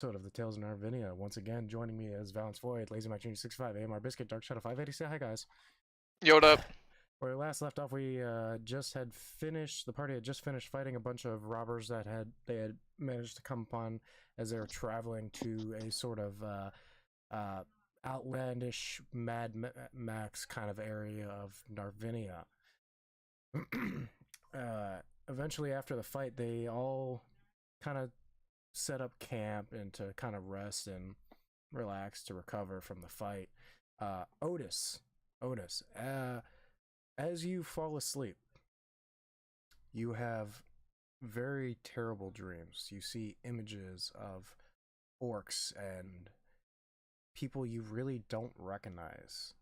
Episode of the Tales of Narvinia. Once again, joining me is Valence Void, Lazy Mike Jr. 65, AMR Biscuit, Dark Shadow 580. Say hi, guys. Yo, what up? Where we last left off, we just had finished. The party had just finished fighting a bunch of robbers that they had managed to come upon as they were traveling to a sort of outlandish Mad Max kind of area of Narvinia. Eventually, after the fight, they all kind of set up camp and to kind of rest and relax to recover from the fight. Otis, as you fall asleep, you have very terrible dreams. You see images of orcs and people you really don't recognize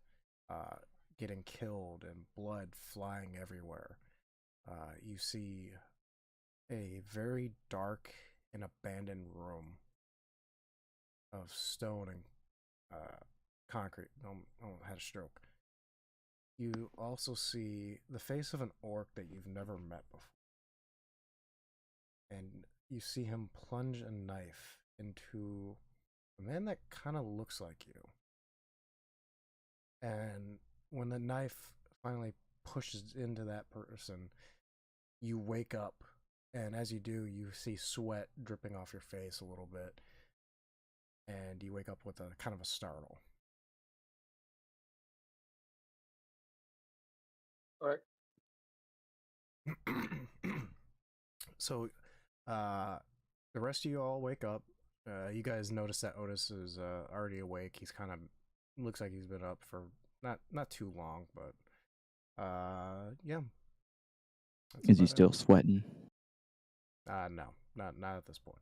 getting killed and blood flying everywhere. You see a very dark and abandoned room of stone and concrete. I had a stroke. You also see the face of an orc that you've never met before. And you see him plunge a knife into a man that kind of looks like you. And when the knife finally pushes into that person, you wake up. And as you do, you see sweat dripping off your face a little bit. And you wake up with a kind of a startle. All right. So, the rest of you all wake up. You guys notice that Otis is already awake. He's kind of looks like he's been up for not too long, but yeah. Is he still sweating? No, not at this point.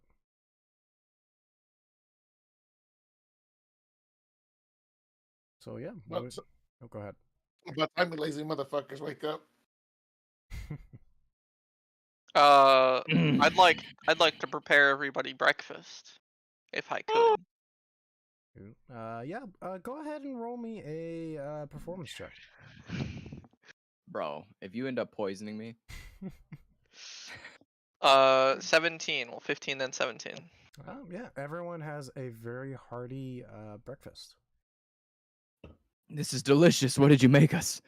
So yeah, go ahead. By the time the lazy motherfuckers wake up. I'd like to prepare everybody breakfast, if I could. Yeah. Go ahead and roll me a performance check. Bro, if you end up poisoning me. 17. Well, 15 then 17. Yeah, everyone has a very hearty breakfast. This is delicious. What did you make us?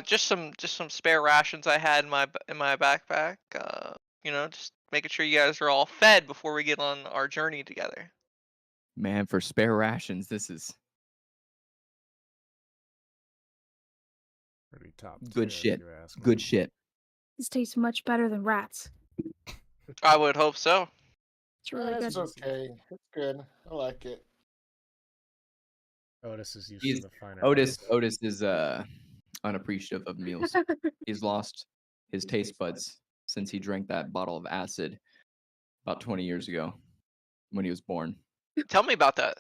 Just some spare rations I had in my backpack. Just making sure you guys are all fed before we get on our journey together. Man, for spare rations, this is pretty top. Good shit. Good shit. This tastes much better than rats. I would hope so. It's really It's good. okay. It's good. I like it. Otis is used to the finer. Otis is unappreciative of meals. He's lost his taste buds since he drank that bottle of acid about 20 years ago when he was born. Tell me about that.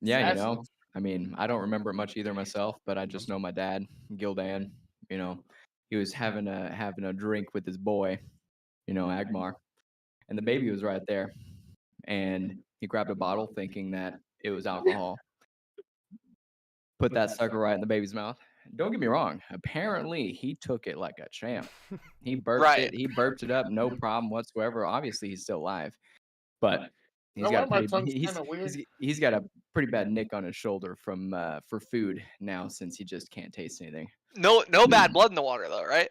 Yeah, I mean, I don't remember it much either myself, but I just know my dad, Gildan, he was having a drink with his boy, Agmar, and the baby was right there, and he grabbed a bottle thinking that it was alcohol, put that sucker right in the baby's mouth. Don't get me wrong. Apparently, he took it like a champ. He burped it. He burped it up, no problem whatsoever. Obviously, he's still alive, but he's got a pretty bad nick on his shoulder from for food now since he just can't taste anything. No bad blood in the water though, right?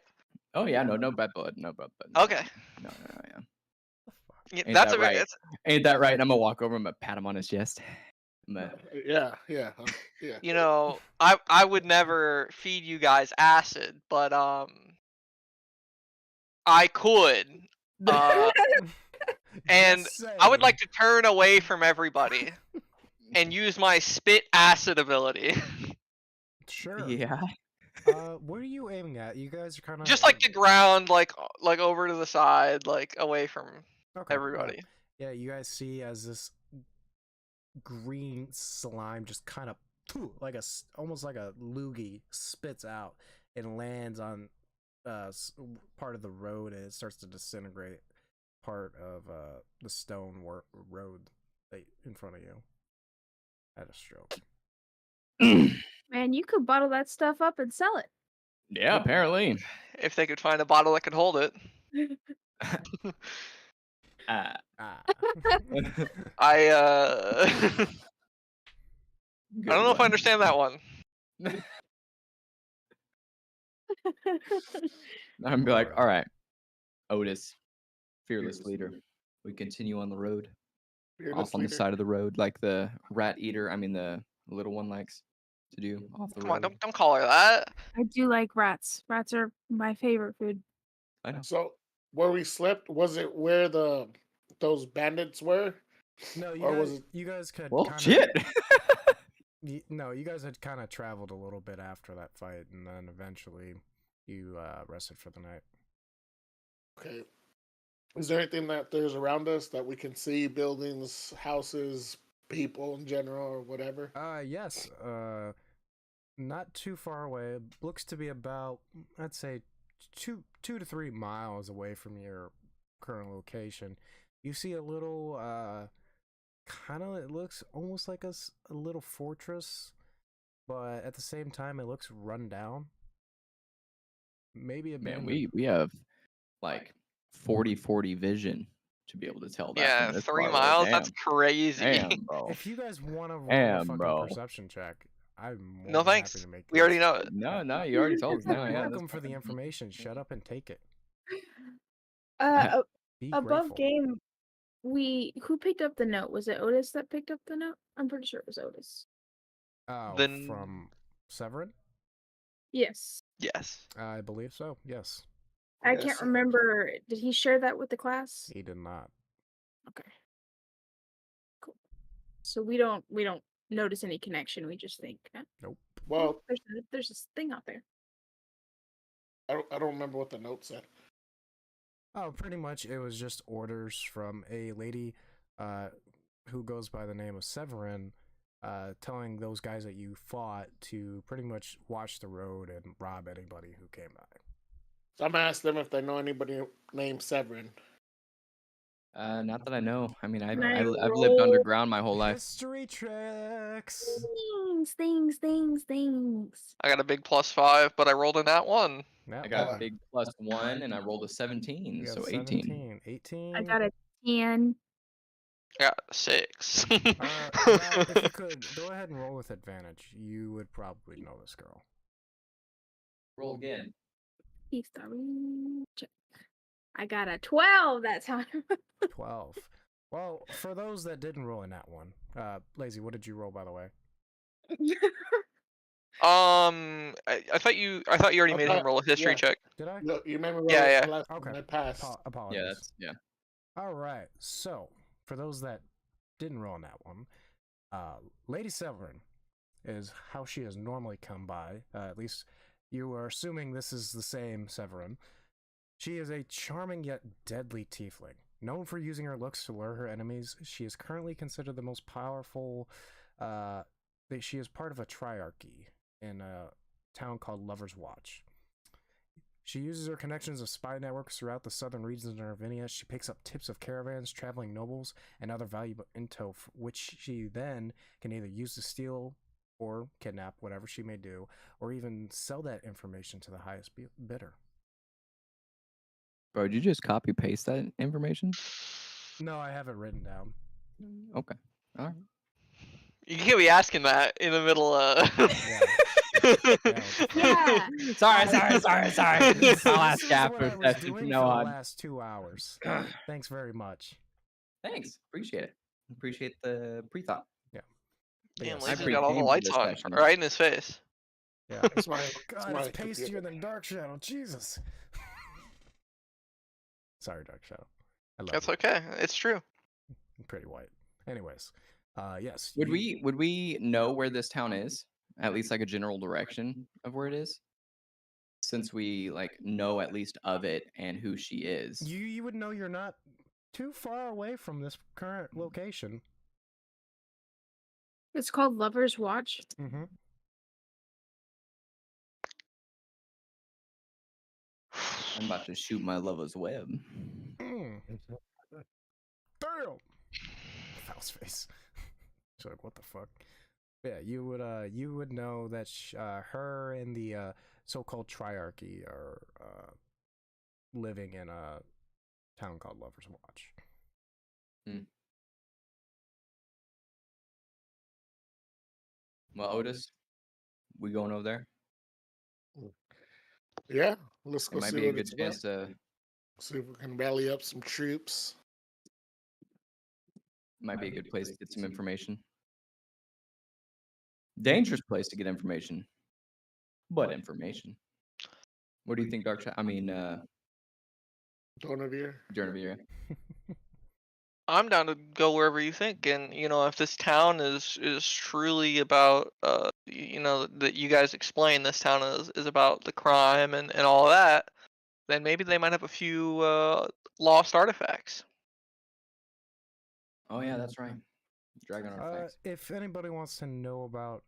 Oh yeah, no bad blood, no bad blood. Okay. No, yeah. Ain't that's that right? Ain't that right? And I'm gonna walk over. I'm gonna pat him on his chest. Yeah. I would never feed you guys acid, but I could. And I would like to turn away from everybody and use my spit acid ability. Sure. Yeah. What are you aiming at? You guys are kind of just like the ground, like over to the side, like away from everybody. Yeah, you guys see as this green slime just kind of like almost like a loogie spits out and lands on part of the road, and it starts to disintegrate part of the stone road in front of you. I had a stroke. Man, you could bottle that stuff up and sell it. Yeah, apparently. If they could find a bottle that could hold it. Ah. Ah. I Good I don't know if I one. understand that one. I'm gonna be like, all right, Otis, fearless leader. We continue on the road, Fearless off on the leader. side of the road, like the rat eater. I mean, the little one likes to do off the Come on, road. don't call her that. I do like rats. Rats are my favorite food. I know. So where we slept, was it where those bandits were? No, Or was it you guys could Well, kind of shit. no, you guys had kind of traveled a little bit after that fight, and then eventually you rested for the night. okay? Is there anything that there's around us that we can see? Buildings, houses, people in general, or whatever? Yes. Not too far away. It looks to be about, I'd say, 2 to 3 miles away from your current location. You see a little, kind of, it looks almost like a little fortress, but at the same time, it looks run down. Maybe Man, abandoned. we have like 40/40 vision to be able to tell that Yeah, from this 3 far away. miles. That's crazy. Damn, bro. If you guys want to roll a Damn, fucking bro. perception check, I'm more No than thanks. happy to make We already this. know it. No, you already told us now. You're Yeah, welcome for the information. Shut up and take it. Uh, Be above grateful. game, who picked up the note? Was it Otis that picked up the note? I'm pretty sure it was Otis. Oh, Then- from Severin? Yes. Yes. I believe so. Yes, I Yes, can't sir. remember. Did he share that with the class? he did not. Okay. Cool. So we don't notice any connection. We just think, Well, there's this thing out there. I don't remember what the note said. Oh, pretty much it was just orders from a lady who goes by the name of Severin, telling those guys that you fought to pretty much watch the road and rob anybody who came by. So I'm gonna ask them if they know anybody named Severin. Not that I know. I mean, Can I I've lived roll- underground my whole life. History tricks. Things. I got a big +5, but I rolled in that one. Yep. I got a big +1, and I rolled a 17, You got so 18. 18. I got a 10. I got a 6. Now, if you could go ahead and roll with advantage, you would probably know this girl. Roll again. History check. I got a 12 that time. 12. Well, for those that didn't roll in that one, Lazy, what did you roll, by the way? I thought you already made him Okay, roll a history yeah. check. Did I? Look, you remember Yeah, what yeah. the last Okay. time I passed? Apologies. Yeah. All right. So, for those that didn't roll in that one, Lady Severin is how she has normally come by. At least you are assuming this is the same Severin. She is a charming yet deadly tiefling. Known for using her looks to lure her enemies, she is currently considered the most powerful. She is part of a triarchy in a town called Lover's Watch. She uses her connections of spy networks throughout the southern regions of Narvinia. She picks up tips of caravans, traveling nobles, and other valuable intel, which she then can either use to steal or kidnap, whatever she may do, or even sell that information to the highest bidder. Bro, did you just copy paste that information? No, I have it written down. Okay. All right. You can't be asking that in the middle of. Yeah. Sorry. This I'll ask is after what I was session doing from for now the on. last 2 hours. Thanks very much. Thanks. Appreciate it. Appreciate the pre-thought. But Damn, yes, Lazy's I got all the pre-gamed for lights this on session. right in his face. yeah. It's my, God, my it's pastier computer. than Dark Shadow. Jesus. Sorry, Dark Shadow. I love That's you. okay. It's true. I'm pretty white. Anyways, yes. Would we know where this town is? At least like a general direction of where it is? Since we like know at least of it and who she is. You would know you're not too far away from this current location. It's called Lover's Watch. Mm-hmm. I'm about to shoot my lover's web. Mm. Damn. Foul's face. She's like, what the fuck? Yeah, you would know that her and the so-called triarchy are living in a town called Lover's Watch. Well, Otis, we going over there? Yeah, let's It go might see be a what good it's about. chance to. See if we can rally up some troops. Might be a good place to get some information. Dangerous place to get information, but information. What do you think, Dark? I mean, Donavier. Jernivier. I'm down to go wherever you think, and if this town is truly about that you guys explain this town is about the crime and all that, then maybe they might have a few lost artifacts. Oh yeah, that's right. Dragon artifacts. If anybody wants to know about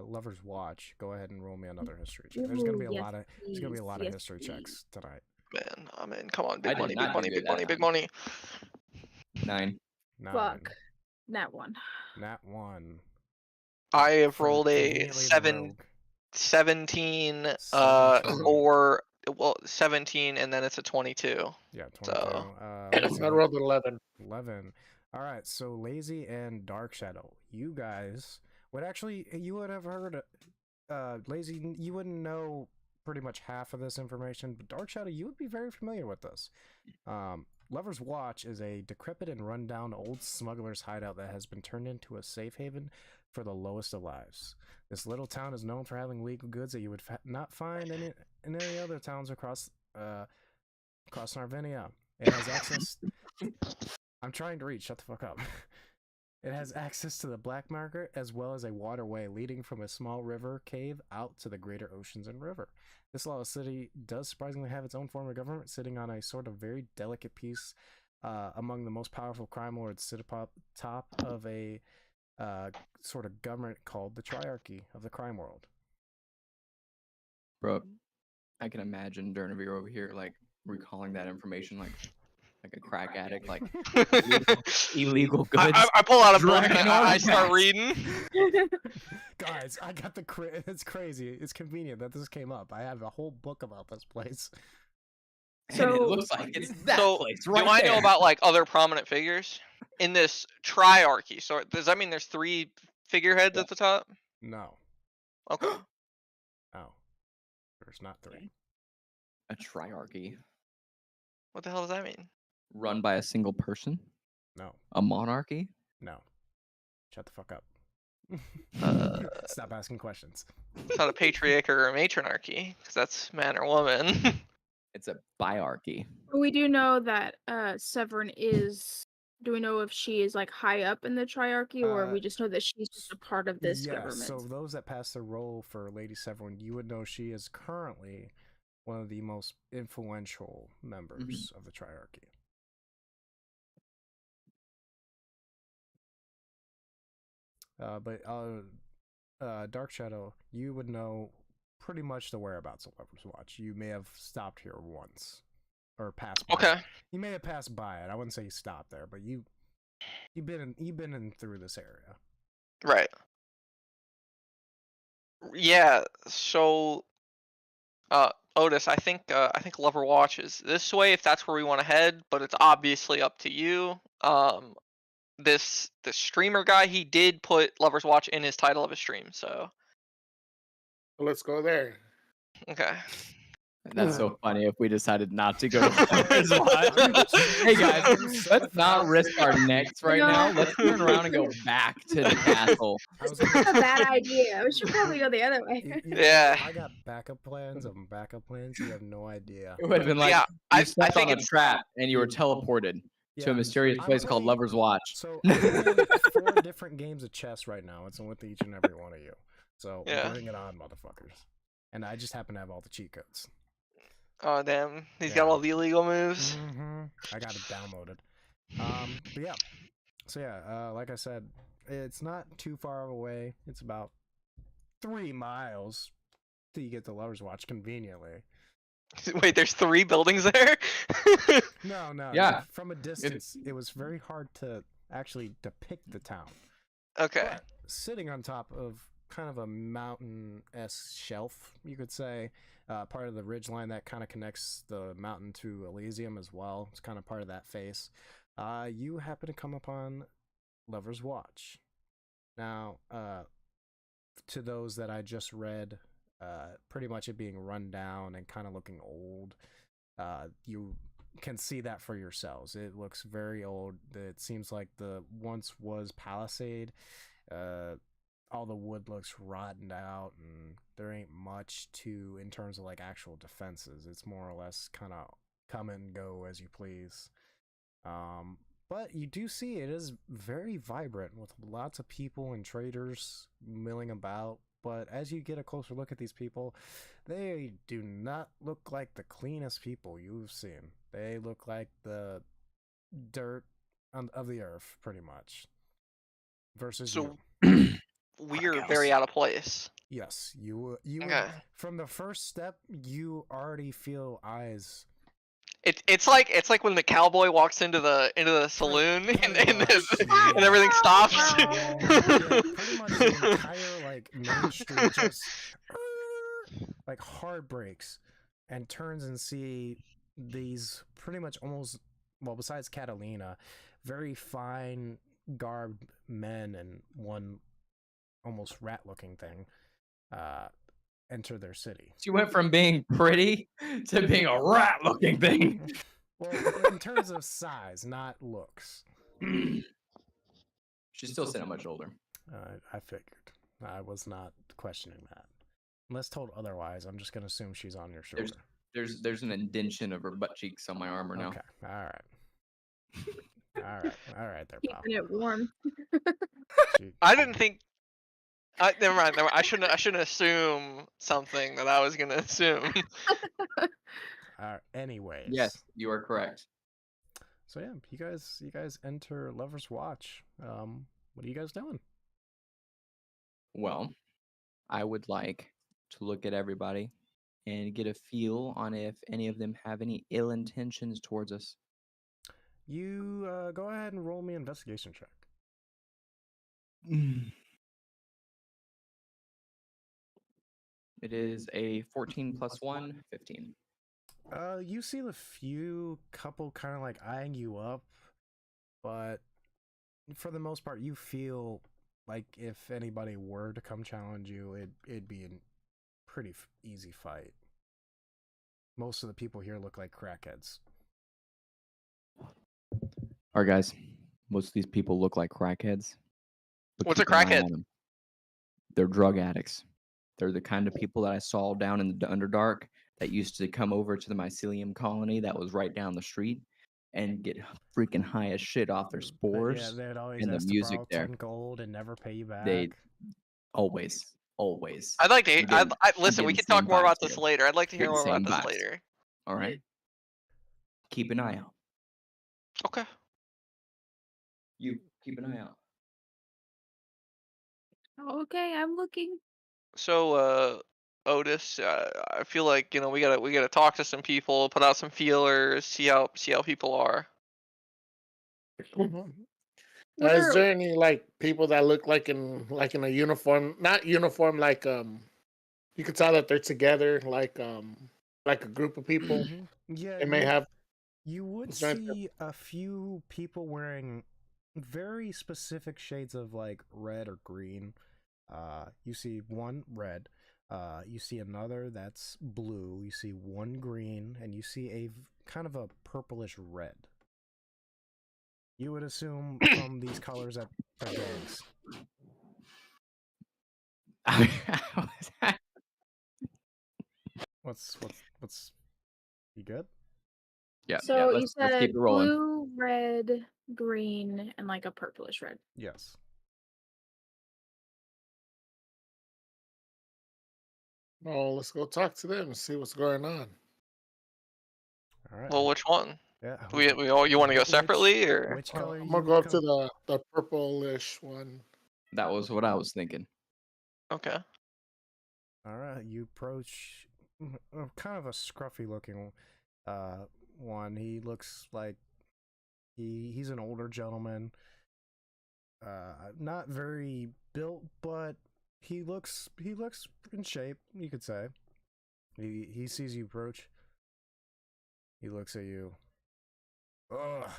Lover's Watch, go ahead and roll me another history check. There's gonna be a lot of history checks tonight. Man, I mean, come on, I big did money, not big money, do big good that money, big time. money. 9. Fuck. Nat 1. Nat 1. I have For rolled a conveniently the rogue. 17, 17. or 17, and then it's a 22. Yeah, 22. So- I rolled an 11. 11. All right, so Lazy and Dark Shadow, you guys would have heard Lazy, you wouldn't know pretty much half of this information, but Dark Shadow, you would be very familiar with this. Lover's Watch is a decrepit and rundown old smuggler's hideout that has been turned into a safe haven for the lowest of lives. This little town is known for having legal goods that you would not find in any other towns across Narvinia. It has access. I'm trying to read. Shut the fuck up. It has access to the black market as well as a waterway leading from a small river cave out to the greater oceans and river. This lawless city does surprisingly have its own form of government, sitting on a sort of very delicate piece among the most powerful crime lords sit atop top of a sort of government called the Triarchy of the crime world. Bro, I can imagine Dernivir over here like recalling that information like a crack addict, like illegal goods. I pull out a book Dragon and I start artifacts. reading. Guys, I got it's crazy. It's convenient that this came up. I have a whole book about this place. And it So- looks like it's that So, place Do right I know there. about like other prominent figures in this triarchy? So does that mean there's 3 figureheads Yeah. at the top? No. Okay. Oh. There's not 3. A triarchy What the hell does that mean? run by a single person? No. A monarchy? No. Shut the fuck up. Stop asking questions. It's not a patriarch or a matronarchy, because that's man or woman. It's a biarchy. We do know that Severin is. Do we know if she is like high up in the triarchy, or we just know that she's just a part of this government? So those that pass the role for Lady Severin, you would know she is currently one of the most influential members of the Triarchy. But Dark Shadow, you would know pretty much the whereabouts of Lover's Watch. You may have stopped here once, or passed by. Okay. You may have passed by it. I wouldn't say you stopped there, but you've been in through this area. Right. Yeah. So, Otis, I think Lover Watch is this way if that's where we want to head, but it's obviously up to you. The streamer guy, he did put Lover's Watch in his title of his stream, so Let's go there. okay. That's so funny if we decided not to go to Lover's Watch. Hey guys, let's not risk our necks right now. Let's turn around and go back to the castle. That's a bad idea. We should probably go the other way. Yeah. I got backup plans of backup plans. You have no idea. It would have been like Yeah, you I stepped think on a it's trap and you were teleported to a mysterious I'm place called playing- Lover's Watch. So I'm playing 4 different games of chess right now. It's with each and every one of you. So Yeah. bring it on, motherfuckers. And I just happen to have all the cheat codes. Oh damn, he's got Yeah. all the illegal moves. I got it downloaded. But yeah. So yeah, like I said, it's not too far away. It's about 3 miles till you get the Lover's Watch conveniently. Wait, there's 3 buildings there? No, Yeah. From a distance, it was very hard to actually depict the town. Okay. But sitting on top of kind of a mountain-esque shelf, you could say, part of the ridge line that kind of connects the mountain to Elysium as well. It's kind of part of that face. You happen to come upon Lover's Watch. Now, to those that I just read, pretty much it being run down and kind of looking old, you can see that for yourselves. It looks very old. It seems like the once was palisade. All the wood looks rotten out, and there ain't much to in terms of like actual defenses. It's more or less kind of come and go as you please. But you do see it is very vibrant with lots of people and traders milling about. But as you get a closer look at these people, they do not look like the cleanest people you've seen. They look like the dirt of the earth, pretty much. Versus So you. we're very out of place. Yes, you Okay. from the first step, you already feel eyes. It's like when the cowboy walks into the saloon and and everything stops. Pretty much the entire like main street just like hard brakes and turns and see these pretty much almost, well, besides Catalina, very fine garbed men and one almost rat looking thing enter their city. She went from being pretty to being a rat looking thing. Well, in terms of size, not looks. She's still sitting much older. I figured. I was not questioning that. Unless told otherwise, I'm just gonna assume she's on your shoulder. There's an indentation of her butt cheeks on my armor now. Okay. All right there, pal. Keeping it warm. I didn't think. Never mind. I shouldn't assume something that I was gonna assume. Anyways. Yes, you are correct. So yeah, you guys enter Lover's Watch. What are you guys doing? Well, I would like to look at everybody and get a feel on if any of them have any ill intentions towards us. You go ahead and roll me an investigation check. It is a 14 plus 1, 15. You see the few couple kind of like eyeing you up, but for the most part, you feel like if anybody were to come challenge you, it'd be a pretty easy fight. Most of the people here look like crackheads. All right, guys. Most of these people look like crackheads. What's a crackhead? They're drug addicts. They're the kind of people that I saw down in the Underdark that used to come over to the mycelium colony that was right down the street and get freaking high as shit off their spores. Yeah, they'd always and the ask music to borrow there. 10 gold and never pay you back. They always. I'd like to. Listen, we can talk more about this later. I'd like to hear more about this later. All right. Keep an eye out. Okay. You keep an eye out. Okay, I'm looking. So, Otis, I feel like we gotta talk to some people, put out some feelers, see how people are. Is there any like people that look like in a uniform? Not uniform, like you can tell that they're together, like a group of people. Yeah, They may have. You would see a few people wearing very specific shades of like red or green. You see one red. You see another that's blue. You see one green, and you see a kind of a purplish red. You would assume from these colors that they're gangs. What's you good? Yeah. So Yeah, you said let's keep it rolling. blue, red, green, and like a purplish red. Yes. Oh, let's go talk to them and see what's going on. All right. Well, which one? Yeah. We all you want to go separately or? Which color? I'm gonna go up to the purplish one. That was what I was thinking. Okay. All right. You approach kind of a scruffy looking one. He looks like he's an older gentleman. Not very built, but he looks in shape, you could say. He sees you approach. He looks at you. Ugh.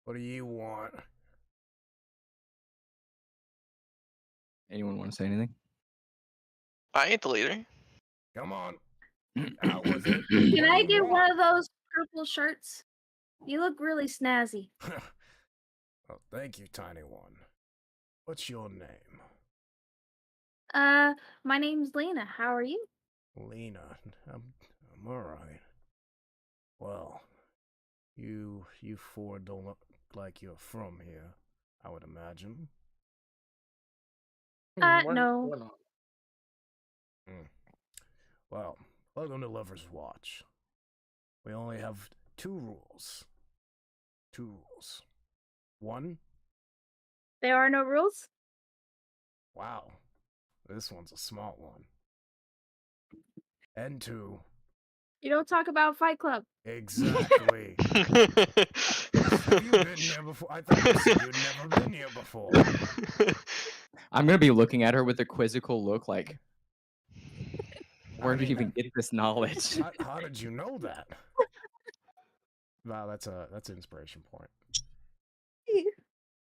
What do you want? Anyone want to say anything? I ain't the leader. Come on. Out with it. Can What I do you get one want? of those purple shirts? You look really snazzy. Oh, thank you, Tiny One. What's your name? My name's Lena. How are you? Lena. I'm alright. Well, you four don't look like you're from here, I would imagine. No. We're not. Well, welcome to Lover's Watch. We only have two rules. One, There are no rules? wow, this one's a smart one. And two, You don't talk about Fight Club. exactly. Have you been here before? I thought you said you'd never been here before. I'm gonna be looking at her with a quizzical look, like, where did you mean, even get this knowledge? How did you know that? Wow, that's an inspiration point.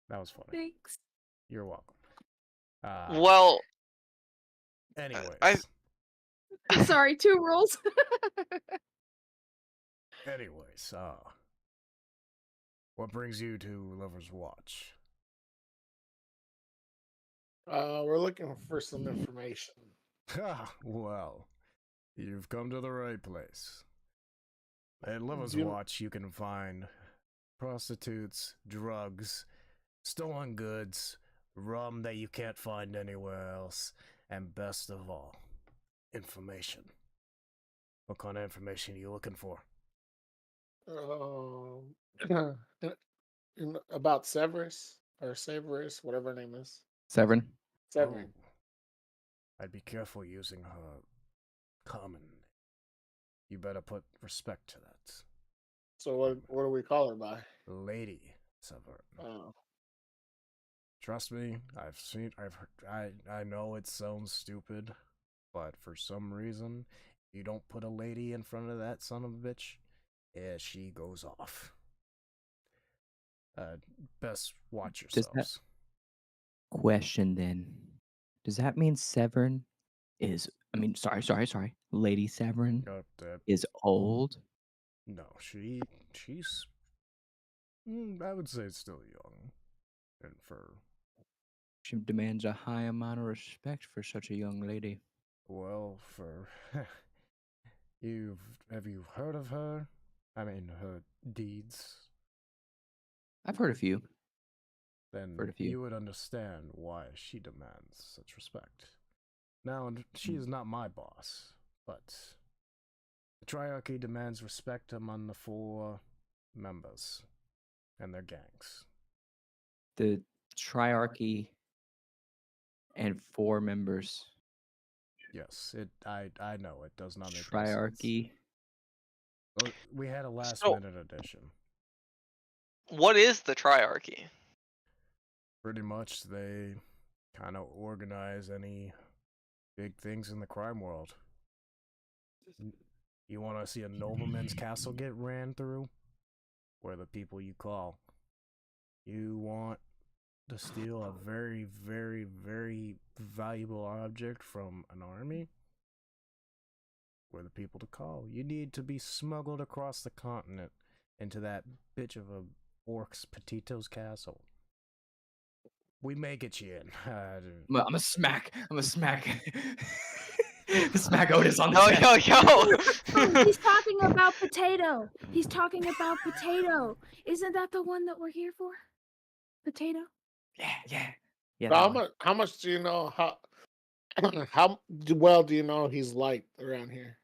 That was funny. Thanks. You're welcome. Well, anyways, Sorry, two rules. anyways, what brings you to Lover's Watch? We're looking for some information. Well, you've come to the right place. At Lover's You- Watch, you can find prostitutes, drugs, stolen goods, rum that you can't find anywhere else, and best of all, information. What kind of information are you looking for? About Severus or Severus, whatever her name is. Severin. Severin. Oh, I'd be careful using her common name. You better put respect to that. So what do we call her by? Lady Severin. Oh. Trust me, I know it sounds stupid, but for some reason, you don't put a lady in front of that son of a bitch, yeah, she goes off. Best watch Does that- yourselves. Question then. Does that mean Severin is, sorry. Lady Severin is old? No, she's, I would say still young. And She demands a high amount of respect for such a young lady. well, have you heard of her? I mean, her deeds? I've heard a few. Then Heard a few. you would understand why she demands such respect. Now, she is not my boss, but the Triarchy demands respect among the 4 members and their gangs. The Triarchy and 4 members. Yes, I know it does not make any sense. Triarchy. Well, we had a last-minute addition. What is the Triarchy? Pretty much, they kind of organize any big things in the crime world. You want to see a nobleman's castle get ran through? Where the people you call. You want to steal a very, very, very valuable object from an army? We're the people to call. You need to be smuggled across the continent into that bitch of a orc's Petito's castle. We may get you in. I'm a smack. Smack Otis on the Yo, chest. Oh, he's talking about potato. He's talking about potato. Isn't that the one that we're here for? Potato? Yeah. So how much do you know how well do you know he's liked around here?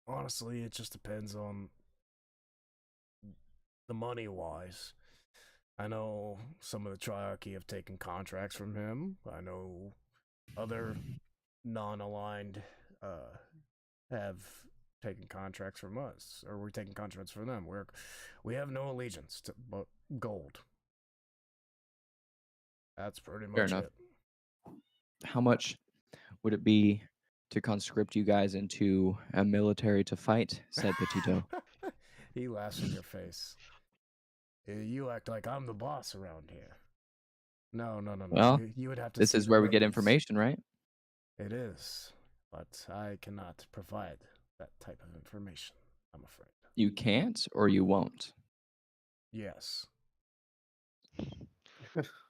Honestly, it just depends on the money wise. I know some of the Triarchy have taken contracts from him. I know other non-aligned have taken contracts from us, or we're taking contracts from them. We have no allegiance to but gold. That's pretty much Fair enough. it. How much would it be to conscript you guys into a military to fight? Said Petito. He laughs in your face. You act like I'm the boss around here. No. Well, You would have to this see is the where we get ladies. information, right? It is, but I cannot provide that type of information, I'm afraid. You can't or you won't. Yes.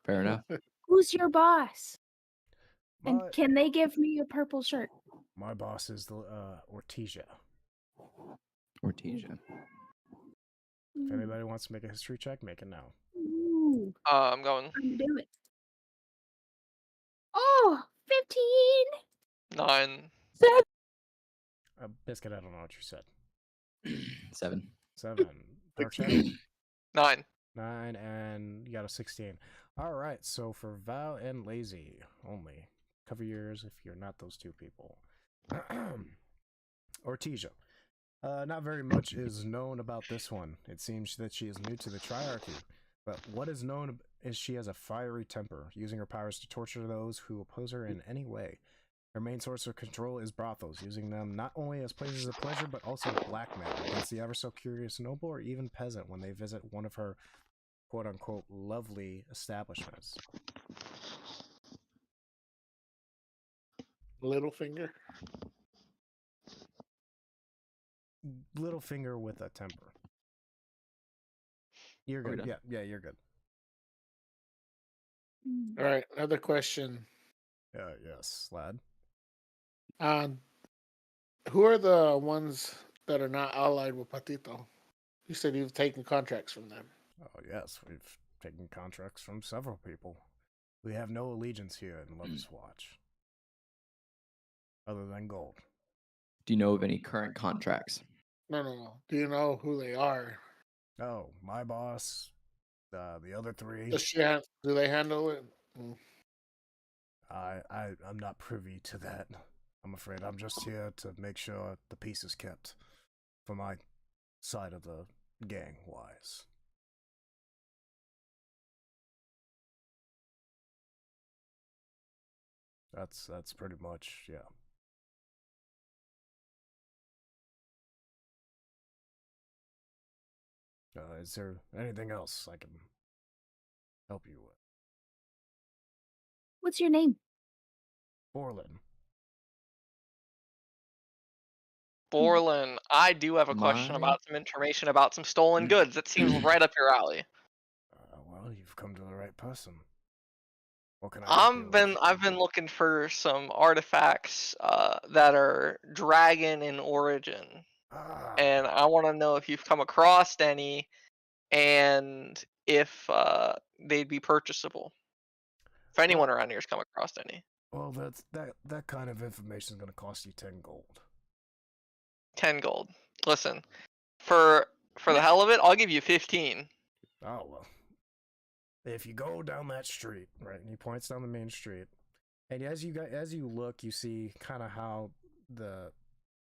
Fair enough. Who's your boss? And My, can they give me a purple shirt? my boss is the Ortesia. Ortesia. If anybody wants to make a history check, make it now. Ooh, I'm going I'm do it. Oh, 15. 9. Biscuit, I don't know what you said. 7. 7. Dark Shadow? 9. 9, and you got a 16. All right, so for Val and Lazy only, cover your ears if you're not those two people. Ortesia. Not very much is known about this one. It seems that she is new to the Triarchy, but what is known is she has a fiery temper, using her powers to torture those who oppose her in any way. Her main source of control is brothels, using them not only as places of pleasure, but also blackmail against the ever-so-curious noble or even peasant when they visit one of her quote-unquote lovely establishments. Littlefinger. Littlefinger with a temper. You're good. Yeah, you're good. All right, another question. Yes, lad. Who are the ones that are not allied with Patito? You said you've taken contracts from them. Oh, yes, we've taken contracts from several people. We have no allegiance here in Lover's Watch. Other than gold. Do you know of any current contracts? No. Do you know who they are? Oh, my boss, the other three. Do they handle it? I'm not privy to that. I'm afraid I'm just here to make sure the peace is kept for my side of the gang-wise. That's pretty much, yeah. Is there anything else I can help you with? What's your name? Borland. Borland, I do have a question about some information about some stolen goods. That seems right up your alley. Well, you've come to the right person. What can I help you with? I've been looking for some artifacts that are dragon in origin, and I want to know if you've come across any, and if they'd be purchasable. If anyone around here's come across any. Well, that kind of information is going to cost you 10 gold. 10 gold. Listen, for the hell of it, I'll give you 15. Oh, well. If you go down that street, right, and he points down the main street, and as you look, you see kind of how the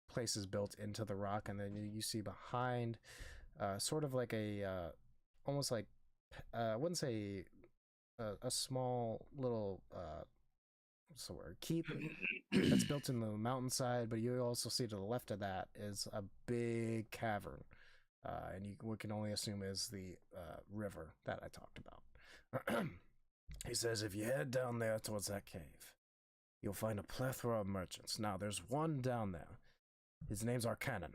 place is built into the rock, and then you see behind, sort of like almost like, I wouldn't say a small little, what's the word, keep that's built in the mountainside, but you also see to the left of that is a big cavern, and we can only assume is the river that I talked about. He says if you head down there towards that cave, you'll find a plethora of merchants. Now, there's one down there. His name's Arcanon.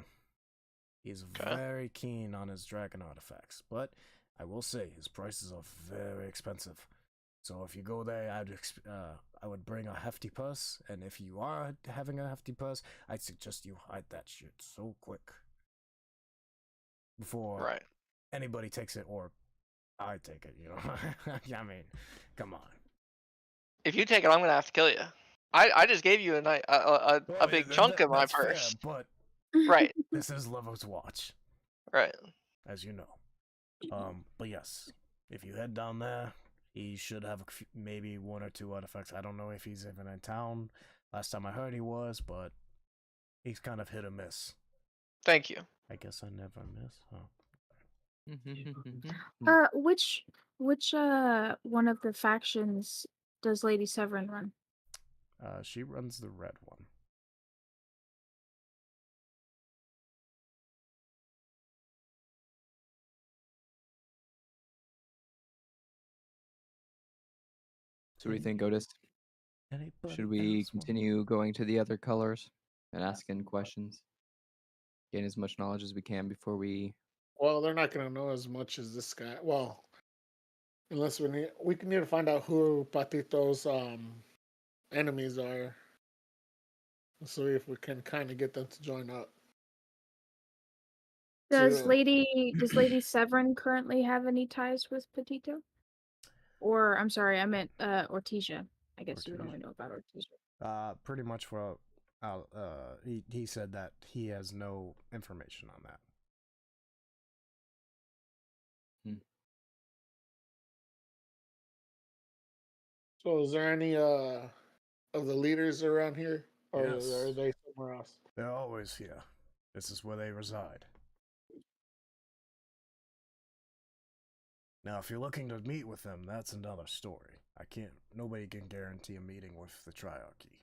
He's very keen on his dragon artifacts, but I will say his prices are very expensive. So if you go there, I would bring a hefty purse, and if you are having a hefty purse, I'd suggest you hide that shit so quick before anybody takes it, or I take it, you know. I mean, come on. If you take it, I'm gonna have to kill you. I just gave you a big chunk of my purse. Fair, but right. This is Lover's Watch. Right. As you know. But yes, if you head down there, he should have maybe 1 or 2 artifacts. I don't know if he's even in town. Last time I heard he was, but he's kind of hit or miss. Thank you. I guess I never miss. Oh. Which one of the factions does Lady Severin run? She runs the red one. So what do you think, Otis? Should we continue going to the other colors and asking questions? Gain as much knowledge as we can before we... Well, they're not going to know as much as this guy. Well, unless we need to find out who Patito's enemies are. So if we can kind of get them to join up. Does Lady Severin currently have any ties with Petito? Or I'm sorry, I meant Ortesia. I guess you would only know about Ortesia. Pretty much what he said that he has no information on that. So is there any of the leaders around here? Or Yes. are they somewhere else? They're always here. This is where they reside. Now, if you're looking to meet with them, that's another story. Nobody can guarantee a meeting with the Triarchy.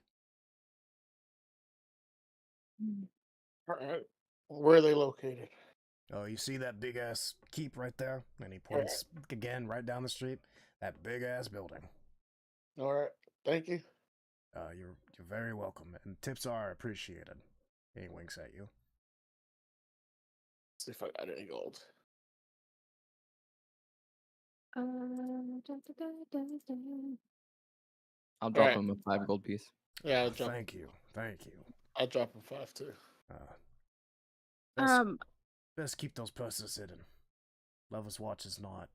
All right. Where are they located? Oh, you see that big ass keep right there? And he points again right down the street. That big ass building. All right. Thank you. You're very welcome, and tips are appreciated. He winks at you. See if I got any gold. I'll drop him a 5 gold piece. Yeah, I'll drop. Thank you. I'll drop him 5 too. Best keep those purses hidden. Lover's Watch is not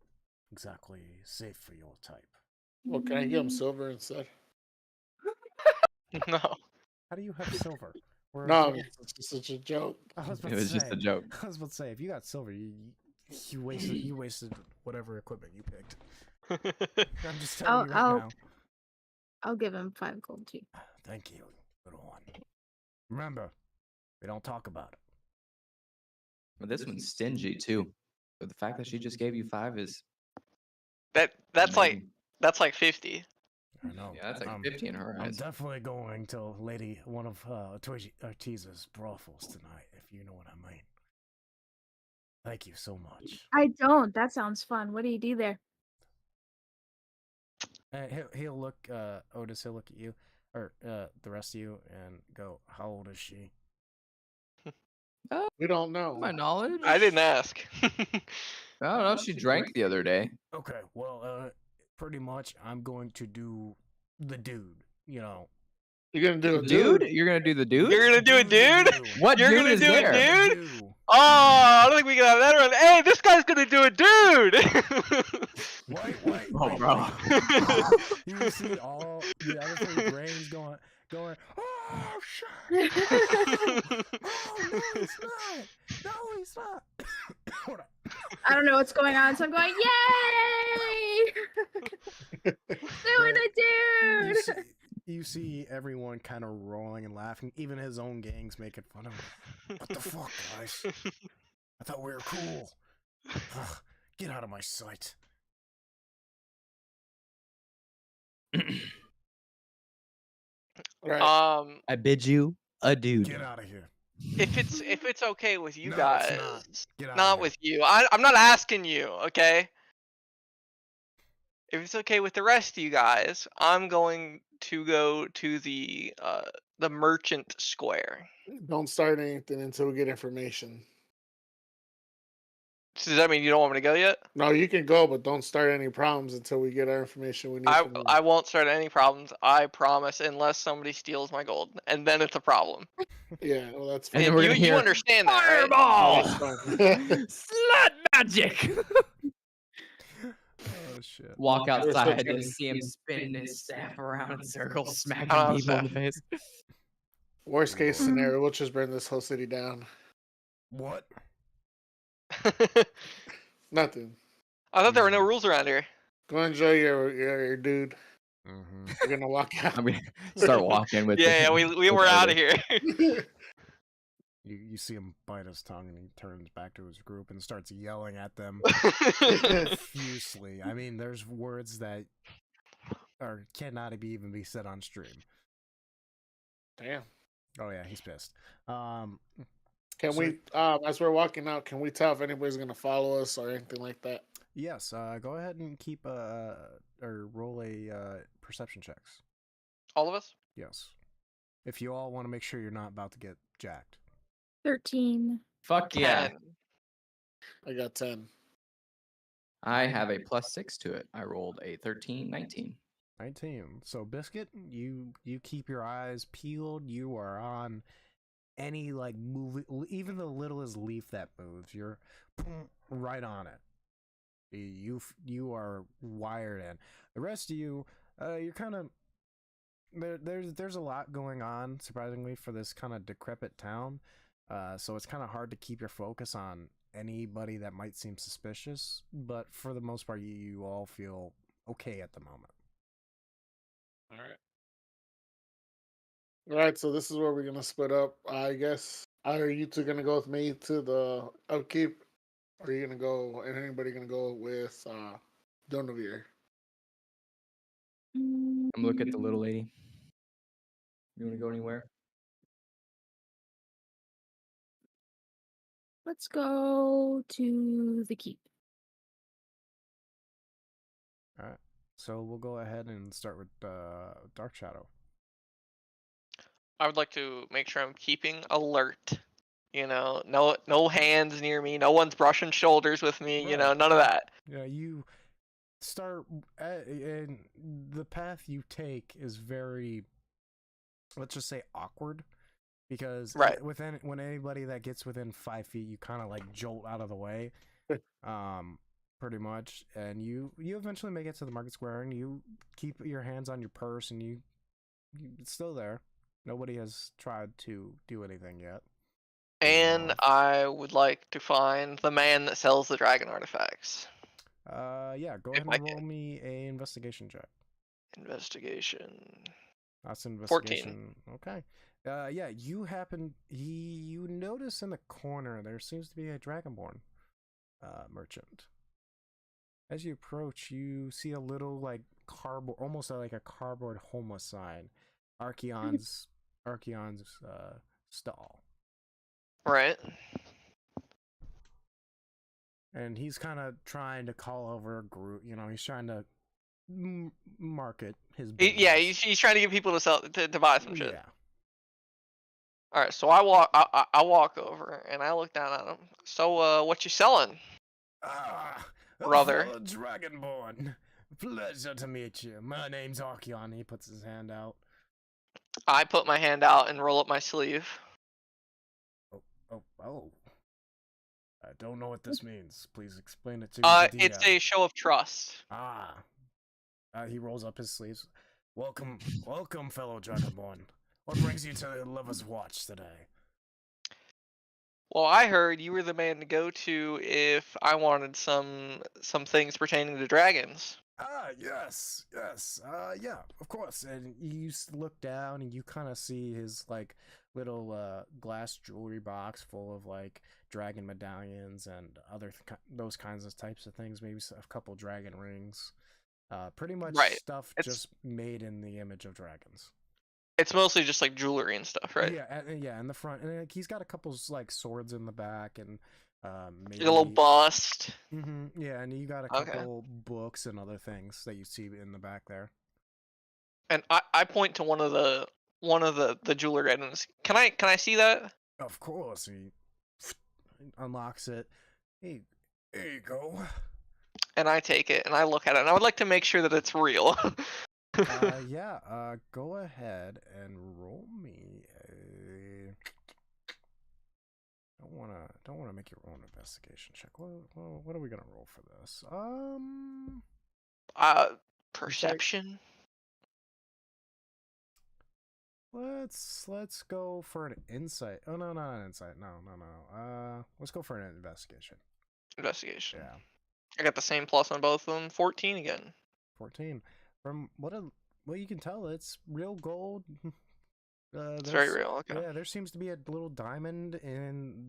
exactly safe for your type. Well, can I give him silver instead? No. How do you have silver? No, it's just such a joke. It was just a joke. I was about to say, if you got silver, you wasted whatever equipment you picked. I'm just telling you right now. I'll give him 5 gold too. Thank you, little one. Remember, we don't talk about it. But this one's stingy too. But the fact that she just gave you 5 is that's like 50. I know. Yeah, that's like 50 in her eyes. I'm definitely going to one of Ortiza's brothels tonight, if you know what I mean. Thank you so much. I don't. That sounds fun. What do you do there? He'll look, Otis, he'll look at you, or the rest of you, and go, how old is she? We don't know. My knowledge? I didn't ask. I don't know. She drank the other day. Okay, well, pretty much I'm going to do the dude, you know. You're going to do a dude? You're going to do the dude? You're going to do a dude? What You're dude gonna is do there? A dude? Oh, I don't think we can have that one. Hey, this guy's going to do a dude! Wait. Oh, bro. You see all the other 3 brains going, oh, shit! Oh, no, he's not! No, he's not! Hold on. I don't know what's going on, so I'm going, yay! Doing a dude! You see everyone kind of rolling and laughing. Even his own gang's making fun of him. What the fuck, guys? I thought we were cool. Ugh, get out of my sight. Right. I bid you adieu. Get out of here. If it's okay with you No, guys, it's not. not with you. I'm not asking you, okay? If it's okay with the rest of you guys, I'm going to go to the merchant square. Don't start anything until we get information. So does that mean you don't want me to go yet? No, you can go, but don't start any problems until we get our information we need. I won't start any problems. I promise, unless somebody steals my gold, and then it's a problem. Yeah, well, that's fine. And then you understand that, Fireball! right? Slut magic! Oh, shit. Walk outside and see him spinning his staff around in circles, smacking people in the face. Worst case scenario, we'll just burn this whole city down. What? Nothing. I thought there were no rules around here. Go enjoy your dude. Mm-hmm. We're gonna walk out. I'm gonna start walking with. Yeah, we were out of here. You see him bite his tongue, and he turns back to his group and starts yelling at them profusely. I mean, there's words that cannot even be said on stream. Damn. Oh yeah, he's pissed. Can we, as we're walking out, can we tell if anybody's gonna follow us or anything like that? Yes. Go ahead and keep or roll a perception checks. All of us? Yes. If you all want to make sure you're not about to get jacked. 13. Fuck yeah. 10. I got 10. I have a +6 to it. I rolled a 13, 19. 19. So Biscuit, you keep your eyes peeled. You are on any like move, even the littlest leaf that moves. You're right on it. You are wired in. The rest of you, you're kind of there's a lot going on, surprisingly, for this kind of decrepit town. So it's kind of hard to keep your focus on anybody that might seem suspicious. But for the most part, you all feel okay at the moment. All right. All right, so this is where we're gonna split up. I guess are you two gonna go with me to the upkeep? Or are you gonna go and anybody gonna go with Donovier? I'm looking at the little lady. You want to go anywhere? Let's go to the keep. All right. So we'll go ahead and start with Dark Shadow. I would like to make sure I'm keeping alert. No hands near me. No one's brushing shoulders with me. Right. None of that. Yeah, you start, and the path you take is very, let's just say, awkward, because Right. when anybody that gets within 5 feet, you kind of like jolt out of the way, pretty much, and you eventually make it to the market square, and you keep your hands on your purse, and it's still there. Nobody has tried to do anything yet. And I would like to find the man that sells the dragon artifacts. Yeah, go If ahead I and roll can. me a investigation check. Investigation. That's an 14. investigation. Okay. Yeah, you notice in the corner there seems to be a Dragonborn merchant. As you approach, you see a little like cardboard, almost like a cardboard homeless sign, Archeon's stall. Right. And he's kind of trying to call over a group. He's trying to market his business. Yeah, he's trying to get people to buy some shit. Yeah. All right, so I walk over and I look down at him. So, what you selling? Brother. Fellow Dragonborn. Pleasure to meet you. My name's Archeon. He puts his hand out. I put my hand out and roll up my sleeve. Oh. I don't know what this means. Please explain it to me. It's a show of trust. He rolls up his sleeves. Welcome, fellow Dragonborn. What brings you to the Lover's Watch today? Well, I heard you were the man to go to if I wanted some things pertaining to dragons. Yes. Yeah, of course. And you look down and you kind of see his like little glass jewelry box full of like dragon medallions and other those kinds of types of things. Maybe a couple dragon rings. Pretty much stuff just made in the image of dragons. It's mostly just like jewelry and stuff, right? Yeah, in the front, and like, he's got a couple like swords in the back, and maybe a little bust. Yeah, and you got a couple books and other things that you see in the back there. And I point to one of the jewelry items. Can I see that? Of course. He unlocks it. Hey, there you go. And I take it and I look at it, and I would like to make sure that it's real. Go ahead and roll me a. Don't wanna make your own investigation check. What are we gonna roll for this? Perception. Let's go for an insight. Oh no, not an insight. No. Let's go for an investigation. Investigation. Yeah. I got the same plus on both of them. 14 again. 14. From what you can tell, it's real gold. It's very real. Okay. Yeah, there seems to be a little diamond in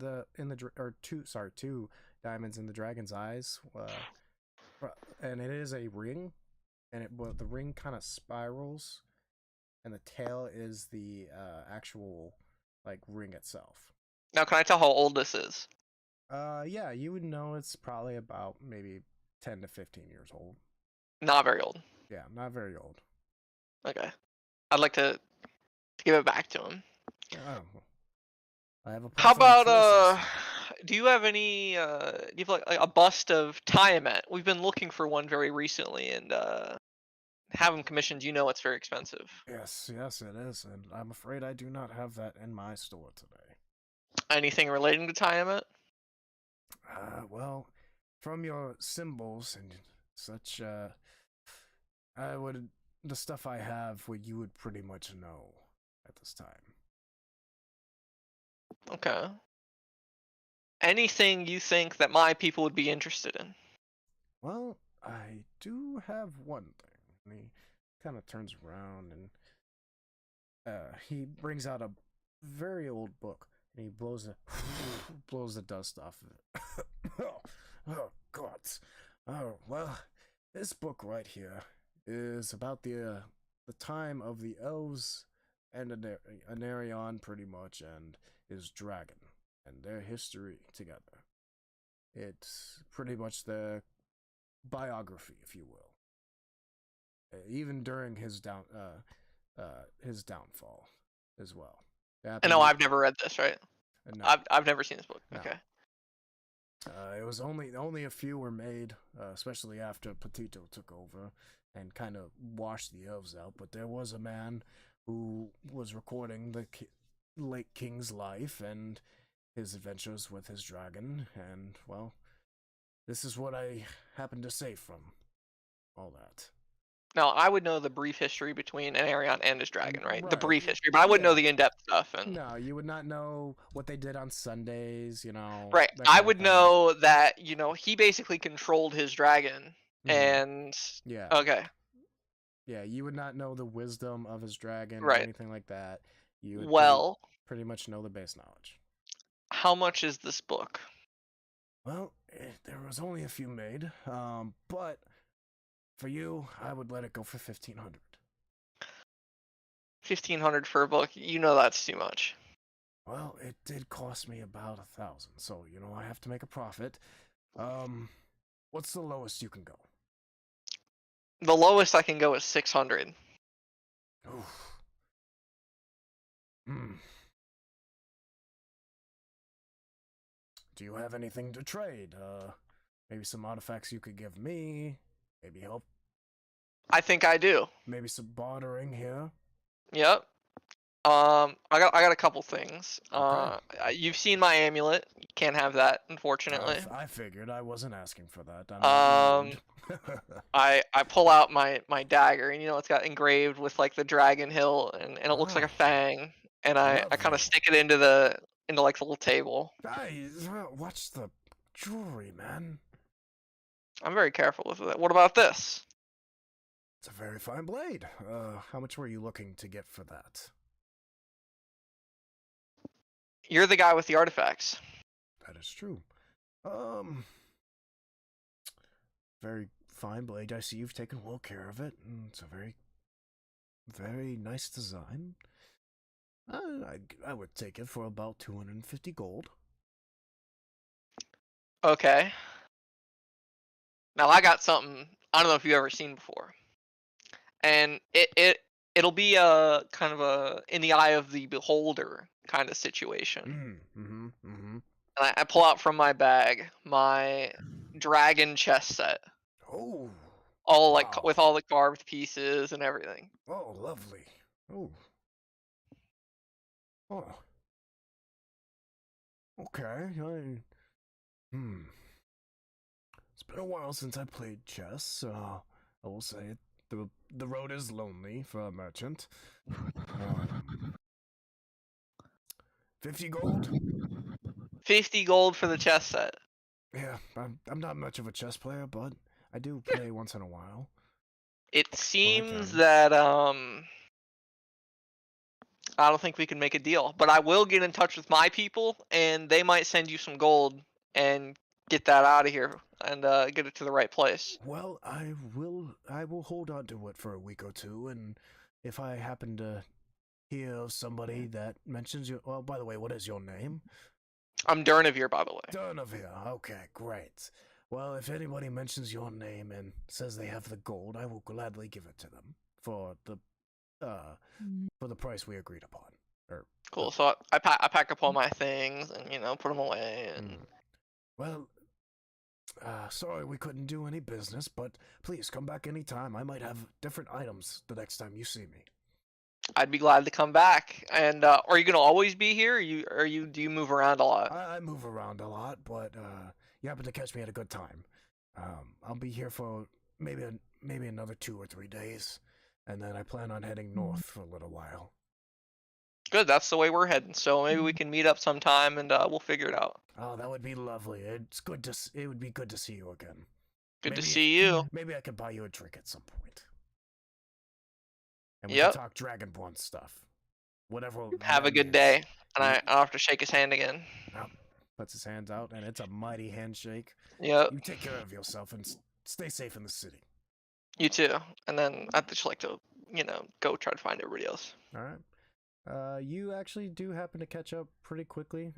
two diamonds in the dragon's eyes, and it is a ring, and the ring kind of spirals, and the tail is the actual like ring itself. Now, can I tell how old this is? Yeah, you would know it's probably about maybe 10 to 15 years old. Not very old. Yeah, not very old. Okay. I'd like to give it back to him. I have a How plethora of about choices. do you have any do you have like a bust of Tiamat? We've been looking for one very recently and have them commissioned. You know it's very expensive. Yes, it is, and I'm afraid I do not have that in my store today. Anything relating to Tiamat? Well, from your symbols and such, the stuff I have, you would pretty much know at this time. Okay. Anything you think that my people would be interested in? Well, I do have one thing. And he kind of turns around and he brings out a very old book and he blows the dust off of it. Oh God. Oh well, this book right here is about the time of the elves and Anarion pretty much and his dragon and their history together. It's pretty much the biography, if you will. Even during his downfall as well. I know I've never read this, right? No. I've never seen this book. No. Okay. It was only a few were made, especially after Petito took over and kind of washed the elves out. But there was a man who was recording the late king's life and his adventures with his dragon, and well, this is what I happen to say from all that. Now, I would know the brief history between Anarion and his dragon, right? The Right. brief history, but I wouldn't know the in-depth stuff. And No, you would not know what they did on Sundays, right, that I kind of would thing. know that he basically controlled his dragon, Mhm. and Yeah. okay, Yeah, you would not know the wisdom of his dragon or Right. anything like that. You would well, pretty much know the base knowledge. how much is this book? Well, there was only a few made, but for you, I would let it go for 1,500. 1,500 for a book? You know that's too much. Well, it did cost me about 1,000, so I have to make a profit. What's the lowest you can go? The lowest I can go is 600. Oof. Hmm. Do you have anything to trade? Maybe some artifacts you could give me. Maybe help. I think I do. Maybe some bartering here. Yep. I got a couple things. Okay. You've seen my amulet. You can't have that, unfortunately. I figured I wasn't asking for that. I'm not rude. I pull out my dagger, and it's got engraved with like the dragon hill, and it looks like a Oh. fang, and I kind Lovely. of stick it into like the little table. Guys, watch the jewelry, man. I'm very careful with it. What about this? It's a very fine blade. How much were you looking to get for that? You're the guy with the artifacts. That is true. Very fine blade. I see you've taken well care of it. It's a very, very nice design. I would take it for about 250 gold. Okay. Now I got something I don't know if you've ever seen before, and it'll be a kind of a in the eye of the beholder kind of situation. And I pull out from my bag my dragon chess set, Oh. all like Wow. with all the carved pieces and everything. Oh, lovely. Oh. Oh. Okay. It's been a while since I played chess. I will say it. The road is lonely for a merchant. 50 gold? 50 gold for the chess set. Yeah, I'm not much of a chess player, but I do play once in a while. It seems can. that I don't think we can make a deal, but I will get in touch with my people, and they might send you some gold and get that out of here and get it to the right place. Well, I will hold on to it for a week or two, and if I happen to hear of somebody that mentions you, well, by the way, what is your name? I'm Durnavir, by the way. Durnavir. Okay, great. Well, if anybody mentions your name and says they have the gold, I will gladly give it to them for the price we agreed upon. Or Cool. So I pack up all my things and put them away. And well, sorry we couldn't do any business, but please come back anytime. I might have different items the next time you see me. I'd be glad to come back. And are you gonna always be here? Do you move around a lot? I move around a lot, but you happen to catch me at a good time. I'll be here for maybe another 2 or 3 days, and then I plan on heading north for a little while. Good. That's the way we're heading. So maybe we can meet up sometime and we'll figure it out. Oh, that would be lovely. It would be good to see you again. Good to see you. Maybe I could buy you a drink at some point. And we Yep. can talk Dragonborn stuff. Whatever. Have a that good is. day. And I'll have to shake his hand again. Puts his hands out, and it's a mighty handshake. Yep. You take care of yourself and stay safe in the city. You too. And then I'd just like to, go try to find everybody else. All right. You actually do happen to catch up pretty quickly.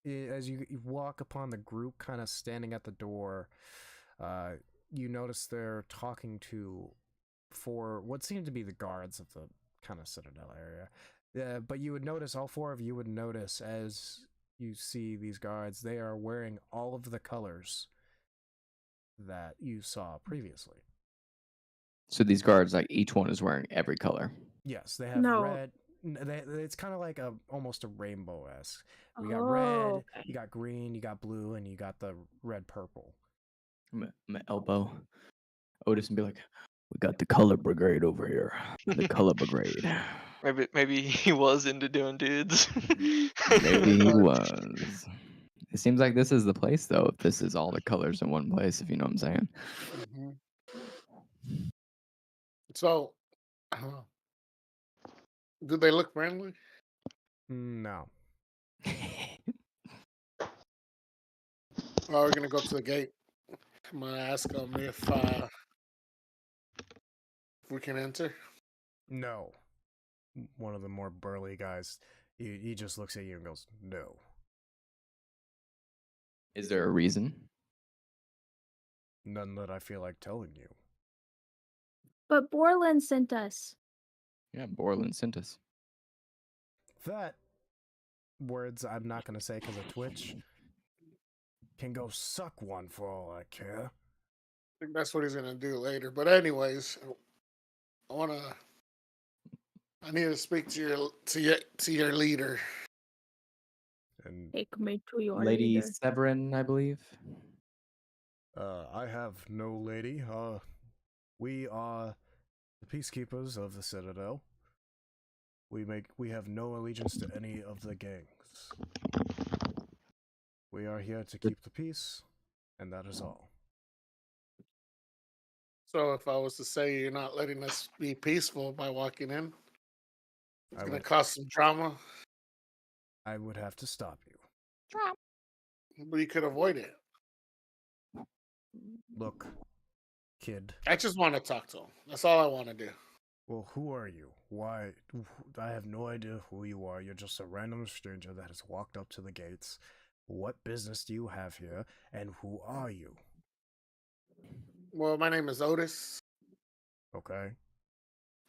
As you walk upon the group kind of standing at the door, you notice they're talking to what seem to be the guards of the kind of citadel area. But you would notice, all 4 of you would notice, as you see these guards, they are wearing all of the colors that you saw previously. So these guards, like each one is wearing every color. Yes, they have red. It's kind of like almost a rainbow-esque. We got red, you got green, you got blue, and you got the red purple. I'm gonna elbow Otis and be like, "We got the color brigade over here. The color brigade." Maybe he was into doing dudes. Maybe he was. It seems like this is the place, though. If this is all the colors in one place, if you know what I'm saying. Mm-hmm. So, do they look friendly? No. Well, we're gonna go to the gate. I'm gonna ask them if we can enter. No. One of the more burly guys, he just looks at you and goes, no. Is there a reason? None that I feel like telling you. But Borland sent us. Yeah, Borland sent us. That words I'm not going to say because of Twitch can go suck one for all I care. I think that's what he's gonna do later. But anyways, I need to speak to your leader. And Take me to your Lady leader. Severin, I believe. I have no lady. We are the peacekeepers of the Citadel. We have no allegiance to any of the gangs. We are here to keep the peace, and that is all. So if I was to say you're not letting us be peaceful by walking in, it's going to cause some drama. I would have to stop you. But you could avoid it. Look, kid. I just want to talk to him. That's all I want to do. Well, who are you? Why? I have no idea who you are. You're just a random stranger that has walked up to the gates. What business do you have here, and who are you? Well, my name is Otis. Okay.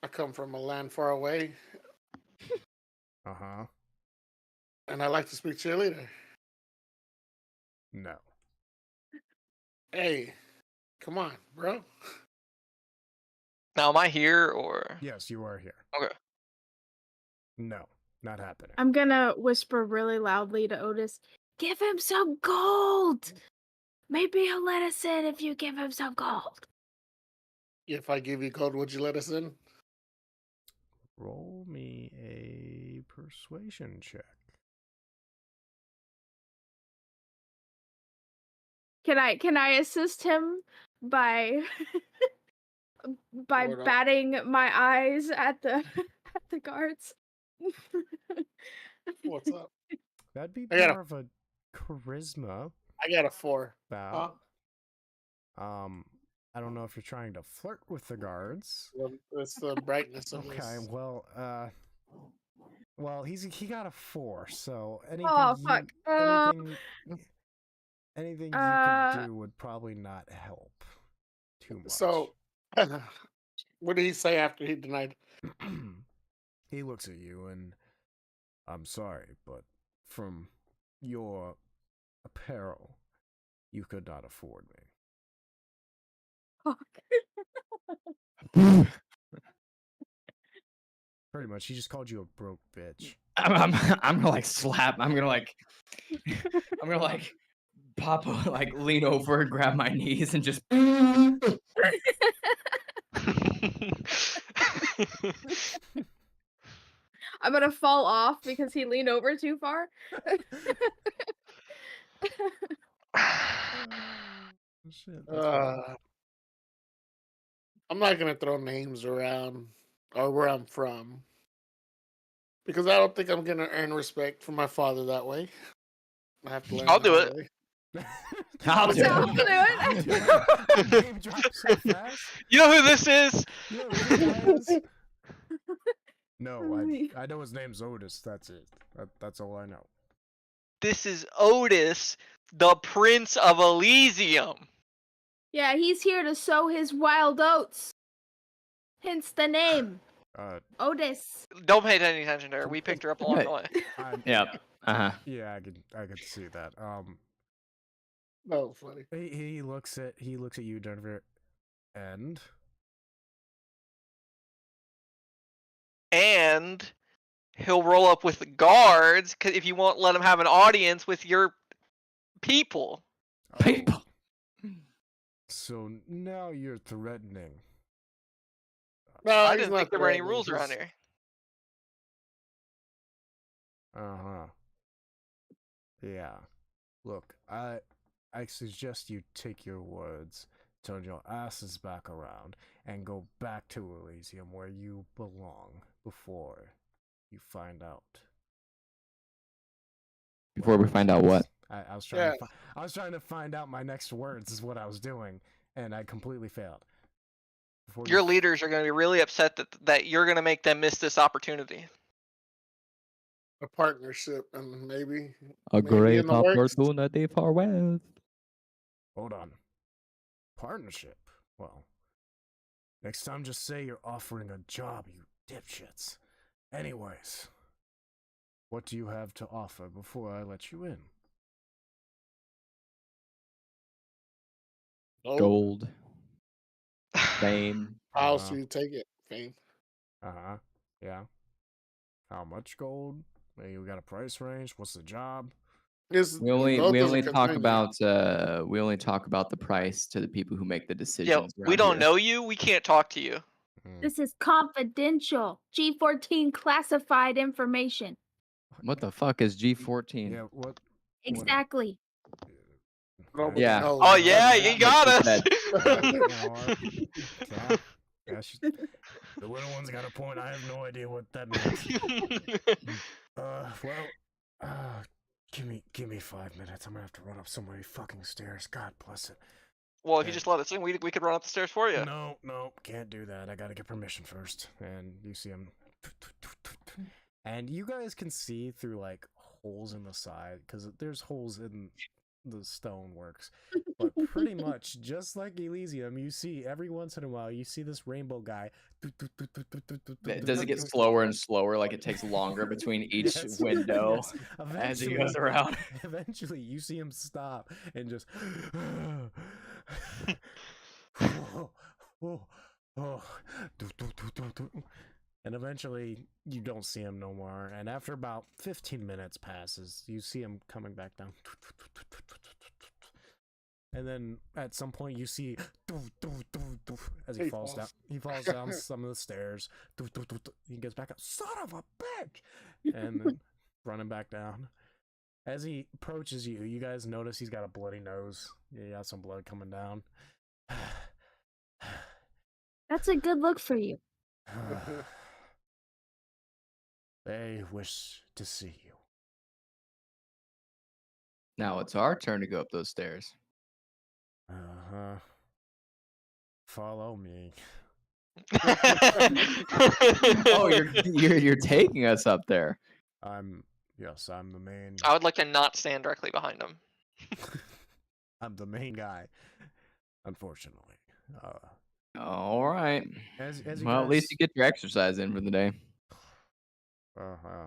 I come from a land far away. Uh-huh. And I'd like to speak to your leader. No. Hey, come on, bro. Now, am I here or? Yes, you are here. Okay. No, not happening. I'm gonna whisper really loudly to Otis, give him some gold! Maybe he'll let us in if you give him some gold. If I give you gold, would you let us in? Roll me a persuasion check. Can I assist him by batting my eyes at the at the guards? What's up? That'd be more of a charisma. I got a 4. Bow. I don't know if you're trying to flirt with the guards. Well, it's the brightness of this. Okay, well, he got a 4, so anything anything you could do would probably not help too much. So, what did he say after he denied? He looks at you and, I'm sorry, but from your apparel, you could not afford me. Pretty much, he just called you a broke bitch. I'm gonna like slap. I'm gonna like pop, like lean over and grab my knees and just. I'm gonna fall off because he leaned over too far. Shit, I'm not gonna throw names around or where I'm from because I don't think I'm gonna earn respect from my father that way. I have to learn. I'll do it. I'll do I'll do it. Name drop so fast. You know who this is? You know who this guy is? No, I know his name's Otis. That's it. That's all I know. This is Otis, the Prince of Elysium. Yeah, he's here to sow his wild oats. Hence the name. Otis. Don't pay any attention to her. We picked her up along the way. Yep. Yeah, I could see that. That was funny. He looks at you, Jennifer, and he'll roll up with the guards if you won't let him have an audience with your people. People. So now you're threatening. No, I he's didn't not think there were any threatening, rules around he's- here. Yeah. Look, I suggest you take your words, turn your asses back around, and go back to Elysium where you belong before you find out. Before we find out what? I was trying. I was trying to find out my next words. Is what I was doing, and I completely failed. Your leaders are going to be really upset that you're going to make them miss this opportunity. A partnership, and maybe A great in the works. opportunity for wealth. Hold on. Partnership? Well, next time just say you're offering a job, you dipshits. Anyways, what do you have to offer before I let you in? Gold. Fame. How else do you take it? Fame. Yeah. How much gold? Maybe we got a price range. What's the job? We only talk about the price to the people who make the decisions. Yeah, we don't know you. We can't talk to you. This is confidential. G14 classified information. What the fuck is G14? Yeah, what? Exactly. Yeah. Oh yeah, you got us. The little one's got a point. I have no idea what that means. Give me 5 minutes. I'm gonna have to run up so many fucking stairs. God bless it. Well, if you just let us in, we could run up the stairs for you. No, can't do that. I gotta get permission first. And you see him, and you guys can see through like holes in the side because there's holes in the stoneworks. But pretty much just like Elysium, you see every once in a while you see this rainbow guy. Does it get slower and slower? Like it takes longer between each window as he goes around. Eventually, you see him stop and just. And eventually, you don't see him no more. And after about 15 minutes passes, you see him coming back down. And then at some point, you see as he falls down. He falls down some of the stairs. He gets back up. Son of a bitch! And then running back down. As he approaches you, you guys notice he's got a bloody nose. He got some blood coming down. That's a good look for you. They wish to see you. Now it's our turn to go up those stairs. Follow me. Oh, you're taking us up there. I'm the main. I would like to not stand directly behind him. I'm the main guy, unfortunately. All right. As you Well, at least guys, you get your exercise in for the day. uh,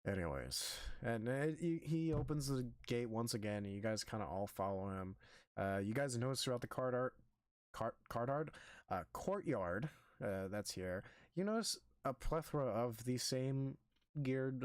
anyways, and he opens the gate once again, and you guys kind of all follow him. You guys notice throughout the courtyard that's here, you notice a plethora of the same geared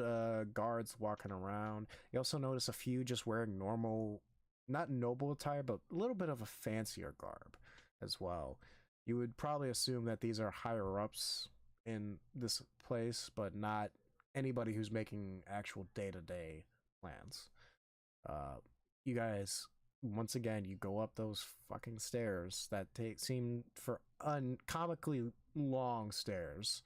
guards walking around. You also notice a few just wearing normal, not noble attire, but a little bit of a fancier garb as well. You would probably assume that these are higher ups in this place, but not anybody who's making actual day-to-day plans. You guys, once again, you go up those fucking stairs that seem for uncomically long stairs,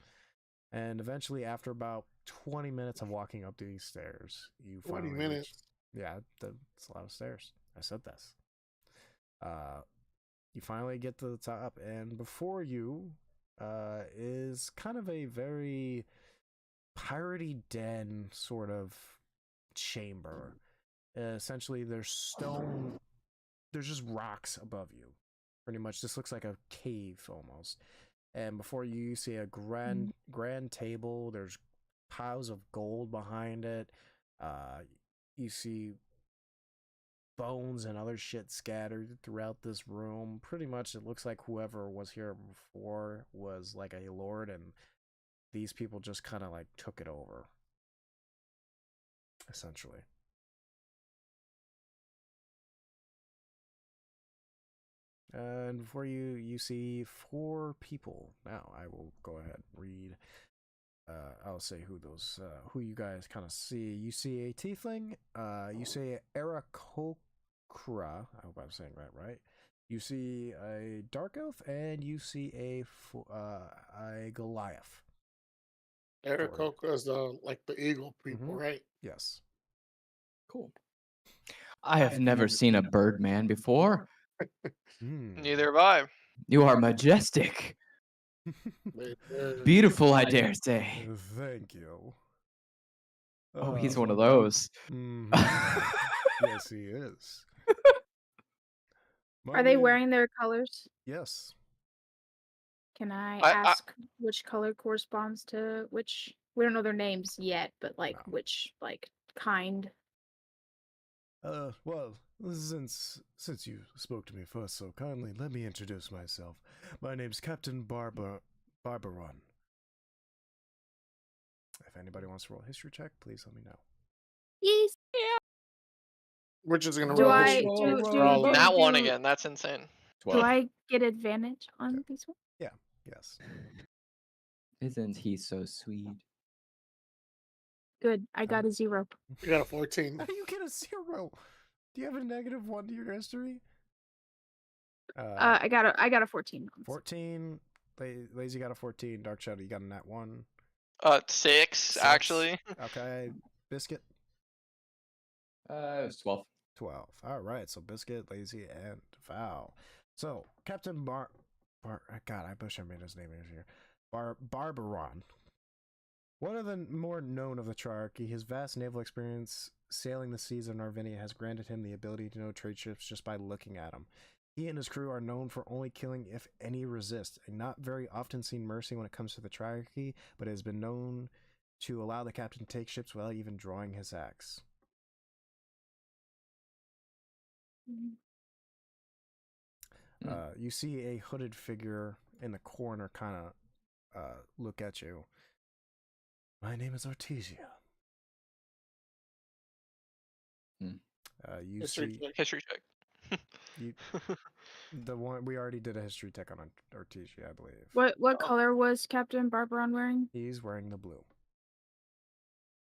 and eventually, after about 20 minutes of walking up these stairs, you 20 finally minutes. yeah, it's a lot of stairs. I said this. You finally get to the top, and before you is kind of a very piratey den sort of chamber. Essentially, there's just rocks above you. Pretty much, this looks like a cave almost. And before you see a grand table. There's piles of gold behind it. You see bones and other shit scattered throughout this room. Pretty much, it looks like whoever was here before was like a lord, and these people just kind of like took it over, essentially. And before you see 4 people. Now I will go ahead and read. I'll say who you guys kind of see. You see a tiefling. You see Aarakocra. I hope I'm saying that right. You see a dark elf, and you see a Goliath. Aarakocra is like the eagle people, right? Yes. Cool. I have never seen a Birdman before. Neither have I. You are majestic. They're- Beautiful, I dare say. Thank you. Oh, he's one of those. Yes, he is. Are they wearing their colors? Yes. Can I I- ask which color corresponds to which? We don't know their names yet, but like No. which like kind. Well, since you spoke to me first so kindly, let me introduce myself. My name's Captain Barbaron. If anybody wants to roll a history check, please let me know. Yes. We're just gonna Do roll I history do, checks do, for all of do, them. That one do- again. That's insane. Do 12. I get advantage on these ones? Yes. Isn't he so sweet? Good. I got a 0. You got a 14. How do you get a 0? Do you have a -1 to your history? I got a 14. 14. Lazy got a 14. Dark Shadow, you got a nat 1. 6 actually. Okay. Biscuit, It was 12. 12. All right. So Biscuit, Lazy, and Val. So Captain God, I wish I made his name easier. Barbaron. One of the more known of the Triarchy, his vast naval experience sailing the seas of Narvinia has granted him the ability to know trade ships just by looking at them. He and his crew are known for only killing if any resist, and not very often seen mercy when it comes to the Triarchy, but it has been known to allow the captain to take ships without even drawing his axe. You see a hooded figure in the corner kind of look at you. My name is Artesia. You History see check. History check. you, the one we already did a history check on Artesia, I believe. What color was Captain Barbaron wearing? He's wearing the blue.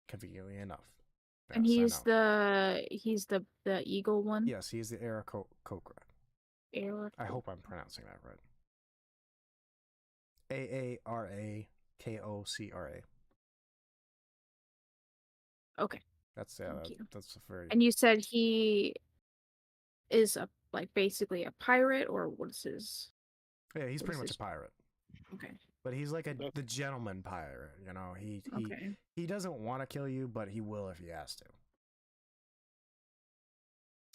Conveniently enough. And Yes, he's the eagle one. Yes, he's the Aarakocra. I hope I'm pronouncing that right. Aarakocra. Okay. That's Thank you. that's a very. And you said he is basically a pirate, or what is his? Yeah, he's what pretty is much his- a pirate. Okay. But he's like the gentleman pirate, you know. Okay. He doesn't want to kill you, but he will if he has to.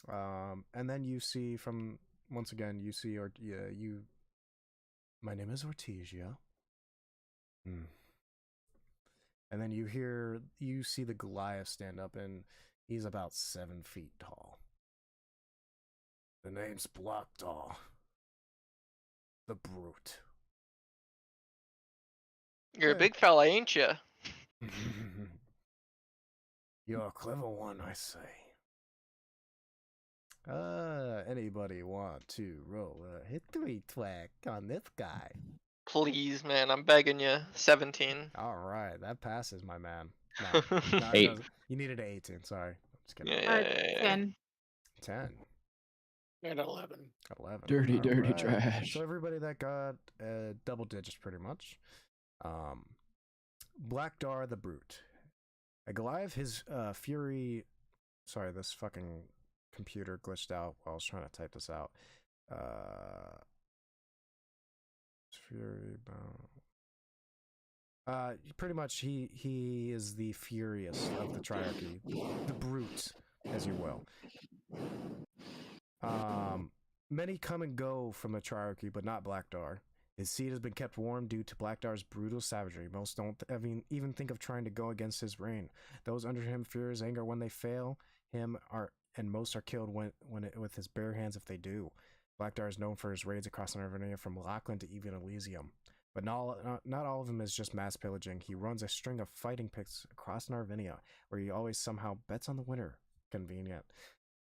And then you see from once again you see you. My name is Ortesia. Hmm. And then you see the Goliath stand up, and he's about 7 feet tall. The name's Blackdaw, the Brute. You're a big fella, ain't you? You're a clever one, I say. Anybody want to roll a history track on this guy? Please, man, I'm begging you. 17. All right, that passes, my man. No, no, it 8. doesn't. You needed an 18. Sorry, just kidding. Yeah. 10. 10. And 11. 11. Dirty, All dirty right. trash. So everybody that got double digits, pretty much. Blackdaw the Brute. A Goliath, his fury. Sorry, this fucking computer glitched out while I was trying to type this out. Fury. Pretty much, he is the furious of the Triarchy, the Brute, as you will. Many come and go from the Triarchy, but not Blackdaw. His seat has been kept warm due to Blackdar's brutal savagery. Most don't even think of trying to go against his reign. Those under him fear his anger when they fail him, and most are killed with his bare hands if they do. Blackdar is known for his raids across Narvinia from Lachlan to even Elysium. But not all of them is just mass pillaging. He runs a string of fighting pits across Narvinia, where he always somehow bets on the winner. Convenient.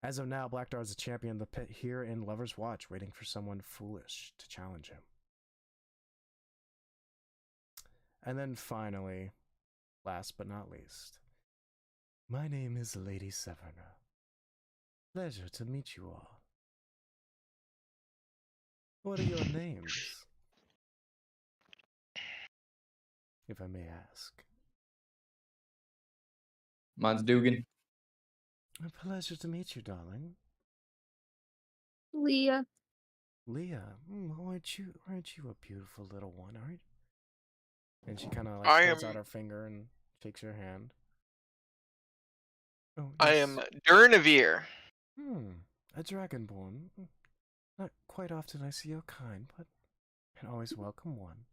As of now, Blackdar is a champion of the pit here in Lover's Watch, waiting for someone foolish to challenge him. And then finally, last but not least, my name is Lady Severna. Pleasure to meet you all. What are your names? If I may ask. Mine's Dugan. A pleasure to meet you, darling. Leah. Leah, aren't you a beautiful little one, aren't you? And she kind of I holds am- out her finger and shakes your hand. Oh, I yes. am Durnavir. A dragonborn. Not quite often I see your kind, but can always welcome one.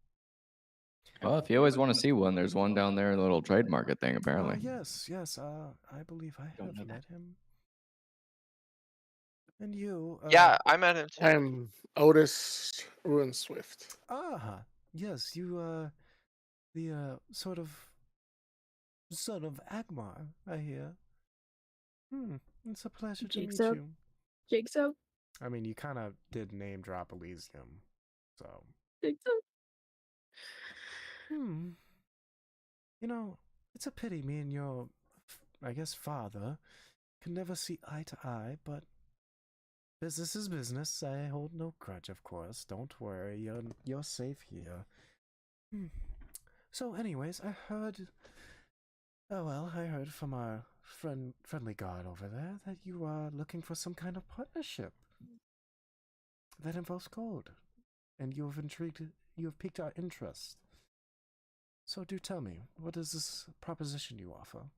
Well, if you always want to see one, there's one down there in the little trade market thing, apparently. Yes. I believe I Don't know have that. met him. And you? Yeah, I met him too. I'm Otis Ruin Swift. Yes, you, the, sort of son of Agmar, I hear. It's a pleasure to meet Jigsaw? you. Jigsaw? I mean, you kind of did name drop Elysium, so. Jigsaw? You know, it's a pity me and your, I guess, father can never see eye to eye, but business is business. I hold no grudge, of course. Don't worry, you're safe here. So, anyways, I heard. Oh well, I heard from our friendly guard over there that you are looking for some kind of partnership that involves gold, and you have piqued our interest. So do tell me, what is this proposition you offer?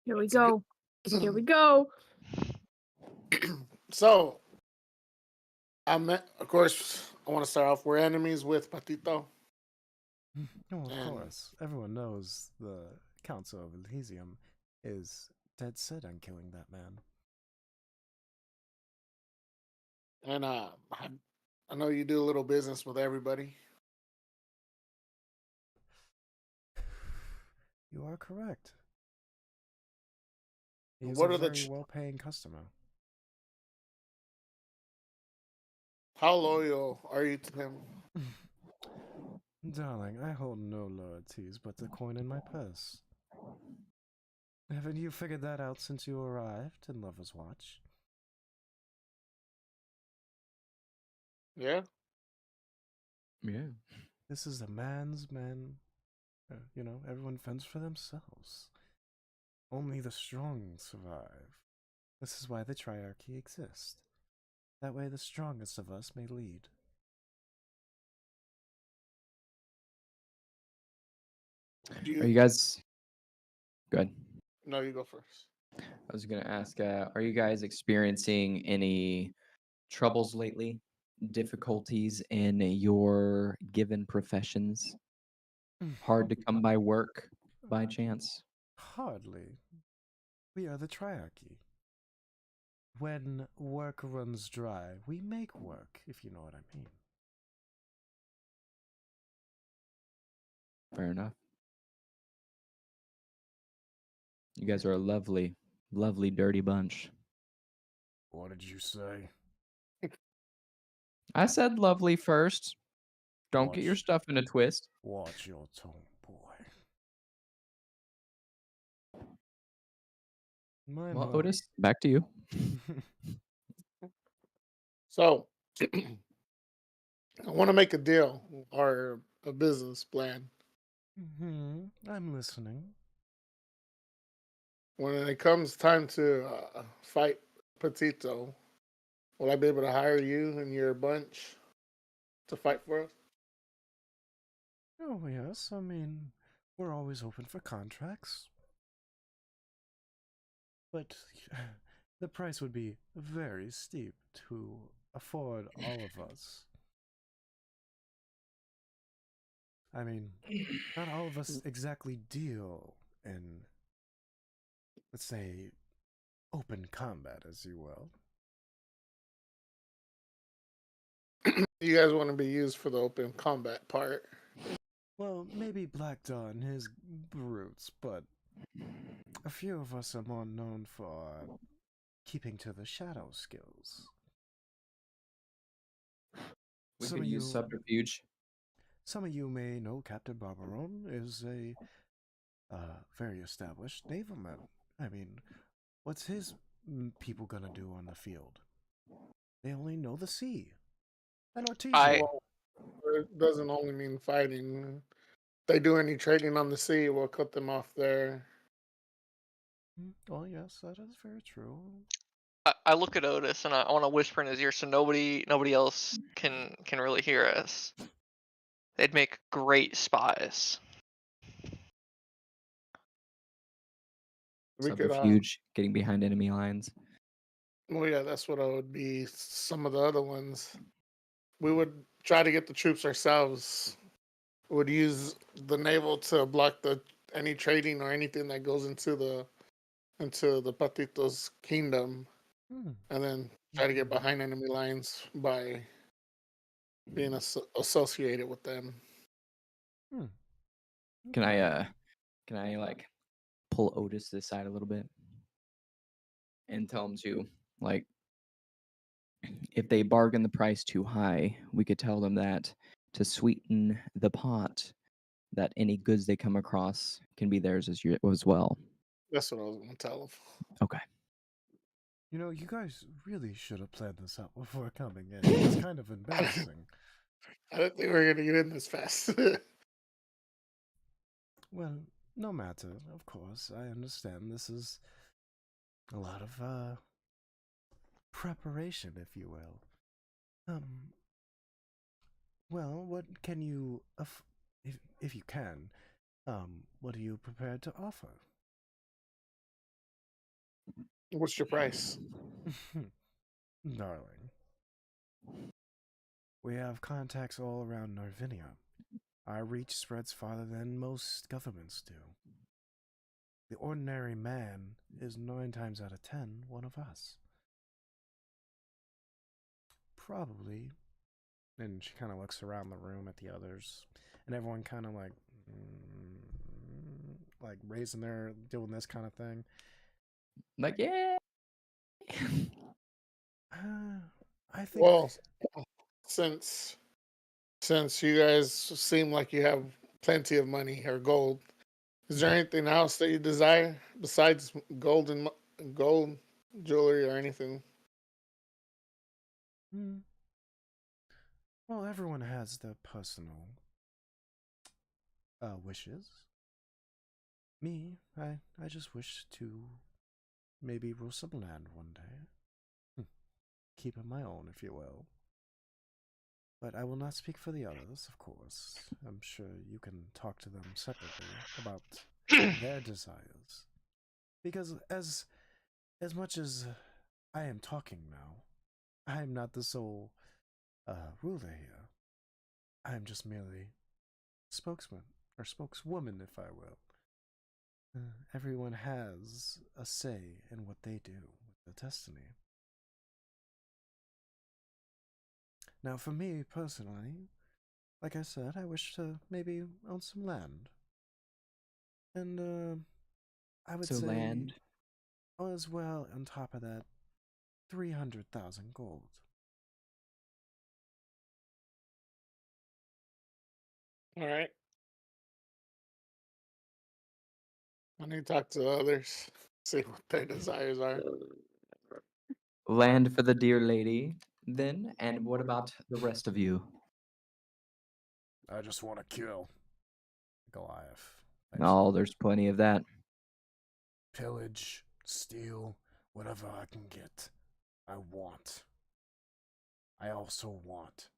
Here we go. Here we go. So, of course, I want to start off. We're enemies with Patito. Oh, of course. Everyone knows the Council of Elysium is dead set on killing that man. And I know you do a little business with everybody. You are correct. He is What a are the very well-paying customer. How loyal are you to him? Darling, I hold no loyalties but the coin in my purse. Haven't you figured that out since you arrived in Lover's Watch? Yeah. Yeah. This is a man's man. Everyone fends for themselves. Only the strong survive. This is why the Triarchy exists. That way the strongest of us may lead. Are you guys Good. No, you go first. I was going to ask, are you guys experiencing any troubles lately? Difficulties in your given professions? Hard to come by work by chance? Hardly. We are the triarchy. When work runs dry, we make work, if you know what I mean. Fair enough. You guys are a lovely, lovely, dirty bunch. What did you say? I said lovely first. Don't get your stuff in a twist. Watch your tone, boy. Well, Otis, back to you. So, I want to make a deal or a business plan. I'm listening. When it comes time to fight Petito, will I be able to hire you and your bunch to fight for us? Oh, yes, I mean, we're always open for contracts. But the price would be very steep to afford all of us. I mean, not all of us exactly deal in, let's say, open combat, as you will. You guys want to be used for the open combat part? Well, maybe Black Dawn and his brutes, but a few of us are more known for keeping to the shadow skills. We could use subterfuge. Some of you may know Captain Barbaron is a very established navalman. I mean, what's his people gonna do on the field? They only know the sea. And Ortiz. Well, it doesn't only mean fighting. If they do any trading on the sea, we'll cut them off there. Oh, yes, that is very true. I look at Otis and I want to whisper in his ear so nobody else can really hear us. They'd make great spies. We could, Subterfuge, getting behind enemy lines. well, yeah, that's what I would be. Some of the other ones, we would try to get the troops ourselves. We would use the naval to block any trading or anything that goes into the Patitos kingdom, and then try to get behind enemy lines by being associated with them. Can I like pull Otis to the side a little bit and tell him to, like, if they bargain the price too high, we could tell them that to sweeten the pot, that any goods they come across can be theirs as well. That's what I was going to tell them. Okay. You know, you guys really should have planned this out before coming in. It's kind of embarrassing. I didn't think we were going to get in this fast. Well, no matter, of course. I understand this is a lot of preparation, if you will. Well, what can you, if you can, what are you prepared to offer? What's your price? Darling, we have contacts all around Narvinia. Our reach spreads farther than most governments do. The ordinary man is 9 times out of 10 one of us. Probably. And she kind of looks around the room at the others, and everyone kind of like raising their, doing this kind of thing. Like, yeah. I think. Well, since you guys seem like you have plenty of money or gold, is there anything else that you desire besides gold and gold jewelry or anything? Well, everyone has their personal wishes. Me, I just wish to maybe rule some land one day. Keep it my own, if you will. But I will not speak for the others, of course. I'm sure you can talk to them separately about their desires. Because as much as I am talking now, I am not the sole ruler here. I am just merely spokesman or spokeswoman, if I will. Everyone has a say in what they do with their destiny. Now, for me personally, like I said, I wish to maybe own some land. And I would So say, land. as well, on top of that, 300,000 gold. All right. I need to talk to the others, see what their desires are. Land for the dear lady, then. And what about the rest of you? I just want to kill Goliath. Oh, there's plenty of that. Pillage, steal, whatever I can get. I want. I also want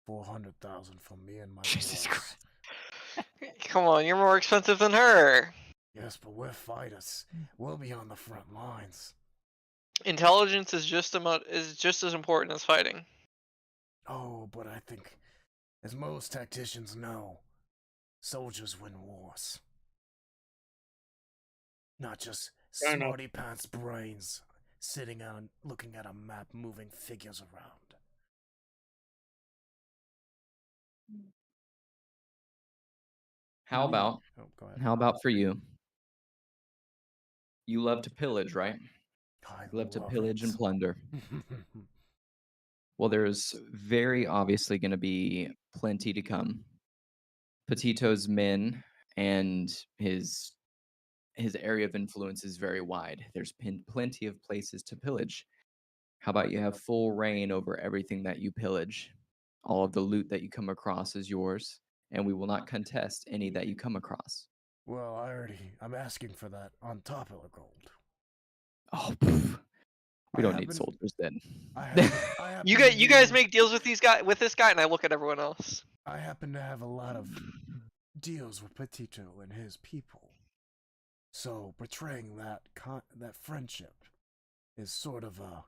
400,000 for me and my Jesus boys. Christ. Come on, you're more expensive than her. Yes, but we're fighters. We'll be on the front lines. Intelligence is just as important as fighting. Oh, but I think, as most tacticians know, soldiers win wars. Not just Fair enough. smarty pants brains sitting on looking at a map moving figures around. How about Oh, go ahead. how about for you? You love to pillage, right? I You love to love pillage and it. plunder. Well, there's very obviously going to be plenty to come. Petito's men and his area of influence is very wide. There's plenty of places to pillage. How about you have full reign over everything that you pillage? All of the loot that you come across is yours, and we will not contest any that you come across. Well, I'm asking for that on top of the gold. Oh, I we don't need happen- soldiers then. I happen You guys make deals with this guy, and I look at everyone else. I happen to have a lot of deals with Petito and his people. So betraying that friendship is sort of a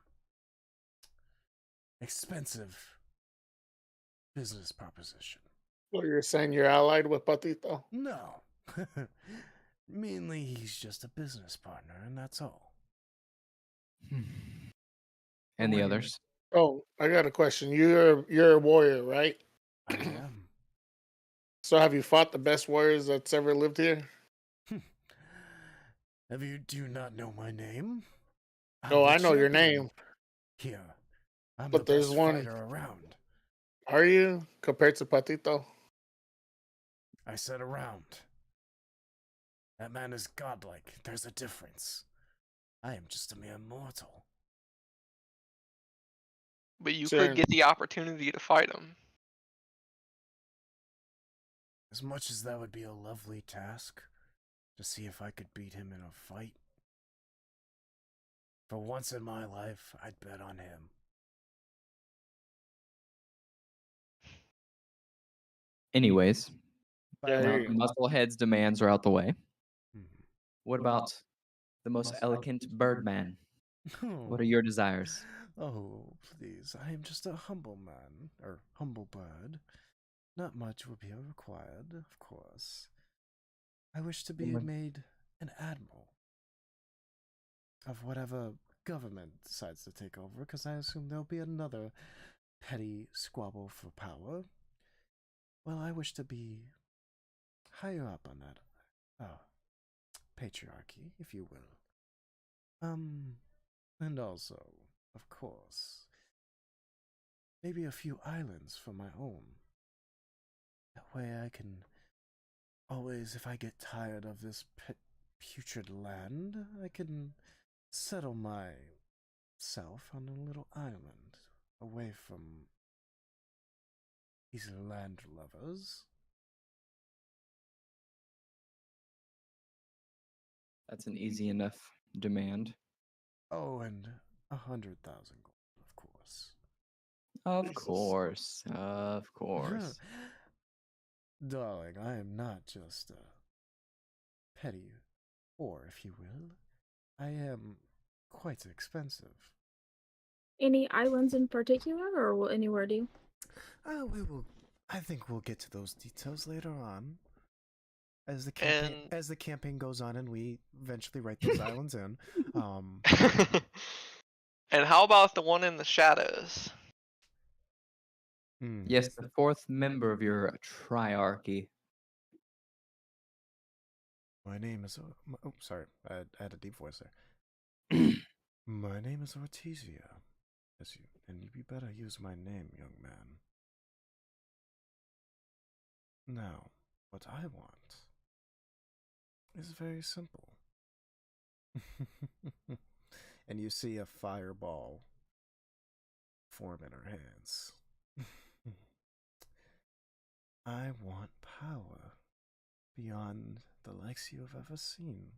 expensive business proposition. Well, you're saying you're allied with Patito? No. Mainly he's just a business partner, and that's all. And the Wait. others? Oh, I got a question. You're a warrior, right? I am. So have you fought the best warriors that's ever lived here? Do you not know my name? No, the I know your champion name. Here. I'm But the there's best one- fighter around. Are you compared to Patito? I said around. That man is godlike. There's a difference. I am just a mere mortal. But you Sure. could get the opportunity to fight him. As much as that would be a lovely task, to see if I could beat him in a fight. For once in my life, I'd bet on him. Anyways, Yeah, now I the hear you. Musclehead's demands are out the way. Hmm. What about the most elegant birdman? What are your desires? Oh, please. I am just a humble man, or humble bird. Not much will be required, of course. I wish to be made an admiral of whatever government decides to take over, because I assume there'll be another petty squabble for power. Well, I wish to be higher up on that patriarchy, if you will. And also, of course, maybe a few islands for my own. That way I can always, if I get tired of this putrid land, I can settle myself on a little island away from these land lovers. That's an easy enough demand. Oh, and 100,000 gold, of course. Of course. Of course. Darling, I am not just a petty, or if you will, I am quite expensive. Any islands in particular, or will anywhere do? We will. I think we'll get to those details later on, as the And campaign goes on, and we eventually write those islands in. and how about the one in the shadows? Yes, the fourth member of your triarchy. My name is. Oh, sorry, I had a deep voice there. My name is Ortizia. And you better use my name, young man. Now, what I want is very simple. And you see a fireball form in her hands. I want power beyond the likes you have ever seen.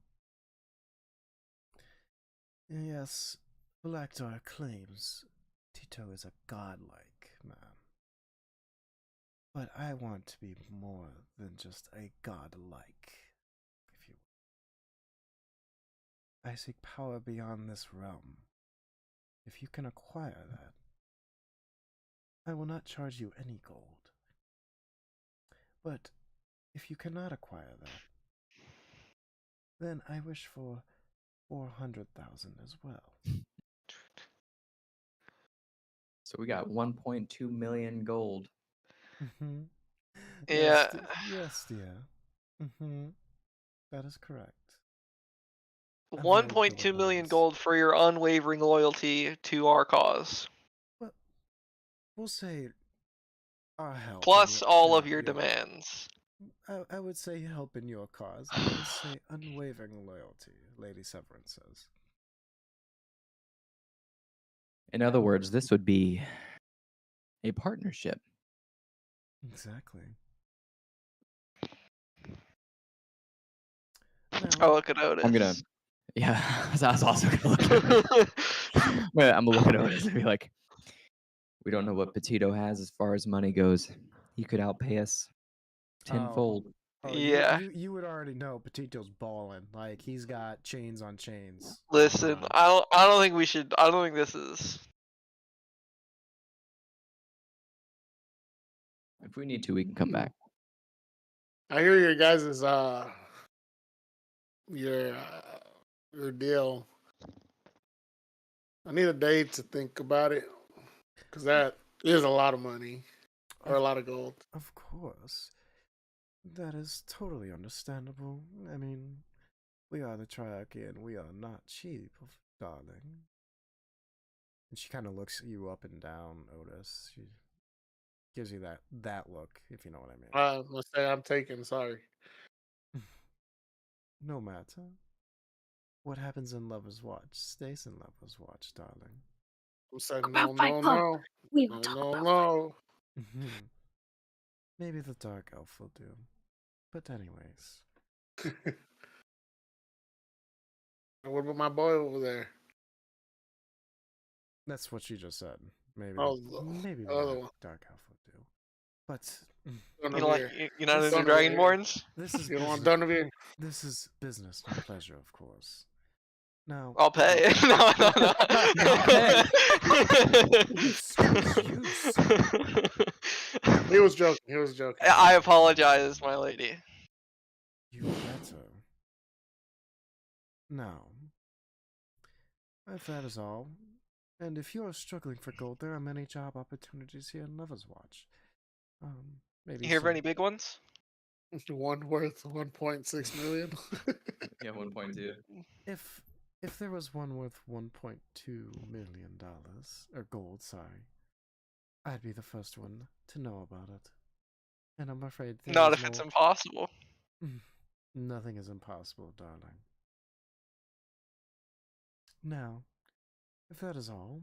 Yes, Phylactar claims Tito is a godlike man. But I want to be more than just a godlike, if you will. I seek power beyond this realm. If you can acquire that, I will not charge you any gold. But if you cannot acquire that, then I wish for 400,000 as well. So we got 1.2 million gold. Mm-hmm. Yeah. Yes, dear. Mm-hmm. That is correct. 1.2 million gold for your unwavering loyalty to our cause. Well, we'll say our help. Plus all of your demands. I would say help in your cause. Let us say unwavering loyalty, Lady Severin says. In other words, this would be a partnership. Exactly. Oh, look at Otis. I'm gonna. Yeah, I was also gonna look at Otis. I'm gonna look at Otis and be like, we don't know what Petito has as far as money goes. He could outpay us tenfold. Yeah. You would already know Petito's balling. Like, he's got chains on chains. Listen, I don't think we should. I don't think this is. If we need to, we can come back. I hear your guys' your deal. I need a day to think about it, because that is a lot of money or a lot of gold. Of course. That is totally understandable. I mean, we are the Triarchy and we are not cheap, darling. And she kind of looks you up and down, Otis. She gives you that look, if you know what I mean. Let's say I'm taking. Sorry. No matter. What happens in Lover's Watch stays in Lover's Watch, darling. I'm saying About Fight Club. We will talk about no. Maybe the Dark Elf will do. But anyways. What about my boy over there? That's what she just said. Maybe maybe the other one. Dark Elf will do. But You're not into Dragonborns? This is you don't want business. This is business, no pleasure, of course. Now I'll pay. No. Excuse you, sir. He was joking. I apologize, my lady. You better. Now, if that is all, and if you are struggling for gold, there are many job opportunities here in Lover's Watch. Maybe You hear of any big ones? One worth 1.6 million. Yeah, 1.2. If there was one worth $1.2 million or gold, sorry, I'd be the first one to know about it. And I'm afraid not if it's impossible. Nothing is impossible, darling. Now, if that is all,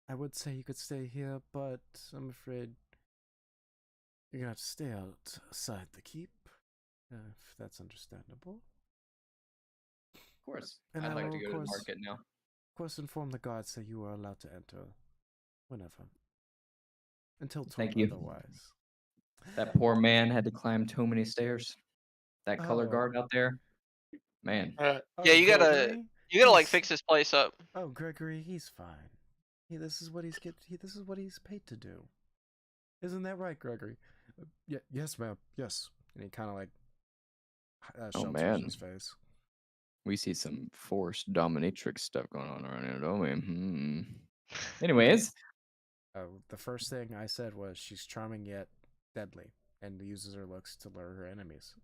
I would say you could stay here, but I'm afraid you're gonna have to stay outside the keep, if that's understandable. Of course. And I'd I like will, to go to the market now. Of course, inform the guards that you are allowed to enter whenever. Until told Thank you. otherwise. That poor man had to climb so many stairs. that color guard Oh. out there, man. Alright. Yeah, you gotta Gregory? like He's- fix this place up. Oh, Gregory, he's fine. This is what this is what he's paid to do. Isn't that right, Gregory? Yeah, yes, ma'am. Yes. And he kind of like Oh, shelters man. his face. We see some forced dominatrix stuff going on around here, don't we? Anyways, The first thing I said was she's charming yet deadly, and uses her looks to lure her enemies.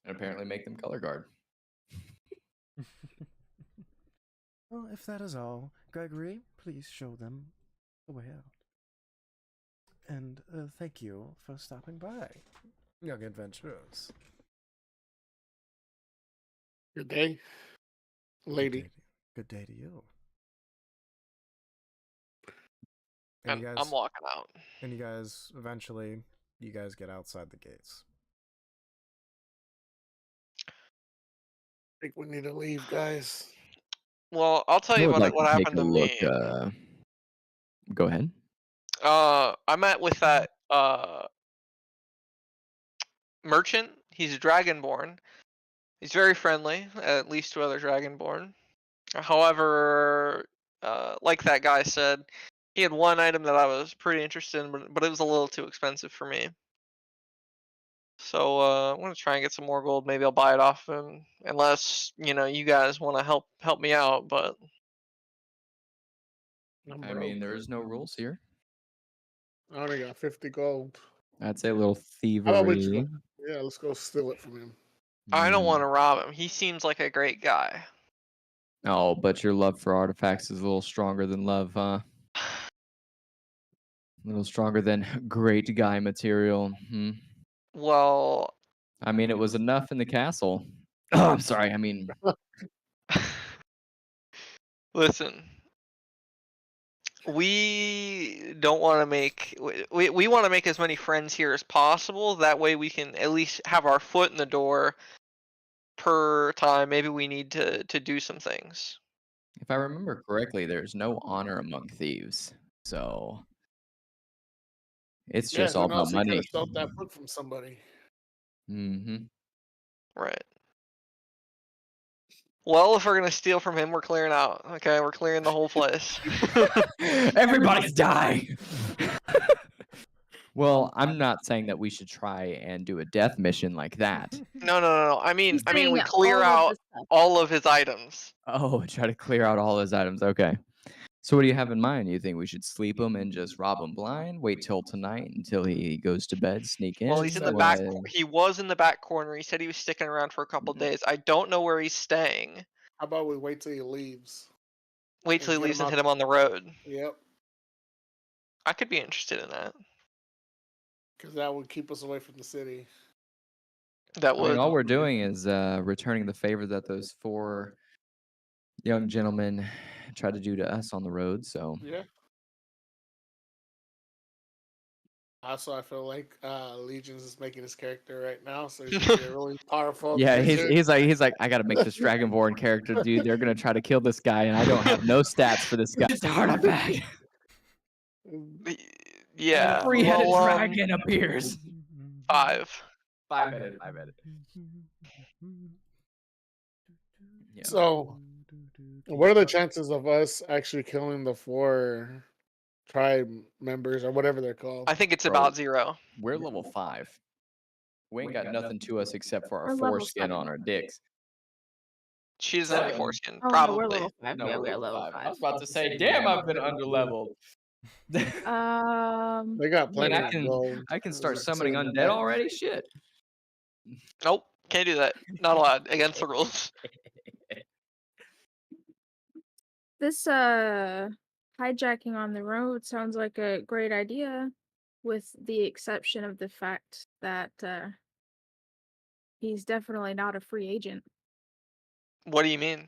and apparently make them color guard. Well, if that is all, Gregory, please show them the way out. And thank you for stopping by, young adventurers. Good day, lady. Good day to you. And you guys, I'm walking out. and you guys eventually, you guys get outside the gates. I think we need to leave, guys. Well, I'll tell I you would like what to take happened a to look. me. Go ahead. I met with that merchant. He's dragonborn. He's very friendly, at least to other dragonborn. However, like that guy said, he had one item that I was pretty interested in, but it was a little too expensive for me. So I'm gonna try and get some more gold. Maybe I'll buy it off him, unless you guys want to help me out. But I mean, there is no rules here. I only got 50 gold. I'd say a little How about we just thievery. yeah, let's go steal it from him. I don't Mm. want to rob him. He seems like a great guy. Oh, but your love for artifacts is a little stronger than love, huh? A little stronger than great guy material. Well, I mean, it was enough in the castle. Oh, I'm sorry. I mean, listen. We don't want to make we want to make as many friends here as possible. That way we can at least have our foot in the door per time. Maybe we need to do some things. if I remember correctly, there's no honor among thieves. So it's Yeah, just who all about knows? He could money. have stole that book from somebody. Mm-hmm. Right. Well, if we're gonna steal from him, we're clearing out. Okay, we're clearing the whole place. Everybody's die. Well, I'm not saying that we should try and do a death mission like that. No. I mean, He's we saying clear all of out the stuff. all of his items. Oh, try to clear out all his items. Okay. So what do you have in mind? You think we should sleep him and just rob him blind? Wait till tonight until he goes to bed, sneak in? Well, he's in the back. He was in the back corner. He said he was sticking around for a couple days. I don't know where he's staying. How about we wait till he leaves? Wait till he Get him leaves and out- hit him on the road. Yep, I could be interested in that. because that would keep us away from the city. That I mean, would. all we're doing is returning the favor that those 4 young gentlemen tried to do to us on the road. So Yeah. Also, I feel like Legion's is making his character right now, so he's gonna be a really powerful. yeah, creature. he's like, I gotta make this Dragonborn character, dude. They're gonna try to kill this guy, and I don't have no stats for this guy. Just a heart attack. Yeah. Three-headed well, dragon appears. 5. 5-headed. Yeah. So, what are the chances of us actually killing the 4 tribe members or whatever they're called? I think it's Bro. about 0. We're level 5. We ain't got nothing to us except for We're our level foreskin 7. on our dicks. She doesn't have Seven. foreskin. Oh, no, Probably. we're level 5. No, Yeah, we're we are level level 5. 5. I was about to say, damn, I've been underleveled. They got I mean, plenty I of can gold. I can start summoning Considering undead that- already. Shit. Nope. Can't do that. Not allowed. Against the rules. This hijacking on the road sounds like a great idea, with the exception of the fact that he's definitely not a free agent. What do you mean?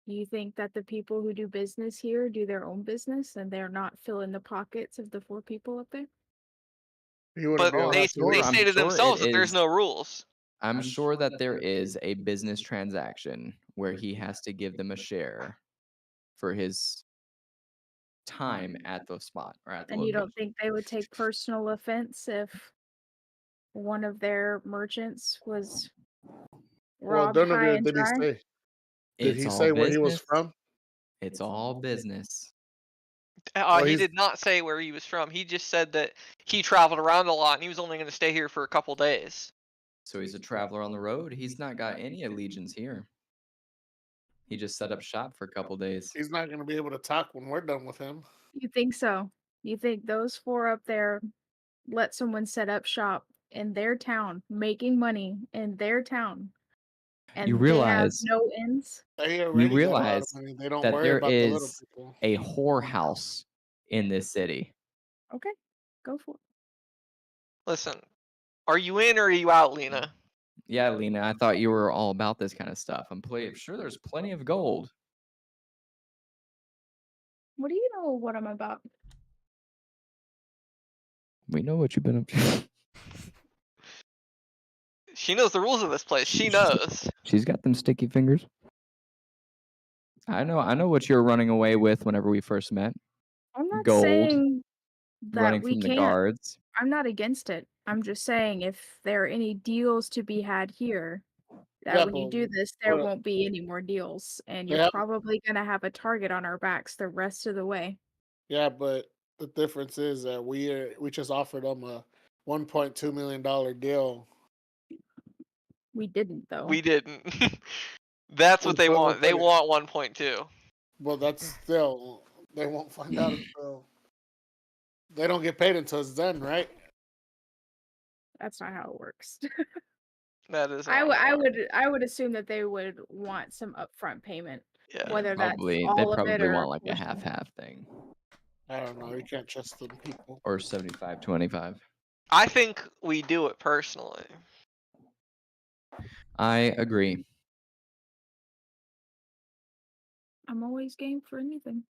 You think that the people who do business here do their own business and they're not filling the pockets of the 4 people up there? He wouldn't But be able they to do it. I'm stated sure themselves it that there's is. no rules. I'm sure that there is a business transaction where he has to give them a share for his time at the spot or at the And you location. don't think they would take personal offense if one of their merchants was Well, robbed high and did he dry? say? Did It's he all say where he was business. from? It's all business. Well, He he's did not say where he was from. He just said that he traveled around a lot and he was only going to stay here for a couple days. So he's a traveler on the road. He's not got any allegiance here. He just set up shop for a couple days. he's not going to be able to talk when we're done with him. You think so? You think those 4 up there let someone set up shop in their town, making money in their town, You and they have realize no ends? They already got a lot of realize money. They don't that worry there about the little is people. a whorehouse in this city. Okay, go for it. Listen, are you in or are you out, Lena? Yeah, Lena, I thought you were all about this kind of stuff. I'm sure there's plenty of gold. What do you know what I'm about? We know what you've been up to. She knows the rules of this place. She knows. She's got them sticky fingers. I know what you're running away with whenever we first met. I'm not Gold. saying that Running we from the can't. guards. I'm not against it. I'm just saying if there are any deals to be had here, that Yeah, when you but do this, there what- won't be any more deals, and They you're have- probably gonna have a target on our backs the rest of the way. Yeah, but the difference is that we just offered them a $1.2 million deal. We didn't though. We didn't. That's what they Well, want. They but- want 1.2. Well, that's still they won't find out until they don't get paid until it's done, right? That's not how it works. That is. I would assume that they would want some upfront payment, Yeah. whether that's Probably all they of it probably or want like a portion. half thing. I don't know. You can't trust them people. Or 75-25. I think we do it personally. I agree. I'm always game for anything.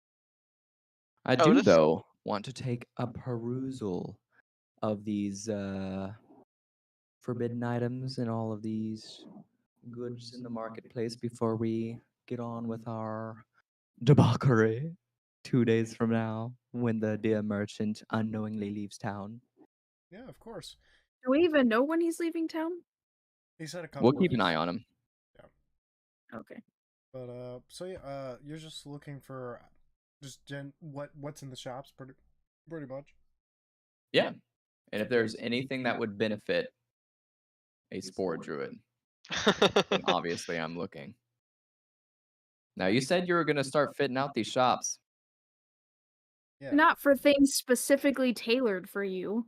I do Otis? though want to take a perusal of these forbidden items and all of these goods in the marketplace before we get on with our debauchery 2 days from now when the dear merchant unknowingly leaves town. Yeah, of course. Do we even know when he's leaving town? He said a couple. We'll keep an eye on him. Okay. But so yeah, you're just looking for just what's in the shops, pretty much. Yeah. And if there's anything that would benefit a spore druid, then obviously I'm looking. Now, you said you were going to start fitting out these shops. Yeah. Not for things specifically tailored for you.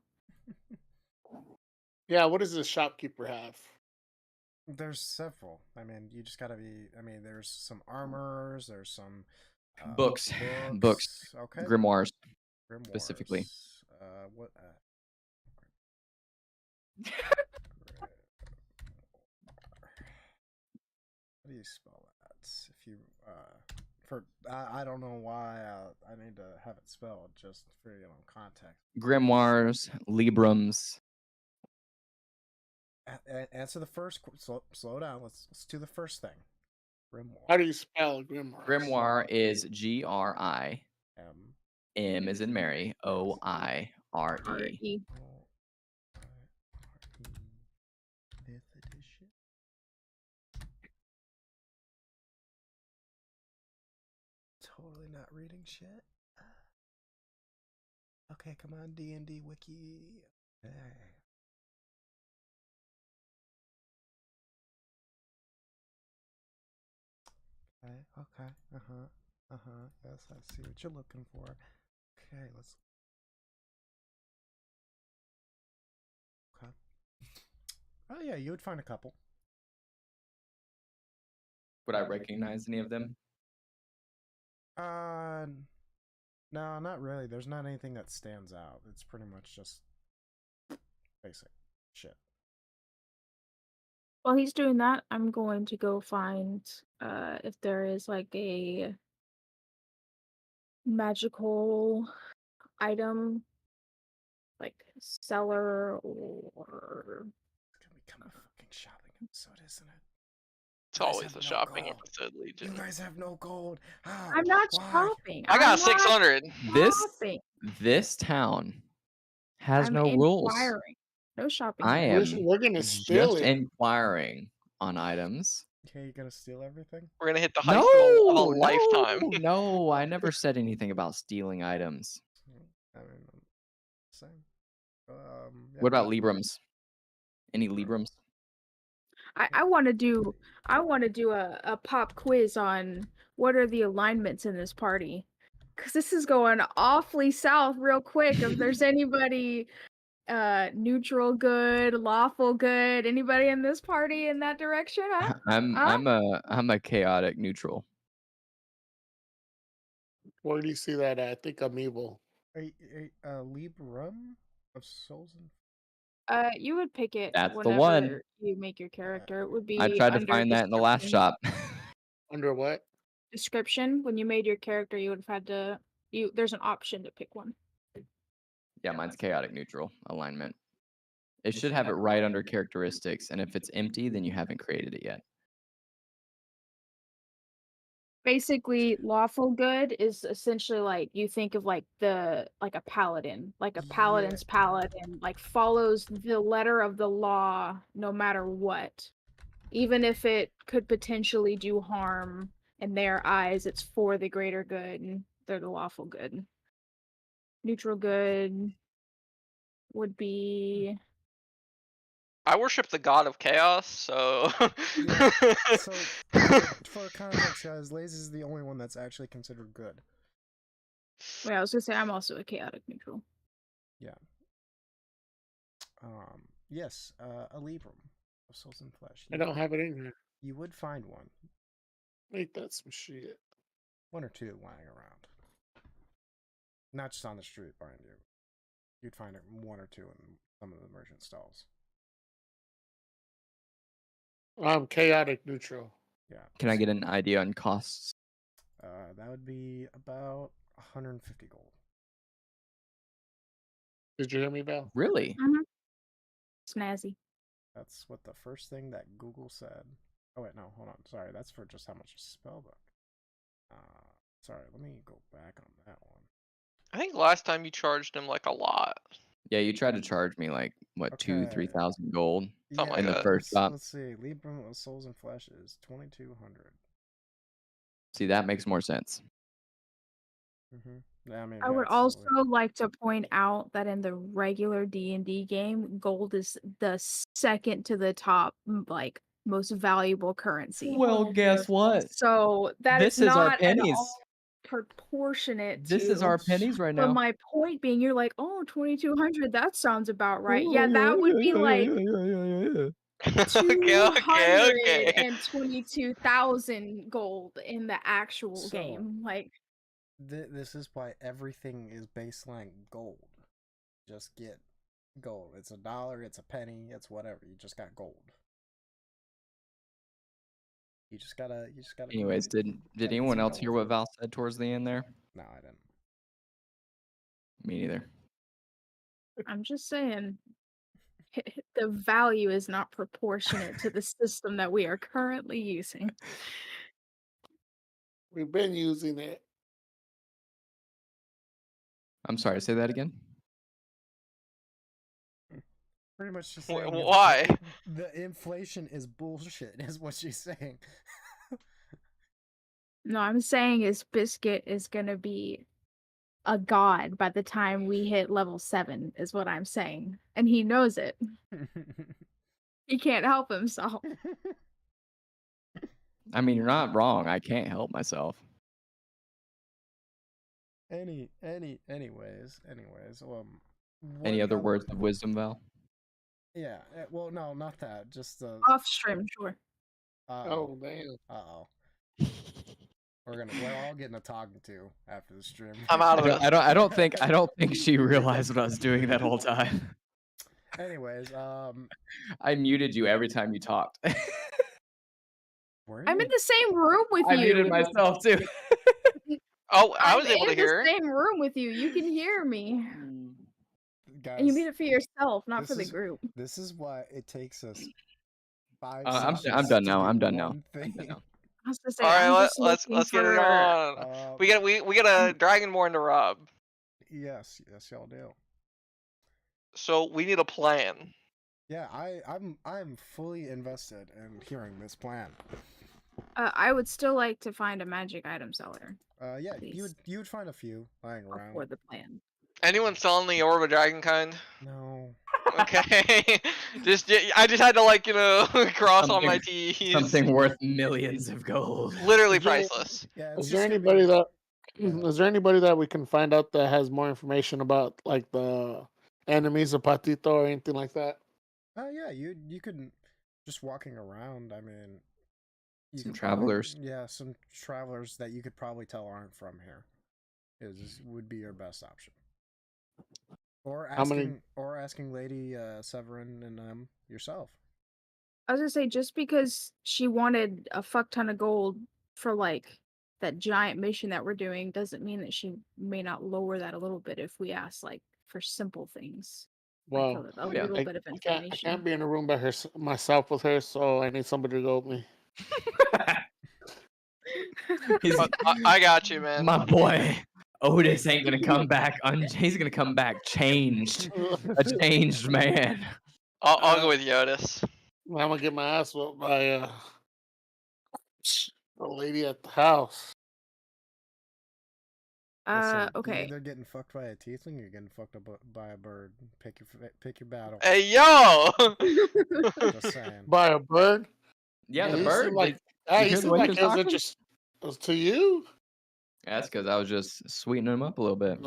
Yeah, what does the shopkeeper have? There's several. I mean, you just gotta be. I mean, there's some armors. There's some Books. Okay. Grimoires. Grimoires. specifically. What? How do you spell that? If you I don't know why I need to have it spelled just for context. Grimoires, Librams. Answer the first. Slow down. Let's do the first thing. Grimoire. How do you spell grimoire? Grimoire is Grim. M. M is in Mary. OIRE. R-E. Fifth edition. Totally not reading shit. Okay, come on, D&D wiki. Hey. Okay. Yes, I see what you're looking for. Okay, let's. Okay. Oh yeah, you would find a couple. Would I recognize any of them? No, not really. There's not anything that stands out. It's pretty much just basic shit. While he's doing that, I'm going to go find if there is like a magical item, like cellar or. It's gonna become a fucking shopping episode, isn't it? It's You guys always have a no shopping gold. episode, Legion. You guys have no gold. How? I'm not Why? shopping. I I'm got not 600. This shopping. this town has I'm no rules. inquiring. No shopping. I here. am We're gonna steal just it. inquiring on items. Okay, you gonna steal everything? We're gonna hit the heist of a No, lifetime. no, I never said anything about stealing items. I mean, same. Yeah. What about Librams? Any Librams? I want to do a pop quiz on what are the alignments in this party, because this is going awfully south real quick. If there's anybody neutral good, lawful good, anybody in this party in that direction? Huh? I'm a chaotic neutral. Where do you see that at? I think I'm evil. Librum of Souls and You would pick it That's the whenever one. you make your character. It would be I tried to under find that in the last description. shop. Under what? Description. When you made your character, you would have had to. There's an option to pick one. Yeah, mine's chaotic neutral alignment. It should have it right under characteristics, and if it's empty, then you haven't created it yet. Basically, lawful good is essentially like you think of like a paladin, like a paladin's paladin, like follows the letter of the law no matter what, even if it could potentially do harm in their eyes. It's for the greater good, and they're the lawful good. Neutral good would be. I worship the god of chaos, so. Yeah, so for context, guys, Lazy is the only one that's actually considered good. Wait, I was gonna say I'm also a chaotic neutral. Yeah. Yes, a Librum of Souls and Flesh. I don't have it in here. You would find one. Wait, that's some shit. One or two lying around. Not just on the street behind you. You'd find it one or two in some of the merchant stalls. I'm chaotic neutral. Yeah. Can I get an idea on costs? That would be about 150 gold. Did you hear me, Val? Really? Snazzy. That's what the first thing that Google said. Oh wait, no, hold on. Sorry, that's for just how much a spellbook. Sorry, let me go back on that one. I think last time you charged him like a lot. Yeah, you tried to charge me like what, Okay. 2,000-3,000 gold Something in like the that. first shop. Let's see. Librum of Souls and Flesh is 2,200. See, that makes more sense. Yeah, I mean, I yeah, would it's also totally- like to point out that in the regular D&D game, gold is the second to the top, like most valuable currency. Well, guess what? So that This is is our not at pennies. all proportionate This to. is our pennies right But now. my point being, you're like, oh, 2,200, that sounds about right. Yeah, that would be like Okay. 222,000 gold in the actual So- game. Like, This is why everything is baseline gold. Just get gold. It's $1, it's a penny, it's whatever. You just got gold. You just gotta. Anyways, did get anyone some else hear gold. what Val said towards the end there? No, I didn't. Me neither. I'm just saying, the value is not proportionate to the system that we are currently using. We've been using it. I'm sorry, say that again. Pretty much she's saying is Why? the inflation is bullshit, is what she's saying. No, I'm saying is Biscuit is gonna be a god by the time we hit level 7, is what I'm saying. And he knows it. He can't help himself. I mean, you're not wrong. I can't help myself. Anyways. Any other words of wisdom, Val? Yeah. Well, no, not that. Just the. Off stream, sure. Oh, damn. Uh-oh. We're all getting a talking to after the stream. I'm out of this. I don't think she realized what I was doing that whole time. Anyways, I muted you every time you talked. were I'm you? in the same room with I you. muted myself too. Oh, I was I'm able to in hear. the same room with you. You can hear me. Guys, And you made it for yourself, not this for the is- group. This is why it takes us 5 I'm sessions done to now. do I'm done now. one thing. I was gonna say, All right, I'm just let's looking get it for- on. We got a Dragonborn to rob. Yes, y'all do. So we need a plan. Yeah, I'm fully invested in hearing this plan. I would still like to find a magic item seller. Yeah, Please. you would find a few lying around. For the plan. Anyone selling the Orb of Dragonkind? No. Okay. I just had to cross all my T's. Something worth millions of gold. Literally Is there- priceless. Yeah. Is there anybody that we can find out that has more information about like the enemies of Patito or anything like that? Yeah, you could just walking around. I mean, Some travelers. Some travelers that you could probably tell aren't from here. Would be your best option. Or asking Lady Severin and yourself. I was gonna say, just because she wanted a fuck ton of gold for like that giant mission that we're doing doesn't mean that she may not lower that a little bit if we ask like for simple things. Well, like a little bit of I information. can't be in a room by myself with her, so I need somebody to go with me. I got you, man. My boy Otis ain't gonna come back. He's gonna come back changed, a changed man. I'll go with Yotis. I'm gonna get my ass whooped by the lady at the house. Listen, You're Okay. either getting fucked by a tiefling or you're getting fucked up by a bird. Pick your battle. Hey, yo! Just saying. By a bird? Yeah, Yeah, the you bird. seem like- you you hear the seem like winter it was talking? interesting. It was to you? That's because I was just sweetening him up a little bit.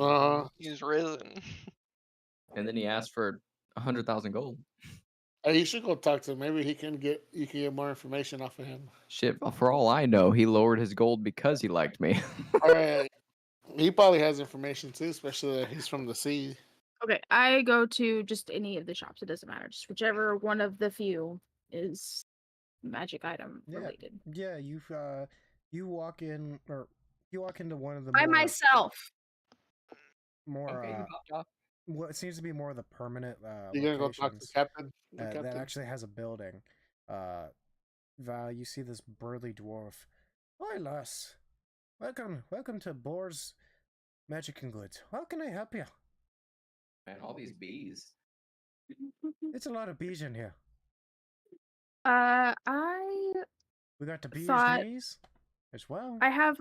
He's risen. And then he asked for 100,000 gold. Hey, you should go talk to him. Maybe you can get more information off of him. Shit, for all I know, he lowered his gold because he liked me. All right. He probably has information too, especially that he's from the sea. Okay, I go to just any of the shops. It doesn't matter. Just whichever one of the few is magic item related. Yeah, you walk in, or you walk into one of the By myself. More what seems to be more of the permanent You're gonna go talk to the captain? That actually has a building. Val, you see this burly dwarf. Hi, lass. Welcome to Boar's Magic and Goods. How can I help you? Man, all these bees. It's a lot of bees in here. We got the bees knees as well. I have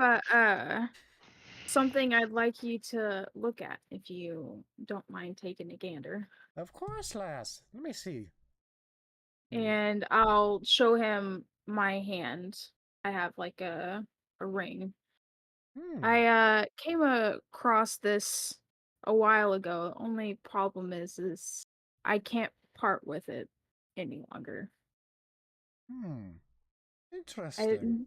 something I'd like you to look at if you don't mind taking a gander. Of course, lass. Let me see. And I'll show him my hand. I have like a ring. I came across this a while ago. Only problem is I can't part with it any longer. Interesting. I didn't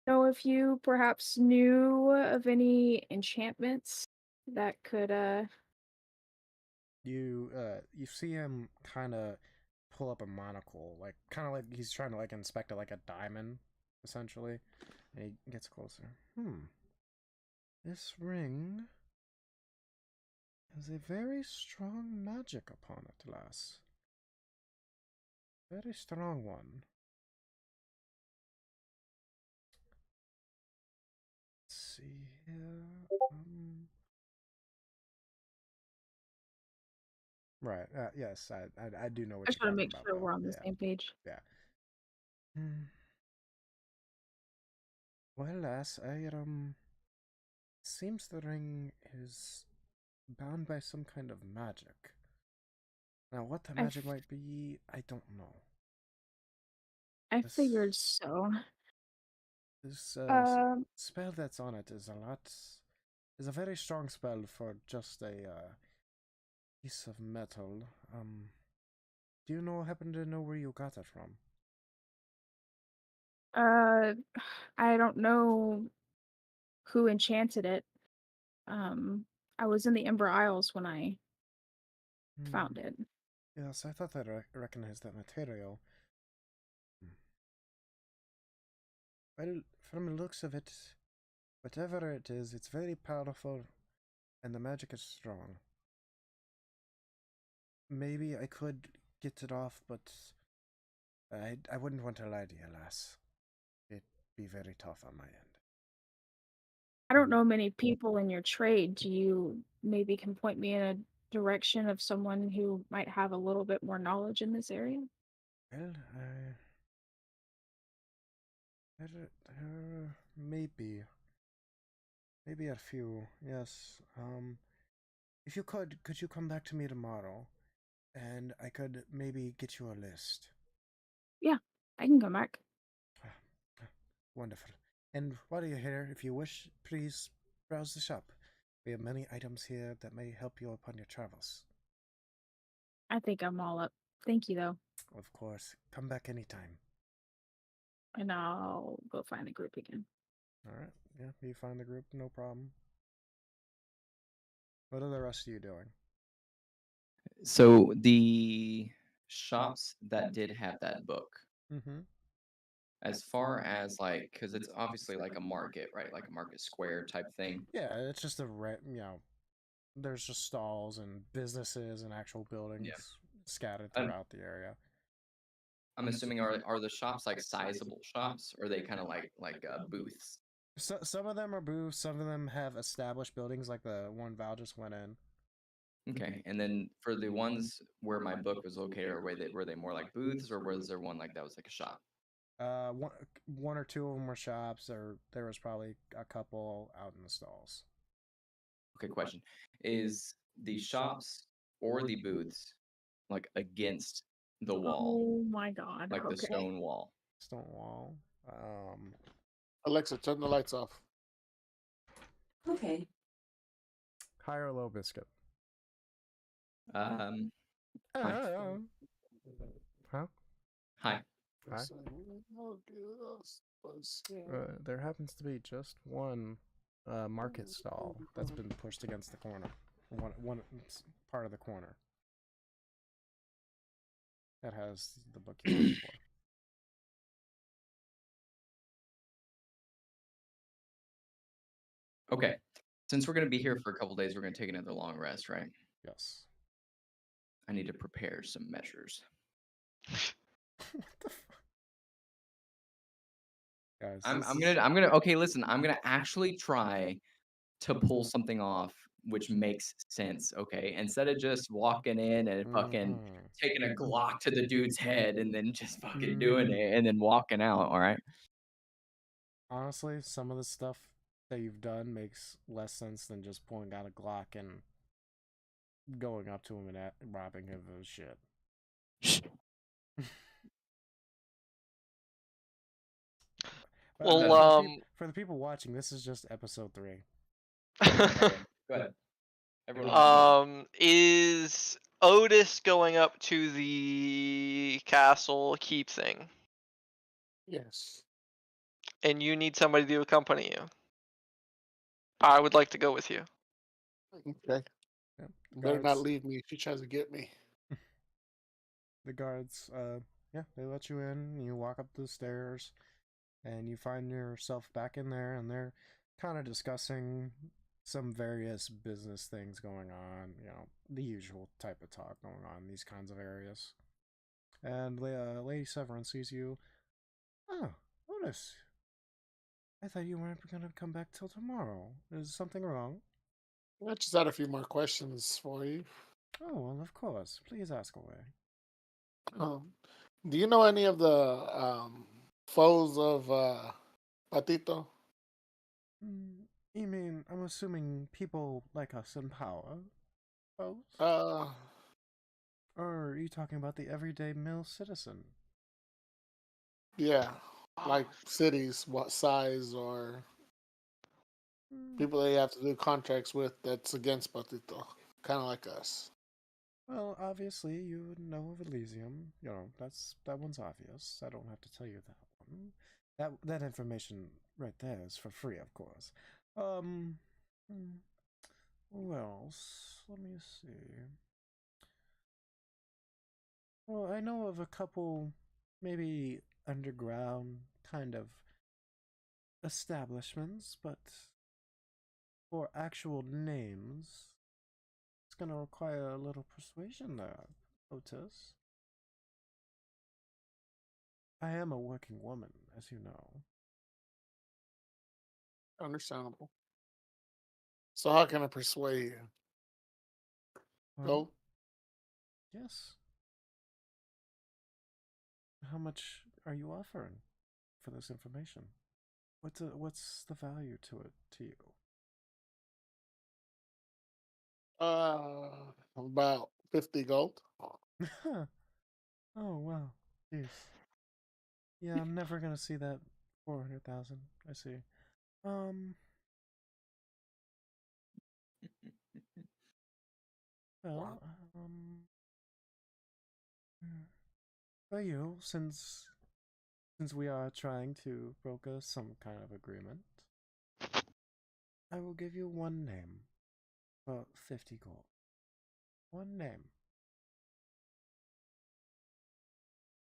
know if you perhaps knew of any enchantments that could You see him kind of pull up a monocle, like kind of like he's trying to like inspect it like a diamond, essentially. And he gets closer. This ring has a very strong magic upon it, lass. Very strong one. Let's see here. Right. Yes, I do know what I just want to make sure we're on the same page. Yeah. Well, lass, seems the ring is bound by some kind of magic. Now, what the magic might be, I don't know. I figured so. This spell that's on it is a very strong spell for just a piece of metal. Do you happen to know where you got it from? I don't know who enchanted it. I was in the Ember Isles when I found it. Yes, I thought I recognized that material. Well, from the looks of it, whatever it is, it's very powerful, and the magic is strong. Maybe I could get it off, but I wouldn't want to lie to you, lass. It'd be very tough on my end. I don't know many people in your trade. Do you maybe can point me in a direction of someone who might have a little bit more knowledge in this area? Well, maybe a few. Yes. If you could you come back to me tomorrow, and I could maybe get you a list. Yeah, I can come back. Wonderful. And while you're here, if you wish, please browse the shop. We have many items here that may help you upon your travels. I think I'm all up. Thank you, though. Of course, come back anytime. And I'll go find the group again. All right. Yeah, you find the group, no problem. What are the rest of you doing? So the shops that did have that book, Mm-hmm. as far as like, because it's obviously like a market, right? Like a market square type thing. Yeah, it's just there's just stalls and businesses and actual buildings scattered I'm, throughout the area. I'm assuming are the shops like sizable shops, or are they kind of like booths? So, some of them are booths, some of them have established buildings like the one Val just went in. Okay, and then for the ones where my book was located, or were they more like booths, or was there one like that was like a shop? One or two of them were shops, or there was probably a couple out in the stalls. Okay, question: is the shops or the booths like against the wall, Oh my god. like the Okay. stone wall? Stone wall. Alexa, turn the lights off. Okay. High or low biscuit? Hi. Huh? Hi. Hi. There happens to be just one market stall that's been pushed against the corner. One part of the corner that has the book you're looking for. Okay. Since we're gonna be here for a couple days, we're gonna take another long rest, right? Yes. I need to prepare some measures. What the fuck? Guys, I'm gonna okay, listen, I'm gonna actually try to pull something off which makes sense, okay? Instead of just walking in and fucking taking a Glock to the dude's head and then just fucking doing it and then walking out, all right? Honestly, some of the stuff that you've done makes less sense than just pulling out a Glock and going up to him and robbing him of his shit. Well, for the people watching, this is just episode 3. Go ahead. Everyone is Otis going up to the castle keep thing? Yes. And you need somebody to accompany you. I would like to go with you. Okay. Yeah, Better not leave me if she tries to get me. The guards, they let you in. You walk up the stairs, and you find yourself back in there, and they're kind of discussing some various business things going on. You know, the usual type of talk going on in these kinds of areas. And Lady Severin sees you. Oh, Otis. I thought you weren't going to come back till tomorrow. Is something wrong? I just had a few more questions for you. Oh, well, of course. Please ask away. Do you know any of the foes of Patito? You mean, I'm assuming people like us in power? Foes? Uh, Or are you talking about the everyday mill citizen? yeah, like cities, what size, or people they have to do contracts with that's against Patito, kind of like us. Well, obviously, you would know of Elysium. You know, that one's obvious. I don't have to tell you that one. That information right there is for free, of course. Hmm, who else? Let me see. Well, I know of a couple, maybe underground kind of establishments, but for actual names, it's gonna require a little persuasion there, Otis. I am a working woman, as you know. Understandable. So how can I persuade you? Gold. Yes. How much are you offering for this information? What's the value to it to you? About 50 gold. Oh wow, jeez. Yeah, I'm never gonna see that 400,000. I see. Um. Well, for you, since we are trying to broker some kind of agreement, I will give you one name for 50 gold. One name.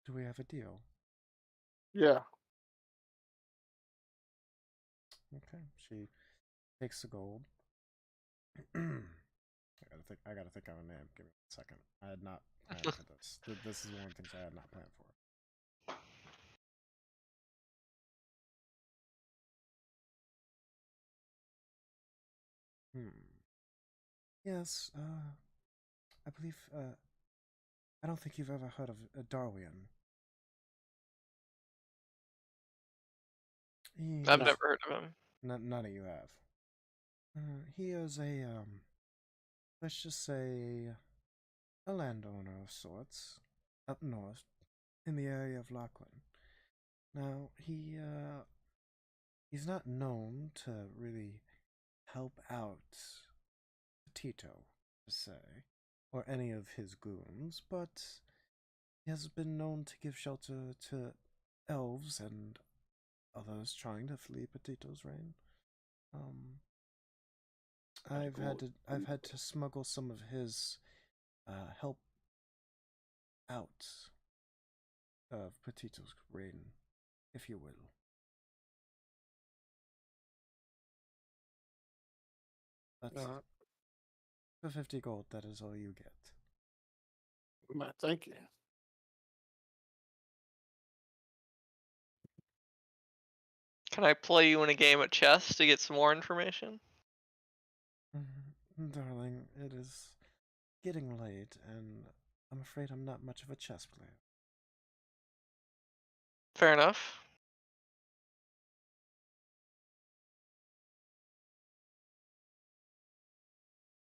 Do we have a deal? Yeah. Okay. She takes the gold. I gotta think of a name. Give me a second. I had not planned for this. This is one of the things I had not planned for. Yes, I believe, I don't think you've ever heard of Darwin. I've No. never heard of him. None of you have. He is a, let's just say, a landowner of sorts, up north, in the area of Lachlan. Now, he's not known to really help out Tito, per se, or any of his goons, but he has been known to give shelter to elves and others trying to flee Petito's reign. I've had to smuggle some of his help out of Petito's reign, if you will. That's for 50 gold. That is all you get. Thank you. Can I play you in a game of chess to get some more information? Darling, it is getting late, and I'm afraid I'm not much of a chess player. Fair enough.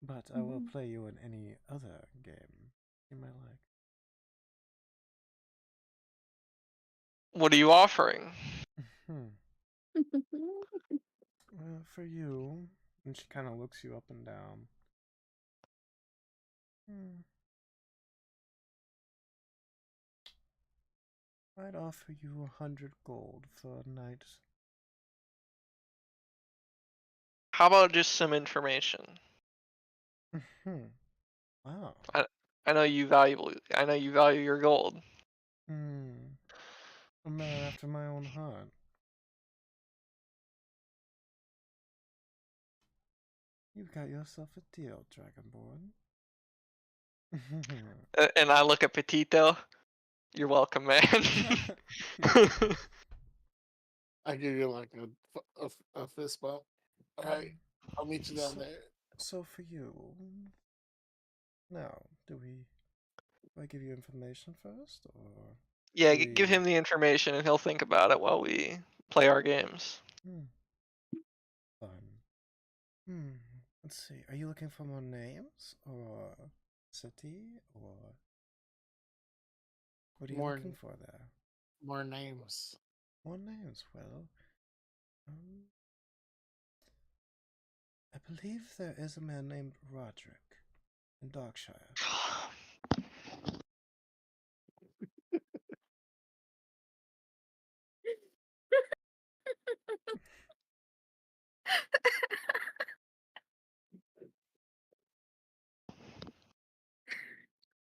But I will play you in any other game you might like. What are you offering? For you, and she kind of looks you up and down. I'd offer you 100 gold for a night. How about just some information? Wow. I know you value your gold. A man after my own heart. You've got yourself a deal, Dragonborn. And I look at Petito. You're welcome, man. I give you like a fist bump. All right, I'll meet you down there. So for you, now, do I give you information first, or? Yeah, give him the information, and he'll think about it while we play our games. Fun. Let's see. Are you looking for more names, or city, or what are you looking for there? More names. More names. Well, I believe there is a man named Roderick in Darkshire.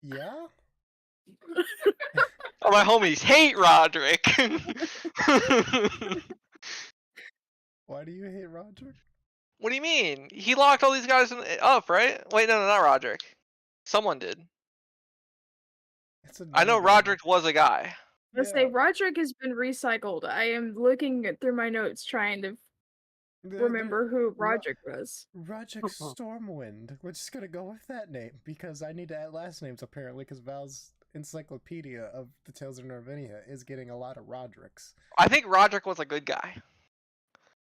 Yeah? Oh, my homies hate Roderick. Why do you hate Roderick? What do you mean? He locked all these guys up, right? Wait, no, not Roderick. Someone did. I know Roderick was a guy. Let's say Roderick has been recycled. I am looking through my notes trying to remember who Roderick was. Roderick Stormwind. We're just gonna go with that name because I need to add last names apparently because Val's encyclopedia of the Tales of Narvinia is getting a lot of Rodericks. I think Roderick was a good guy.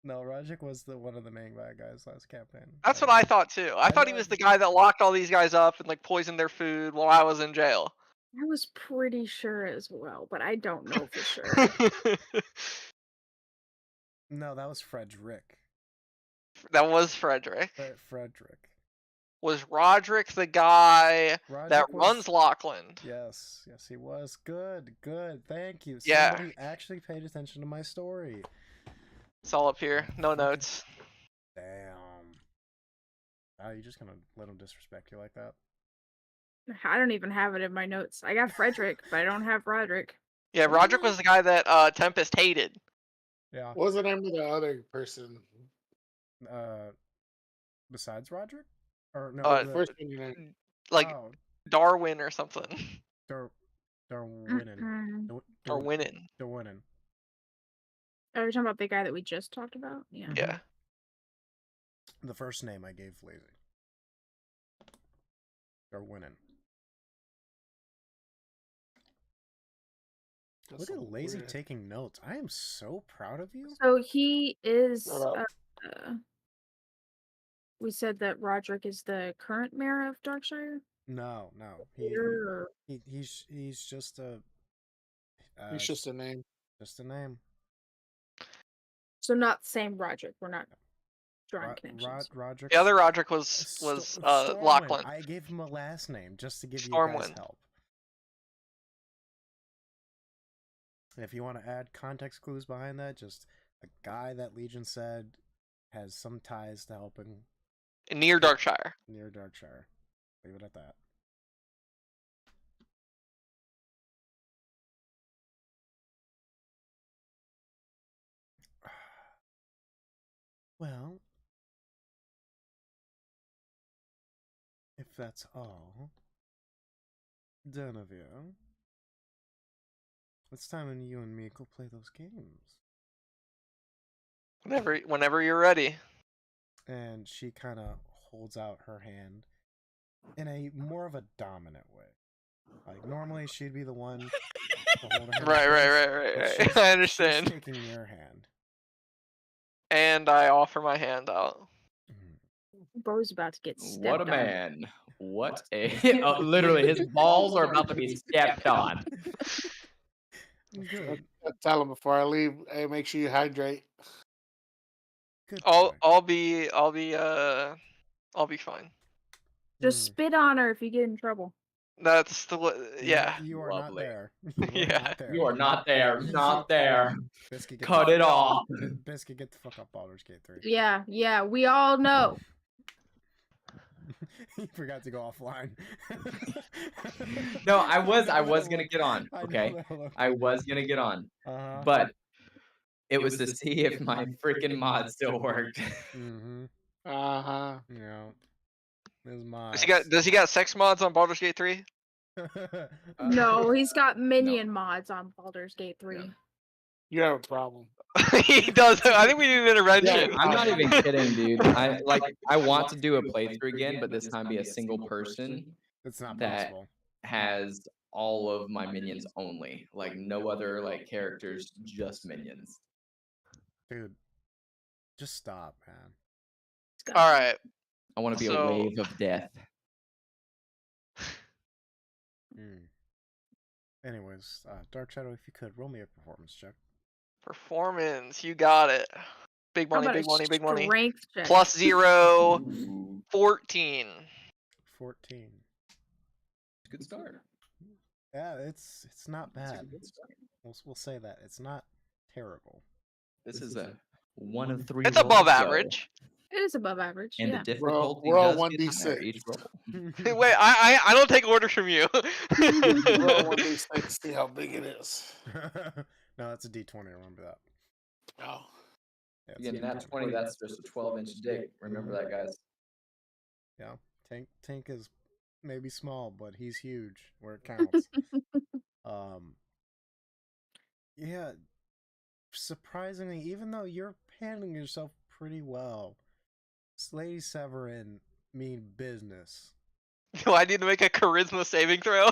No, Roderick was one of the main bad guys last campaign. That's what I thought too. I thought he was the guy that locked all these guys up and like poisoned their food while I was in jail. I was pretty sure as well, but I don't know for sure. No, that was Frederick. That was Frederick. Frederick. Was Roderick the guy that runs Lockland? Yes, he was. Good. Thank you. Yeah. Somebody actually paid attention to my story. It's all up here. No notes. Damn. Oh, you just gonna let him disrespect you like that? I don't even have it in my notes. I got Frederick, but I don't have Roderick. Yeah, Roderick was the guy that Tempest hated. Yeah. What was the name of the other person? Besides Roderick? Or no, the first one you named. Like Darwin or something. Darwinin. Darwinin. Are you talking about the guy that we just talked about? Yeah. Yeah. The first name I gave Lazy. Darwinin. Look at Lazy taking notes. I am so proud of you. So he is. We said that Roderick is the current mayor of Darkshire. No. He's just a. He's just a name. Just a name. So not the same Roderick. We're not drawing connections. Roderick. The other Roderick was Lockland. I gave him a last name just to give you guys help. And if you want to add context clues behind that, just a guy that Legion said has some ties to helping. Near Darkshire. Near Darkshire. Leave it at that. Well, if that's all done of you, it's time when you and me go play those games. Whenever you're ready. And she kind of holds out her hand in a more of a dominant way. Like normally she'd be the one to hold her hand. Right. I understand. She's taking your hand. And I offer my hand out. Bro's about to get stepped What a on. man. What a... literally, his balls are about to be stepped on. Good. Tell him before I leave, hey, make sure you hydrate. Good. I'll be fine. Just spit on her if you get in trouble. That's the yeah. You are Lovely. not there. You are not there. Not there. Biscuit, Cut it off. Biscuit, get the fuck up, Baldur's Gate 3. Yeah, we all know. You forgot to go offline. No, I was gonna get on. Okay, I was gonna get on, but it was to see if my freaking mod still worked. Yeah. His mod. Does he got sex mods on Baldur's Gate 3? No, he's got minion mods on Baldur's Gate 3. No. You have a problem. He does. I think we need an intervention. Yeah, I'm not even kidding, dude. I want to do a playthrough again, but this time be a single person. It's not that possible. Has all of my minions only, like no other like characters, just minions. Dude, just stop, man. All right. I want to be a wave of death. Anyways, Dark Shadow, if you could roll me a performance check. Performance, you got it. Big money. Check? Plus 0, 14. 14. Good start. Yeah, it's not bad. We'll say that it's not terrible. This is a 1 of 3. It's above average. It is above average. And yeah. the difficulty we're all does get 1d6 higher each roll. Wait, I don't take orders from you. Roll 1d6, see how big it is. No, that's a D20. Remember that. Oh. Yeah, Again, that 20, that's just a 12-inch dick. Remember that, guys. Yeah, Tank is maybe small, but he's huge where it counts. Yeah, surprisingly, even though you're handling yourself pretty well. This Lady Severin mean business. Do I need to make a charisma saving throw?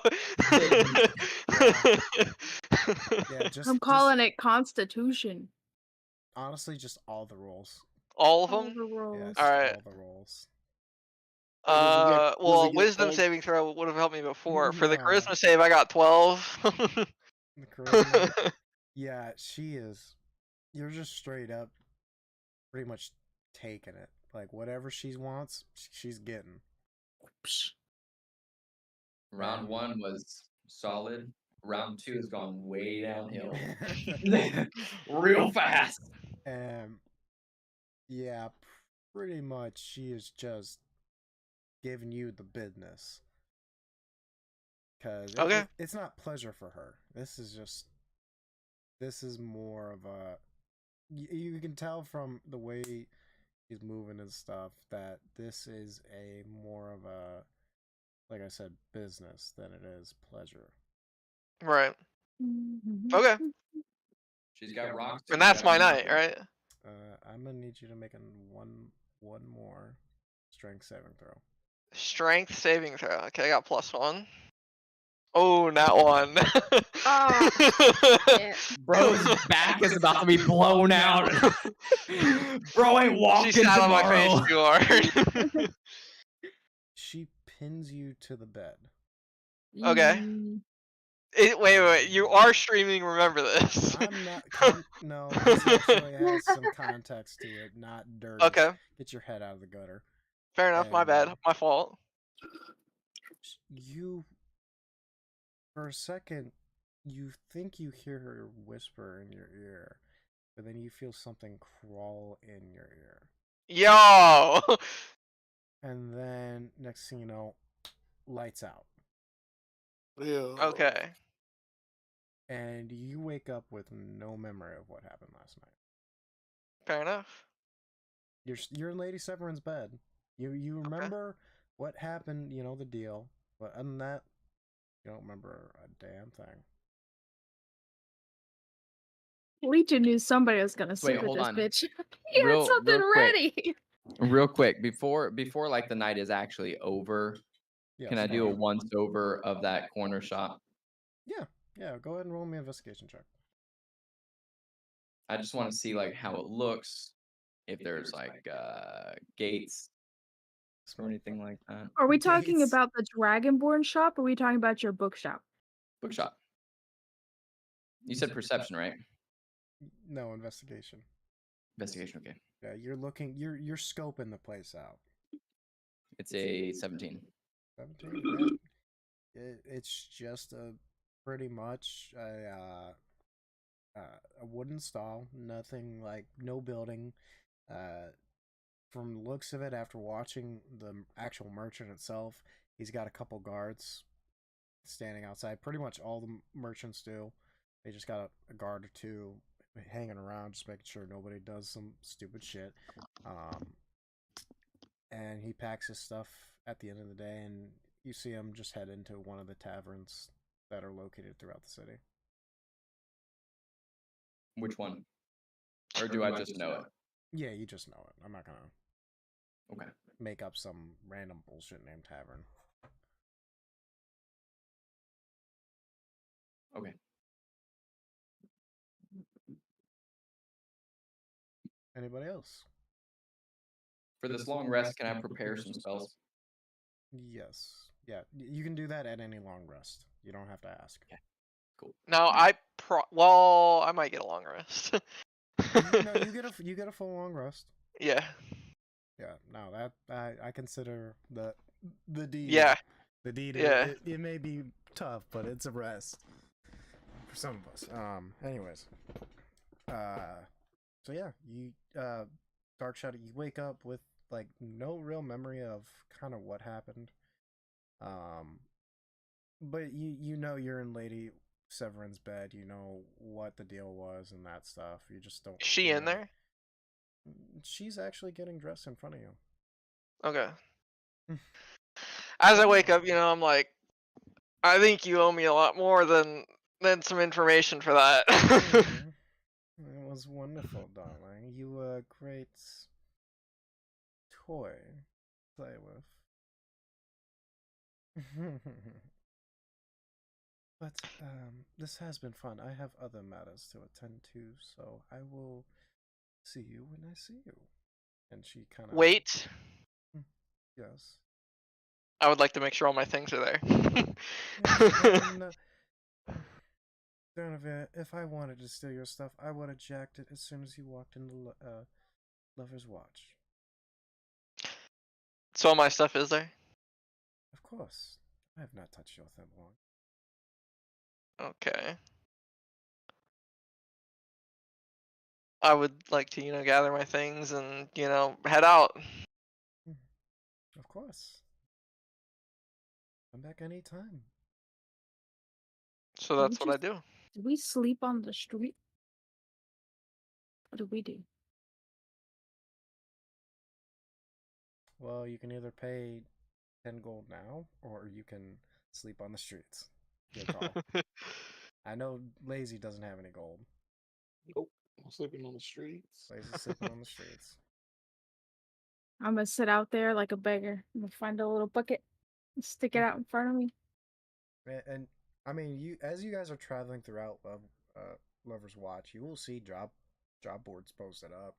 Yeah, just I'm calling it Constitution. honestly, just all the rolls. all of All them. the rolls. Yeah, just Alright. all the rolls. Well, get wisdom gold? saving throw would have helped me before. For the No. charisma save, I got 12. The charisma. Yeah, she is. You're just straight up, pretty much taking it. Like whatever she wants, she's getting. Psh. Round 1 was solid. Round 2 has gone way downhill. Real fast. Yeah, pretty much she is just giving you the business. Because Okay. it's not pleasure for her. This is more of a. You can tell from the way he's moving and stuff that this is a more of a, like I said, business than it is pleasure. Right. Mhm. Okay. She's got rocks. And that's my night, right? I'm gonna need you to make one more strength saving throw. Strength saving throw. Okay, I got +1. Oh, not one. Oh, shit. Bro's back is about to be blown out. Bro ain't walking She sat on my tomorrow. face too hard. She pins you to the bed. Okay. Mm. Wait. You are streaming, remember this. I'm not. No, this actually has some context to it, not dirty. Okay. Get your head out of the gutter. Fair enough, my bad. My fault. You, for a second, you think you hear her whisper in your ear, but then you feel something crawl in your ear. Yo! And then, next thing you know, lights out. Ew. Okay. And you wake up with no memory of what happened last night. Fair enough. You're in Lady Severin's bed. You remember what happened, you know, the deal. But other than that, you don't remember a damn thing. Legion knew somebody was gonna sleep with hold this on. bitch. He had Real something quick. ready. Real quick, before like the night is actually over, Yes, can I do a once over of that corner shop? Yeah, go ahead and roll me an investigation check. I just want to see like how it looks, if there's like gates or anything like that. Are we talking Gates. about the Dragonborn shop or are we talking about your bookshop? Bookshop. You said perception, right? No, investigation. Investigation, okay. Yeah, you're scoping the place out. It's a 17. 17. It's just pretty much a wooden stall. Nothing like no building. From the looks of it, after watching the actual merchant itself, he's got a couple guards standing outside. Pretty much all the merchants do. They just got a guard or two hanging around, just making sure nobody does some stupid shit. And he packs his stuff at the end of the day, and you see him just head into one of the taverns that are located throughout the city. Which one? Or do I just know it? Yeah, you just know it. I'm not gonna Okay. make up some random bullshit named tavern. Okay. Anybody else? For this long rest, can I prepare some spells? Yes. Yeah, you can do that at any long rest. You don't have to ask. Okay. Cool. Now I might get a long rest. No, you get a full long rest. Yeah. Yeah. No, that I consider the deed. Yeah. The deed. Yeah. It may be tough, but it's a rest for some of us. Anyways. So yeah, you Dark Shadow, you wake up with like no real memory of kind of what happened. But you know you're in Lady Severin's bed. You know what the deal was and that stuff. You just don't. Is she in there? She's actually getting dressed in front of you. Okay. As I wake up, I'm like, I think you owe me a lot more than some information for that. It was wonderful, darling. You were a great toy to play with. But this has been fun. I have other matters to attend to, so I will see you when I see you. And she kind of Wait. Yes. I would like to make sure all my things are there. Yes, Narvinia, if I wanted to steal your stuff, I would have jacked it as soon as you walked into Lover's Watch. So all my stuff is there? Of course. I have not touched your thing long. Okay. I would like to, gather my things and, head out. Of course. Come back anytime. So that's what I do. Did we sleep on the street? What did we do? Well, you can either pay 10 gold now, or you can sleep on the streets. Your call. I know Lazy doesn't have any gold. Nope. I'm sleeping on the streets. Lazy's sleeping on the streets. I'm gonna sit out there like a beggar. I'm gonna find a little bucket and stick it out in front of me. And I mean, as you guys are traveling throughout Lover's Watch, you will see job boards posted up,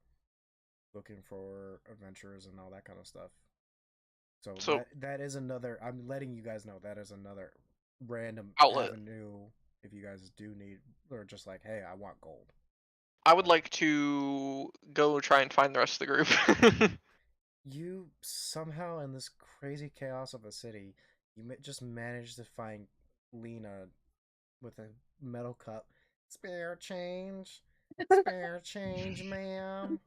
looking for adventurers and all that kind of stuff. So that is another. I'm letting you guys know that is another random outlet. Avenue if you guys do need, or just like, hey, I want gold. I would like to go try and find the rest of the group. You somehow, in this crazy chaos of a city, you just managed to find Lena with a metal cup. Spare change, ma'am.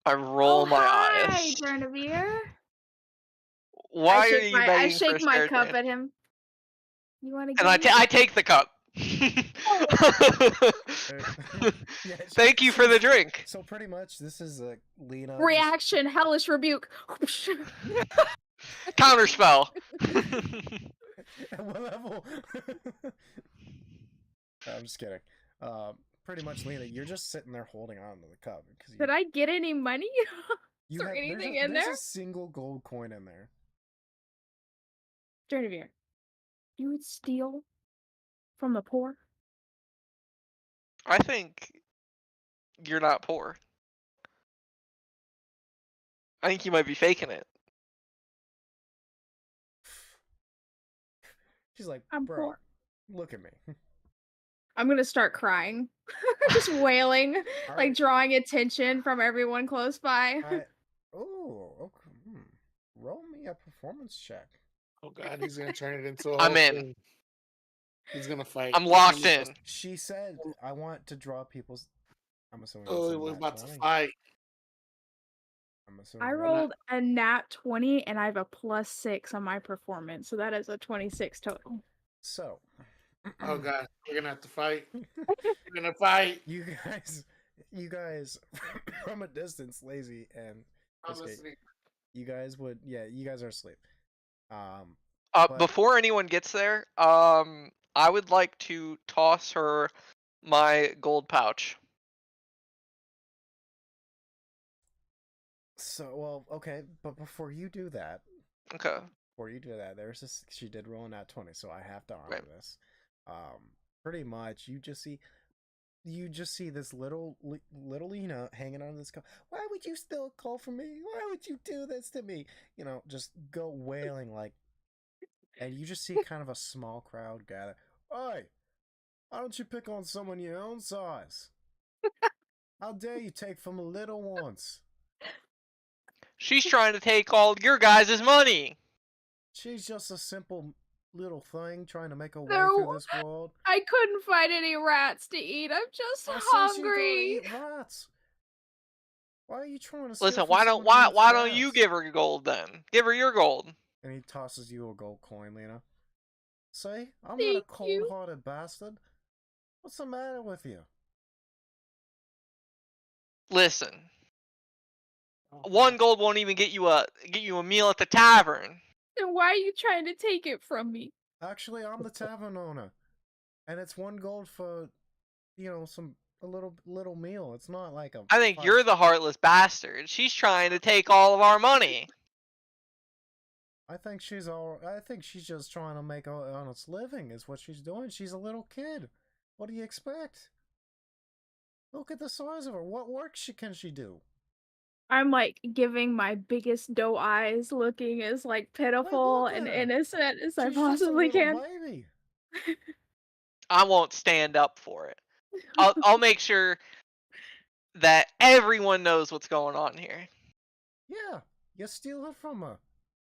I roll my hi, eyes. Narvinia. Why are you begging I for shake a my spare cup change? at him. You want to? And I take the cup. Yeah, Thank you for the drink. So pretty much, this is Lena. Reaction, hellish rebuke. Counterspell. At what level? I'm just kidding. Pretty much, Lena, you're just sitting there holding on to the cup because Did I get any money? Is there anything in there? There's a single gold coin in there. Narvinia, you would steal from the poor? I think you're not poor. I think you might be faking it. She's like, I'm bro, poor. Look at me. I'm gonna start crying, just wailing, like drawing attention from everyone close by. Okay. Roll me a performance check. Oh god, he's gonna turn it into a I'm whole in. thing. He's gonna fight. I'm locked in. She said, I want to draw people's... I'm assuming Oh, we're about to fight. I'm assuming I rolled a nat 20 and I have a +6 on my performance, so that is a 26 total. So... Oh god, we're gonna have to fight. We're gonna fight. You guys, from a distance, Lazy and you guys are asleep. But... Before anyone gets there, I would like to toss her my gold pouch. So, well, okay, but before you do that, there's this. She did roll a nat 20, so I have to honor this. Pretty much, you just see this little Lena hanging on this cup. Why would you steal a coal from me? Why would you do this to me? Just go wailing like, and you just see kind of a small crowd gather. Oi, why don't you pick on someone your own size? How dare you take from the little ones? She's trying to take all your guys' money. She's just a simple little thing trying to make her way through this world. I couldn't find any rats to eat. I'm just hungry. Eat rats. Why are you trying to listen? Why don't you give her gold then? Give her your gold. And he tosses you a gold coin, Lena. See, I'm not a cold-hearted bastard. What's the matter with you? Listen, 1 gold won't even get you a meal at the tavern. Then why are you trying to take it from me? Actually, I'm the tavern owner, and it's 1 gold for, some little meal. It's not like a. I think you're the heartless bastard. She's trying to take all of our money. I think she's just trying to make an honest living. Is what she's doing. She's a little kid. What do you expect? Look at the size of her. What work can she do? I'm like giving my biggest doe eyes, looking as like pitiful look at and her. innocent as I She's just a possibly little can. baby. I won't stand up for it. I'll make sure that everyone knows what's going on here. Yeah, you steal it from her.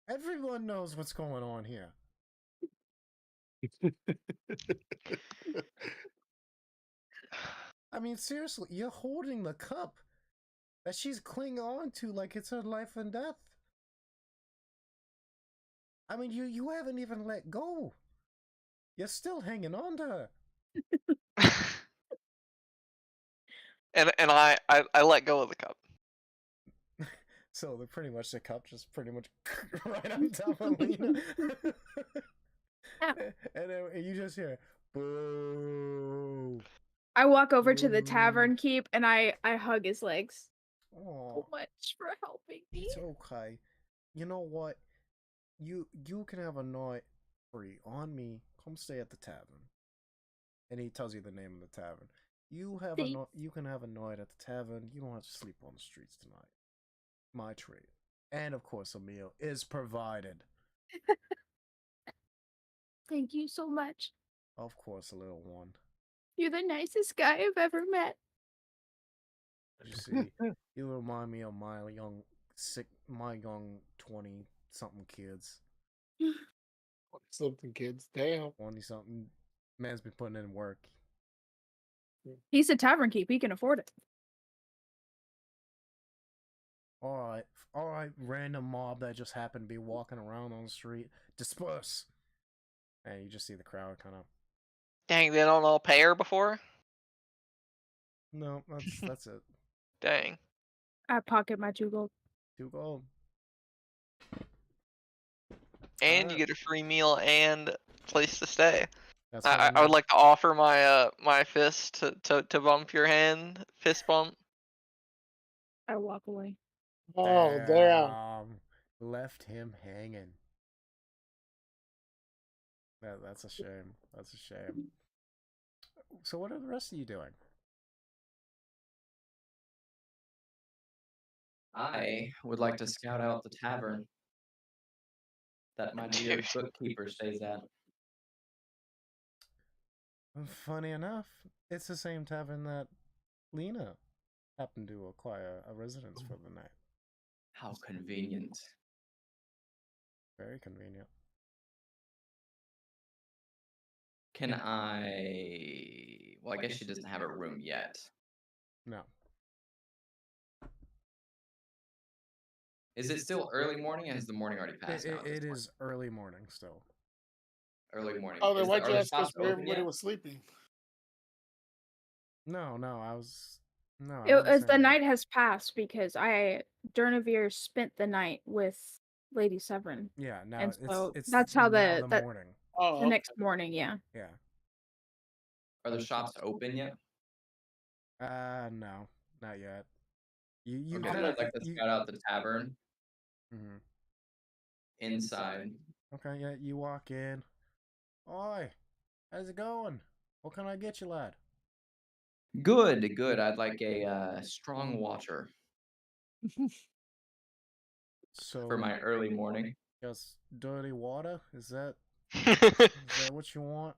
Everyone knows what's going on here. I mean, seriously, you're holding the cup that she's clinging on to like it's her life and death. I mean, you haven't even let go. You're still hanging on to her. and I let go of the cup. So pretty much the cup just pretty much right on top of Lena. and you just hear, boo. I walk over to the tavern keep and I hug his legs. So much for helping me. It's okay. You know what? You can have a night free on me. Come stay at the tavern. And he tells you the name of the tavern. You can have a night at the tavern. You don't have to sleep on the streets tonight. My treat. And of course a meal is provided. Thank you so much. Of course, a little one. You're the nicest guy I've ever met. You see, you remind me of my young 20-something kids. 20-something kids, damn. 20-something. Man's been putting in work. He's a tavern keep. He can afford it. All right, random mob that just happened to be walking around on the street. Disperse! And you just see the crowd kind of. Dang, they don't all pay her before? No, that's it. Dang. I pocket my 2 gold. 2 gold. And you get a free meal and place to stay. That's I would like to offer my my fist to bump your hand. Fist bump. I walk away. Oh, damn. Left him hanging. That's a shame. That's a shame. So what are the rest of you doing? I would like to scout out the tavern that my dear bookkeeper stays at. Funny enough, it's the same tavern that Lena happened to acquire a residence for the night. How convenient. Very convenient. Can I... Well, I guess she doesn't have a room yet. No. Is it still early morning, or has the morning already passed now? It is early morning still. Early morning. Oh, then why'd you ask us where everybody was sleeping? No, I was... No, The night has passed because Durnavir spent the night with Lady Severin. Yeah, now and so it's that's how the the morning. Oh, the next morning, yeah. Yeah. Are the shops open yet? No, not yet. You Okay, kind I'd like to scout out the tavern. Mm-hmm. Inside. Okay, yeah, you walk in. Oi, how's it going? What can I get you, lad? Good. I'd like a strong water. So for my early morning. Just dirty water? Is that what you want?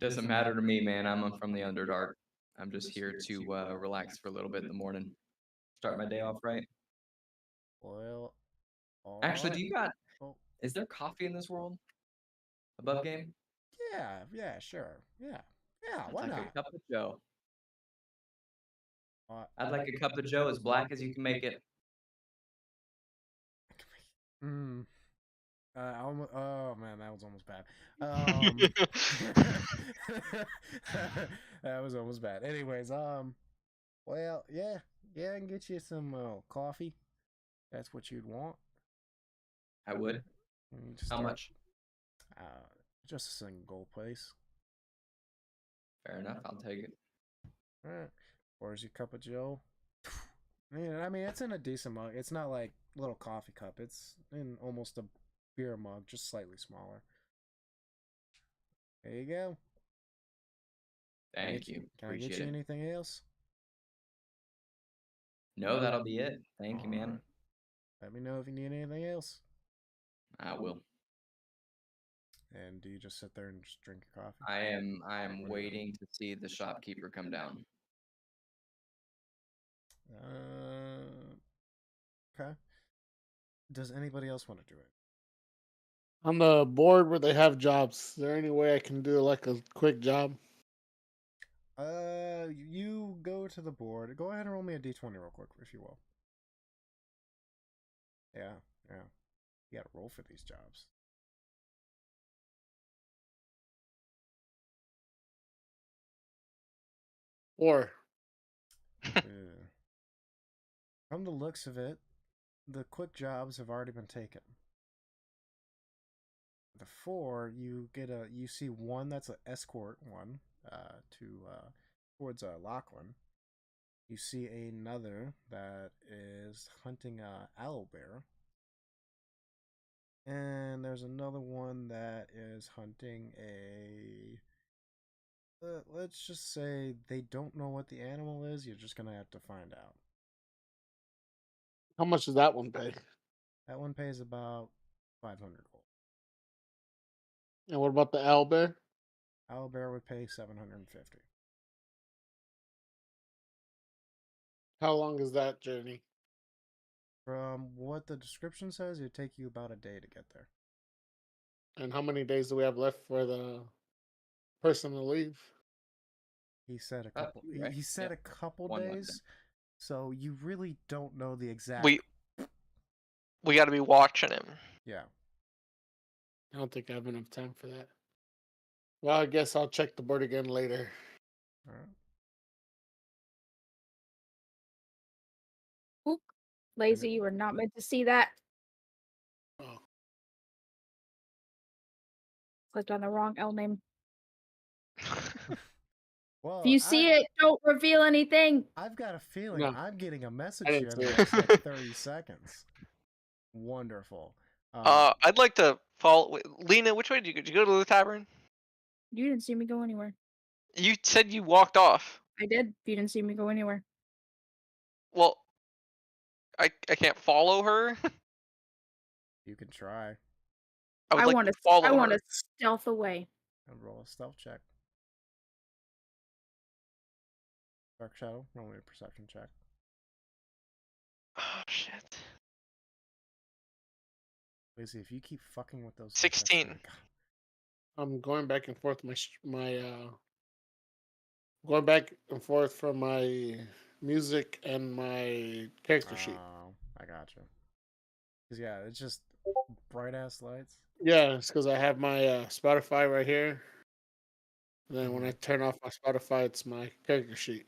Doesn't matter to me, man. I'm from the Underdark. I'm just here to relax for a little bit in the morning. Start my day off right. Well, actually, do you got... Is there coffee in this world? Above game? Yeah, sure. Yeah, why I'd like not? a cup of Joe. I'd like a cup of Joe as black as you can make it. Oh man, that was almost bad. That was almost bad. Anyways, well, yeah, I can get you some coffee. That's what you'd want. I would. How much? Just a single gold place. Fair enough. I'll take it. Alright. Pours you a cup of Joe. Yeah, I mean, it's in a decent mug. It's not like a little coffee cup. It's in almost a beer mug, just slightly smaller. There you go. Thank you. Can I get Appreciate you it. anything else? No, that'll be it. Thank you, man. Alright. Let me know if you need anything else. I will. And do you just sit there and just drink your coffee? I am waiting to see the shopkeeper come down. Okay. Does anybody else want to do it? On the board where they have jobs, is there any way I can do like a quick job? You go to the board. Go ahead and roll me a d20 real quick, if you will. Yeah. You gotta roll for these jobs. 4. Yeah. From the looks of it, the quick jobs have already been taken. The 4, you see one that's an escort one, towards Lachlan. You see another that is hunting a owlbear. And there's another one that is hunting a... let's just say they don't know what the animal is. You're just going to have to find out. How much does that one pay? That one pays about 500 gold. And what about the owlbear? Owlbear would pay 750. How long is that journey? From what the description says, it'd take you about a day to get there. And how many days do we have left for the person to leave? He said a couple. Right? He said a couple One left days. So you really don't know the exact. We got to be watching him. Yeah. I don't think I have enough time for that. Well, I guess I'll check the board again later. All right. Oop. Lazy, you were not meant to see that. Oh. Clicked on the wrong L name. Well, If you see it, don't reveal anything. I've got a feeling No. I'm getting a message I here didn't in the see next like 30 seconds. Wonderful. I'd like to follow. Lena, which way did you go? Did you go to the tavern? You didn't see me go anywhere. You said you walked off. I did. You didn't see me go anywhere. Well, I can't follow her. You can try I would like want to to. follow I want her. to stealth away. and roll a stealth check. Dark Shadow, roll me a perception check. Oh shit. Lacey, if you keep fucking with those 16. I'm going back and forth going back and forth from my music and my character sheet. Oh, I gotcha. Cause yeah, it's just bright ass lights. Yeah, it's because I have my Spotify right here. And then when I turn off my Spotify, it's my character sheet.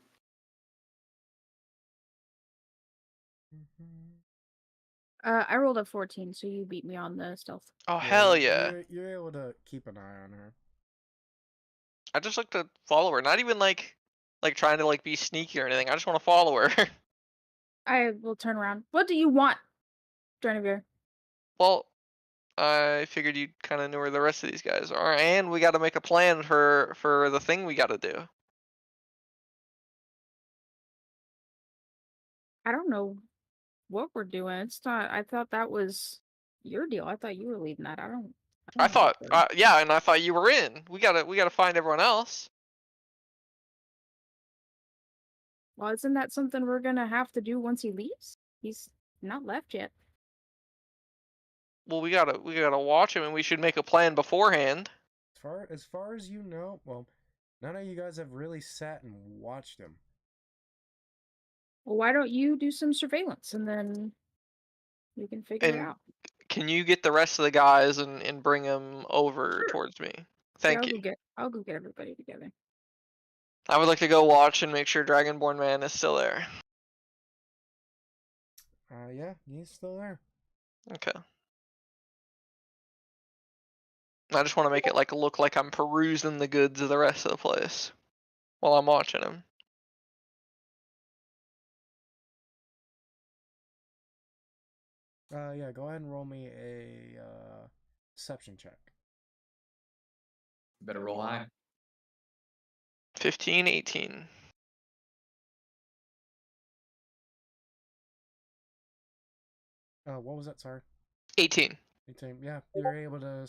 I rolled a 14, so you beat me on the stealth. Oh hell yeah! You're able to keep an eye on her. I just like to follow her. Not even like trying to like be sneaky or anything. I just want to follow her. I will turn around. What do you want, Genevieve? Well, I figured you kind of knew where the rest of these guys are, and we got to make a plan for the thing we got to do. I don't know what we're doing. It's not. I thought that was your deal. I thought you were leading that. I don't I know thought, what we're- yeah, and I thought you were in. We gotta find everyone else. Well, isn't that something we're gonna have to do once he leaves? He's not left yet. Well, we gotta watch him, and we should make a plan beforehand. As far as you know, well, none of you guys have really sat and watched him. Well, why don't you do some surveillance and then we can figure it And out. can you get the rest of the guys and bring them over towards me? Thank you. I'll go get everybody together. I would like to go watch and make sure Dragonborn Man is still there. Yeah, he's still there. Okay. I just want to make it like look like I'm perusing the goods of the rest of the place while I'm watching him. Yeah, go ahead and roll me a deception check. Better roll high. 15, 18. What was that? Sorry. 18. 18. Yeah, you're able to.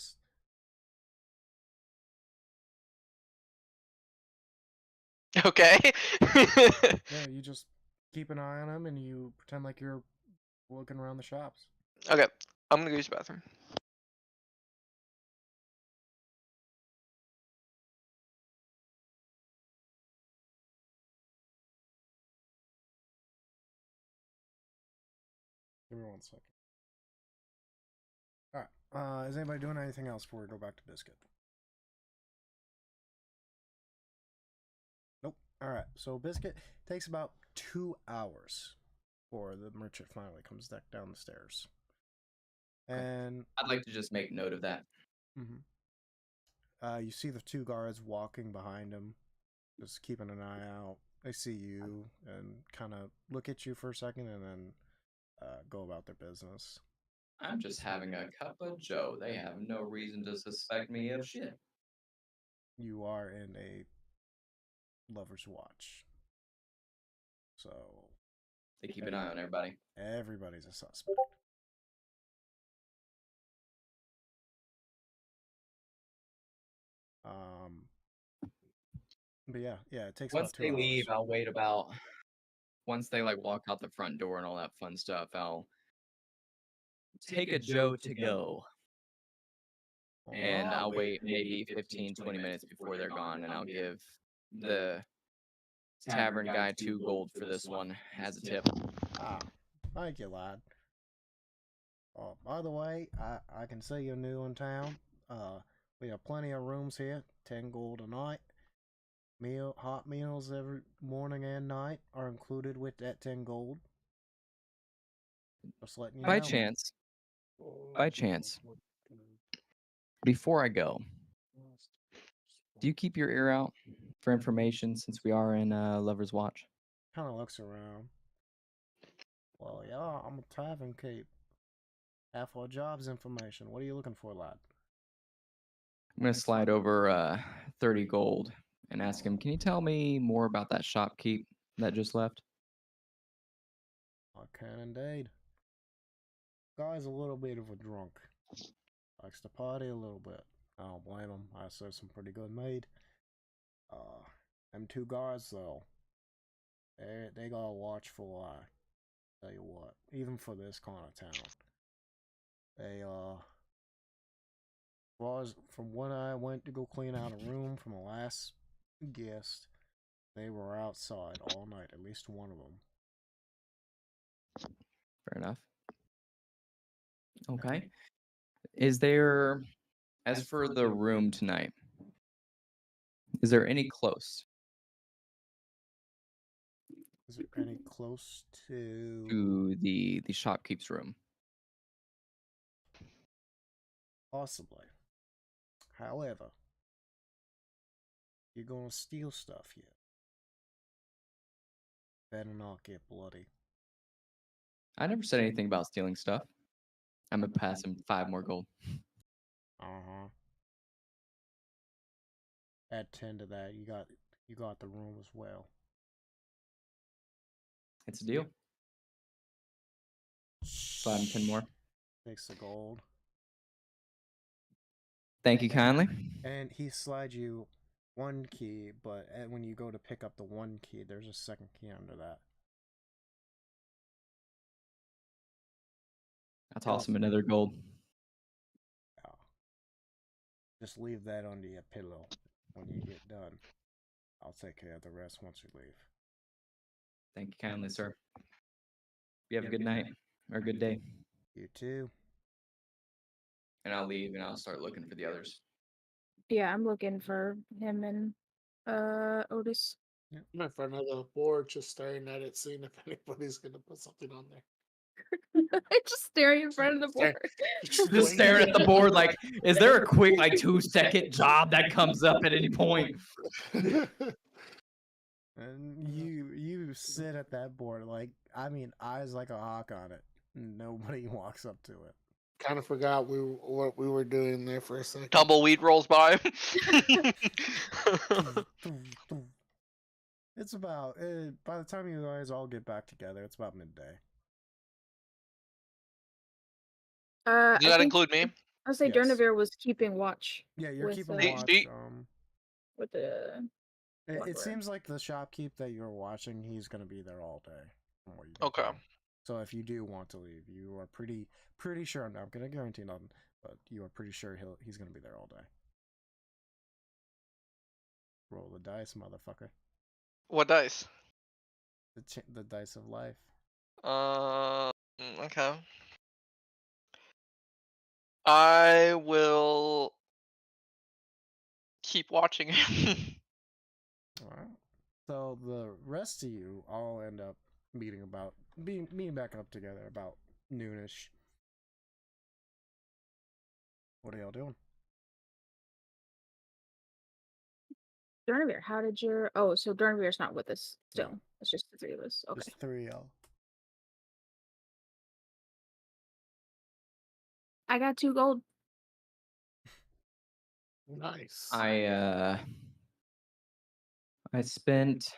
Okay. Yeah, you just keep an eye on them and you pretend like you're looking around the shops. Okay, I'm gonna go use the bathroom. Give me 1 second. Alright, is anybody doing anything else before we go back to Biscuit? Nope. Alright, so Biscuit takes about 2 hours before the merchant finally comes back down the stairs. And I'd like to just make note of that. You see the 2 guards walking behind him, just keeping an eye out. They see you and kind of look at you for a second and then go about their business. I'm just having a cup of joe. They have no reason to suspect me of shit. You are in a lover's watch. So They keep an eye on everybody. everybody's a suspect. But yeah, it takes Once about 2 they hours. leave, I'll wait about. Once they like walk out the front door and all that fun stuff, I'll take a Joe to go. And I'll wait maybe 15, 20 minutes before they're gone, and I'll give the tavern guy 2 gold for this one as a tip. Thank you, lad. By the way, I can see you're new in town. We have plenty of rooms here, 10 gold a night. Hot meals every morning and night are included with that 10 gold. Just letting you know. By chance, before I go, do you keep your ear out for information since we are in Lover's Watch? Kind of looks around. Well, yeah, I'm a tavern keep. Half our job's information. What are you looking for, lad? I'm going to slide over 30 gold and ask him, can you tell me more about that shopkeep that just left? I can indeed. Guy's a little bit of a drunk. Likes to party a little bit. I don't blame him. I serve some pretty good mead. Them 2 guards, though, they got a watchful eye. Tell you what, even for this kind of town. They, from when I went to go clean out a room from the last guest, they were outside all night, at least one of them. Fair enough. Okay. Is there, as for the room tonight, is there any close? Is there any close to the shopkeep's room? Possibly. However, you're gonna steal stuff here. Better not get bloody. I never said anything about stealing stuff. I'm gonna pass him 5 more gold. Add 10 to that. You got the room as well. It's a deal. Slide him 10 more. Takes the gold. Thank you kindly. And he slides you 1 key, but when you go to pick up the 1 key, there's a 2nd key under that. I'll toss him another gold. Yeah. Just leave that under your pillow when you get done. I'll take care of the rest once you leave. Thank you kindly, sir. You have a good night or a good day. You too. And I'll leave and I'll start looking for the others. Yeah, I'm looking for him and Otis. I went for another board, just staring at it, seeing if anybody's gonna put something on there. Just staring in front of the board. Just staring at the board like, is there a quick 2-second job that comes up at any point? And you sit at that board, eyes like a hawk on it. Nobody walks up to it. Kind of forgot what we were doing there for a second. Tumbleweed rolls by. It's about by the time you guys all get back together, it's about midday. Does that include me? I'll say Yes. Durnavir was keeping watch. Yeah, you're with, keeping Hey, watch. see- With the It seems like the shopkeep that you're watching, he's gonna be there all day. From what you can Okay. tell. So if you do want to leave, you are pretty sure. I'm not gonna guarantee nothing, but you are pretty sure he's gonna be there all day. Roll the dice, motherfucker. What dice? The dice of life. Okay. I will keep watching him. Alright. So the rest of you all end up meeting back up together about noonish. What are y'all doing? Durnavir, how did your so Durnavir's not with us still. No. It's just the three of us. Okay. Just three y'all. I got 2 gold. Nice. I spent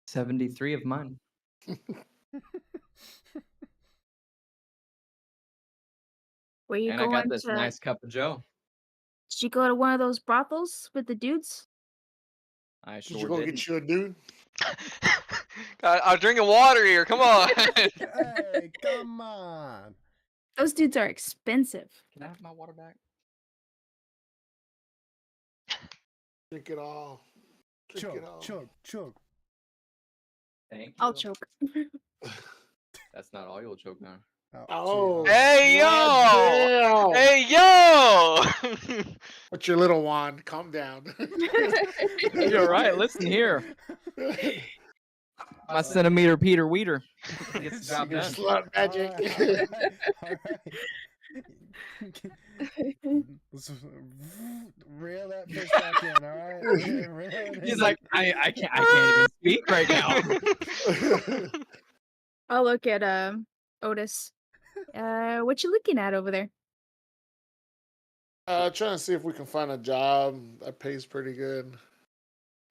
73 of mine. Were you And I going got this to nice cup of Joe. Did you go to one of those brothels with the dudes? I Did sure you go didn't. get you a dude? God, I'm drinking water here. Come on. Hey, come on. Those dudes are expensive. Can I have my water back? Drink it all. Drink it all. Chug. Thank you. I'll choke. That's not all you'll choke on. Oh. Hey, yo! God damn. Hey, yo! What's your little wand? Calm down. You're right. Listen here. My centimeter Peter Weeder gets the job Your done. slut magic. All right. Let's reel that fish back in, all right? Reel it He's in. like, I can't even speak right now. I'll look at Otis. What you looking at over there? Trying to see if we can find a job that pays pretty good.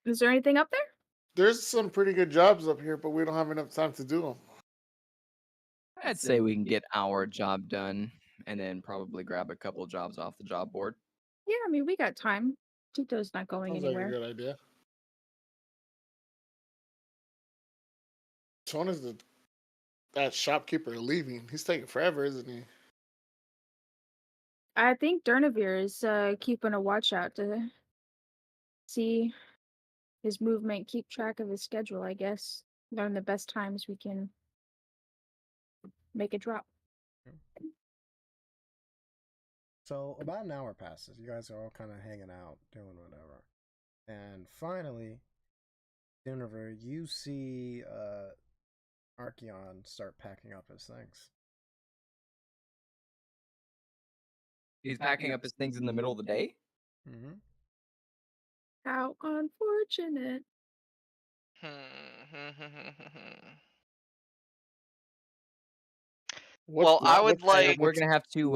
Is there anything up there? There's some pretty good jobs up here, but we don't have enough time to do them. I'd say we can get our job done and then probably grab a couple jobs off the job board. Yeah, I mean we got time. Tito's not going Sounds anywhere. like a good idea. Which one is that shopkeeper leaving? He's taking forever, isn't he? I think Durnavir is keeping a watch out to see his movement, keep track of his schedule, I guess. Learn the best times we can make a drop. So about an hour passes. You guys are all kind of hanging out, doing whatever. And finally, Duniver, you see Archeon start packing up his things. He's packing up his things in the middle of the day? Mm-hmm. How unfortunate. Well, I would like. We're gonna have to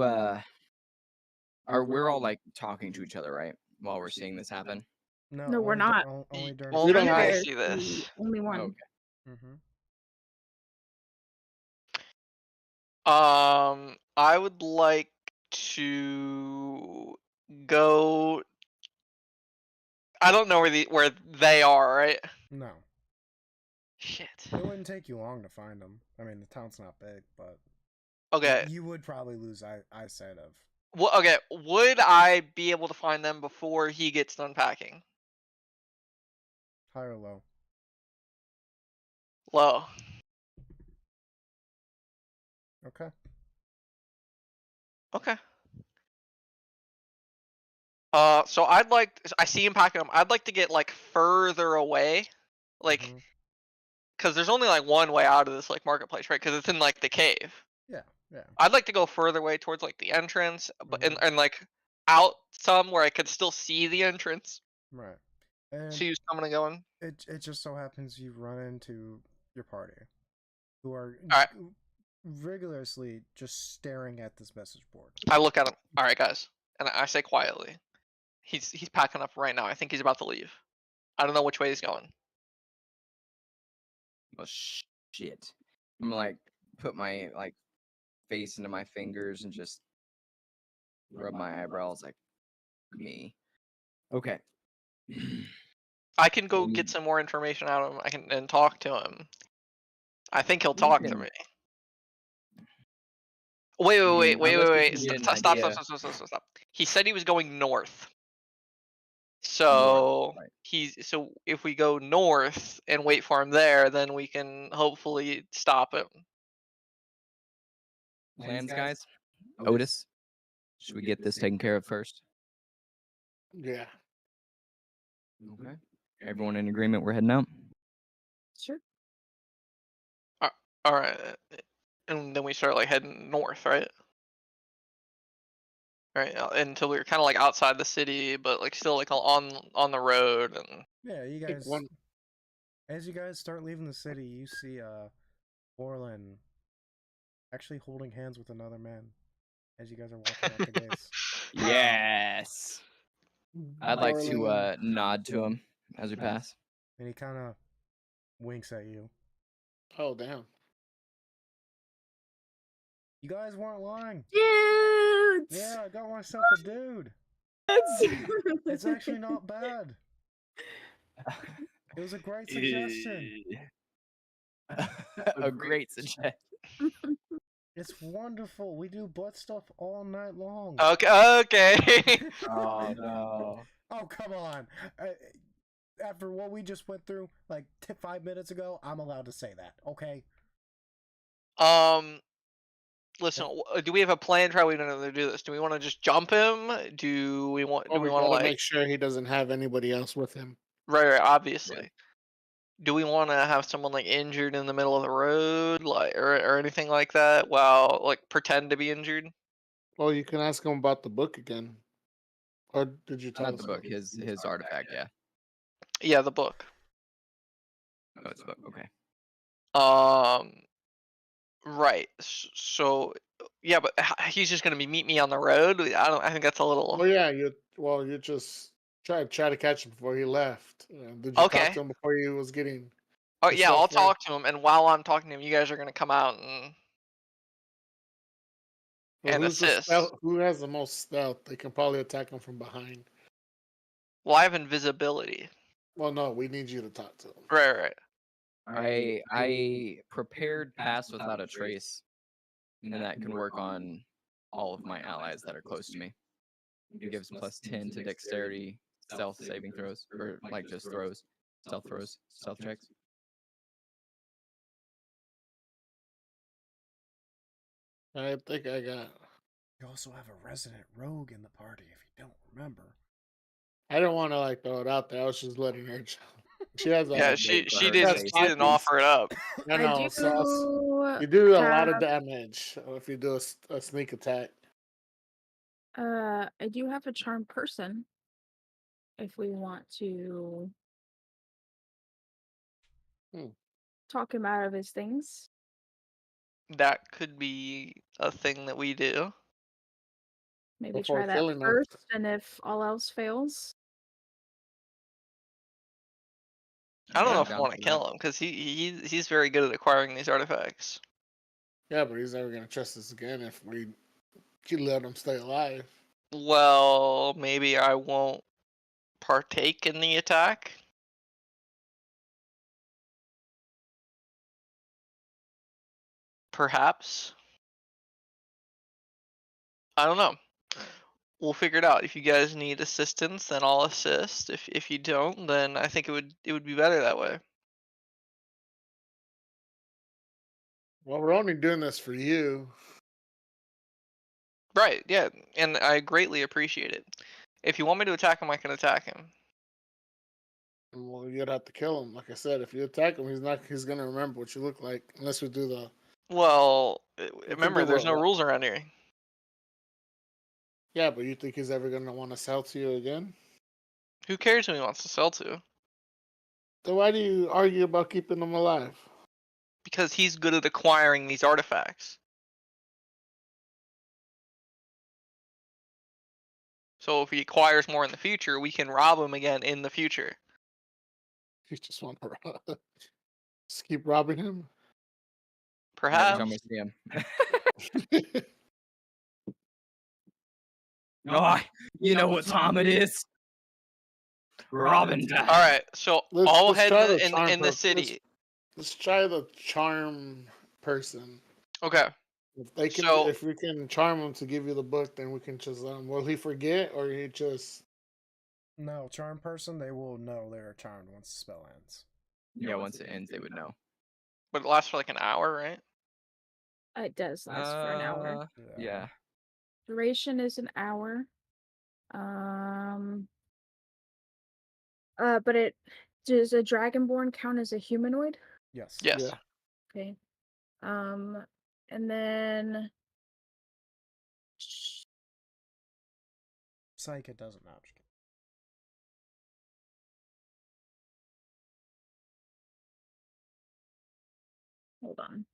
we're all like talking to each other, right? While we're seeing this happen. No, we're not. Only during. Only don't I have- see this. Only one. Okay. Mm-hmm. I would like to go. I don't know where they are, right? No, Shit. it wouldn't take you long to find them. I mean, the town's not big, but Okay. you would probably lose eyesight of. Well, okay. Would I be able to find them before he gets done packing? High or low? Low. Okay. Okay. So I see him packing them. I'd like to get like further away, like, Mhm. cause there's only like one way out of this like marketplace, right? Cause it's in like the cave. Yeah. I'd like to go further away towards like the entrance, but Mhm. and like out some where I could still see the entrance. Right. And See who's coming and going. it just so happens you run into your party, who are Alright. rigorously just staring at this message board. I look at him. All right, guys, and I say quietly, he's packing up right now. I think he's about to leave. I don't know which way he's going. Oh shit! I'm like put my like face into my fingers and just rub my eyebrows like me. Okay. I can go We get need- some more information out of him. I can and talk to him. I think he'll We talk to can- me. Wait, I mean, unless we can get an Stop. idea. Stop. He said he was going north. So right. so if we go north and wait for him there, then we can hopefully stop him. Plans, guys. Otis, should we get this taken care of first? Yeah. Okay. Everyone in agreement? We're heading out. Sure. All right, and then we start like heading north, right? Right, until we were kind of like outside the city, but like still like on the road. And Yeah, you Pick guys. one. As you guys start leaving the city, you see Orlin actually holding hands with another man as you guys are walking out the gates. Yes. I'd like to Orlin. nod to him as we pass. And he kind of winks at you. Oh, damn. You guys weren't lying. Dudes! Yeah, I got myself a dude. It's actually not bad. It was a great suggestion. A great suggestion. It's wonderful. We do butt stuff all night long. okay. Oh no. Oh, come on. After what we just went through, like 5 minutes ago, I'm allowed to say that, okay? Listen, do we have a plan for how we're gonna do this? Do we want to just jump him? Do we want? Oh, Do we we want to gotta like? make sure he doesn't have anybody else with him. Right, obviously. Do we want to have someone like injured in the middle of the road, like, or anything like that? While like pretend to be injured? Well, you can ask him about the book again. Or did you tell Not us? the book, his artifact, yeah. Yeah, the book. Oh, it's a book, okay. Right. So, yeah, but he's just gonna meet me on the road. I think that's a little. Oh yeah, you just try to catch him before he left. Did you Okay. talk to him before he was getting? Oh the yeah, stuff I'll ready? talk to him, and while I'm talking to him, you guys are gonna come out and Well, who's the assist. stealth? Who has the most stealth? They can probably attack him from behind. Well, I have invisibility. Well, no, we need you to talk to him. Right. I prepared pass without a trace, and that can work on all of my allies that are close to me. It gives +10 to dexterity, stealth saving throws, or like just throws, stealth checks. I think I got. You also have a resident rogue in the party, if you don't remember. I don't want to like throw it out there. I was just letting her. She has a. Yeah, she for her didn't face, she didn't please. offer it up. I know. do You do a lot of have- damage if you do a sneak attack. I do have a charmed person. If we want to talk him out of his things. That could be a thing that we do. Maybe Before try that killing him. first, and if all else fails. I don't Yeah, know I'm if I down want to for kill him because he's very good at acquiring these artifacts. Yeah, but he's never gonna trust us again if we let him stay alive. Well, maybe I won't partake in the attack. Perhaps. I don't know. We'll figure it out. If you guys need assistance, then I'll assist. If you don't, then I think it would be better that way. Well, we're only doing this for you. Right, yeah, and I greatly appreciate it. If you want me to attack him, I can attack him. Well, you'd have to kill him. Like I said, if you attack him, he's gonna remember what you look like unless we do the. Well, can remember, do there's no what? rules around here. Yeah, but you think he's ever gonna want to sell to you again? Who cares who he wants to sell to? So why do you argue about keeping him alive? because he's good at acquiring these artifacts. So if he acquires more in the future, we can rob him again in the future. You just want to just keep robbing him. Perhaps. Every time we see him. Oh, you know what time it is? Robin time. All right, so all let's head try the in charm the per- city. Let's try the charm person. Okay. If they can, So- if we can charm him to give you the book, then we can just will he forget or he just? No, charm person, they will know they are charmed once the spell ends. Yeah, once it ends, they would know. But it lasts for like an hour, right? It does last for an hour. Yeah. Duration is an hour. But does a dragonborn count as a humanoid? Yes. Yes. Yeah. Okay. And then Psych, it doesn't matter. hold on.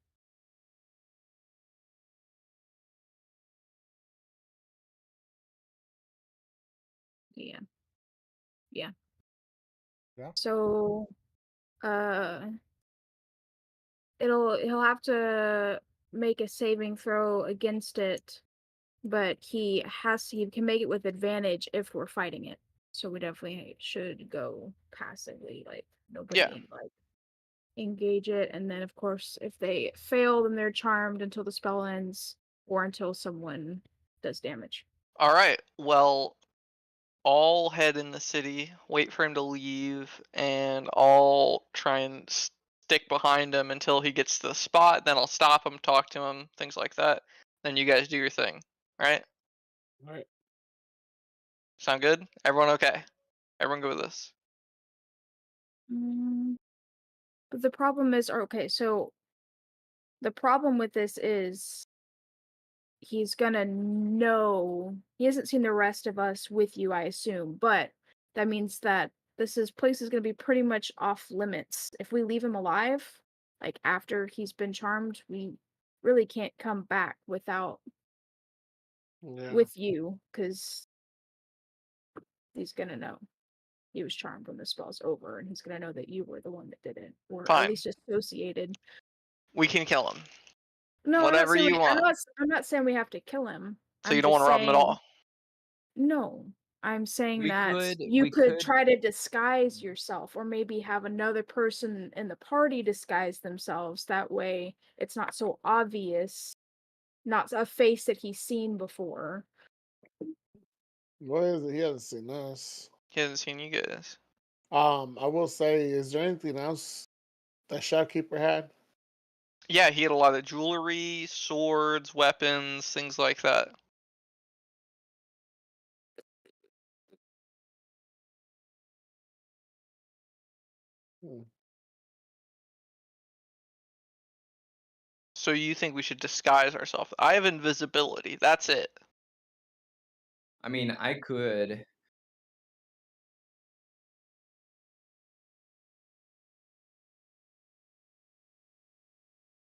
Yeah. Yeah. So, he'll have to make a saving throw against it, but he can make it with advantage if we're fighting it. So we definitely should go passively, like nobody like engage it, and then of course if they fail, then they're charmed until the spell ends or until someone does damage. All right. Well, I'll head in the city, wait for him to leave, and I'll try and stick behind him until he gets to the spot. Then I'll stop him, talk to him, things like that. Then you guys do your thing. All right? All right. Sound good? Everyone okay? Everyone go with this? But the problem is, so the problem with this is he's gonna know he hasn't seen the rest of us with you, I assume, but that means that place is gonna be pretty much off limits. If we leave him alive, like after he's been charmed, we really can't come back without with you, because he's gonna know he was charmed when the spell's over, and he's gonna know that you were the one that did it, or Fine. at least associated. We can kill him. No, Whatever you want. I'm not saying we have to kill him. So you don't want to rob him at all? No. I'm saying that we you could could- try to disguise yourself, or maybe have another person in the party disguise themselves. That way it's not so obvious, not a face that he's seen before. What is it? He hasn't seen us. He hasn't seen you guys. I will say, is there anything else that shopkeeper had? Yeah, he had a lot of jewelry, swords, weapons, things like that. So you think we should disguise ourselves? I have invisibility. That's it. I mean, I could.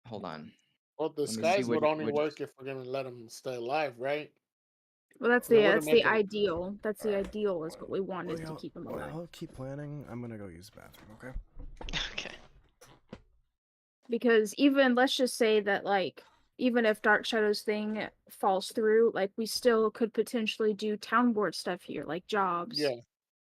Hold on. Well, me see disguise would only which- work if we're gonna let him stay alive, right? Well, that's That wouldn't the make it- ideal. That's the Alright. ideal, is what we want, is to keep him alive. I'll keep planning. I'm gonna go use the bathroom, okay? Okay. Because let's just say that, like, even if Dark Shadow's thing falls through, like, we still could potentially do town board stuff here, like jobs. Yeah.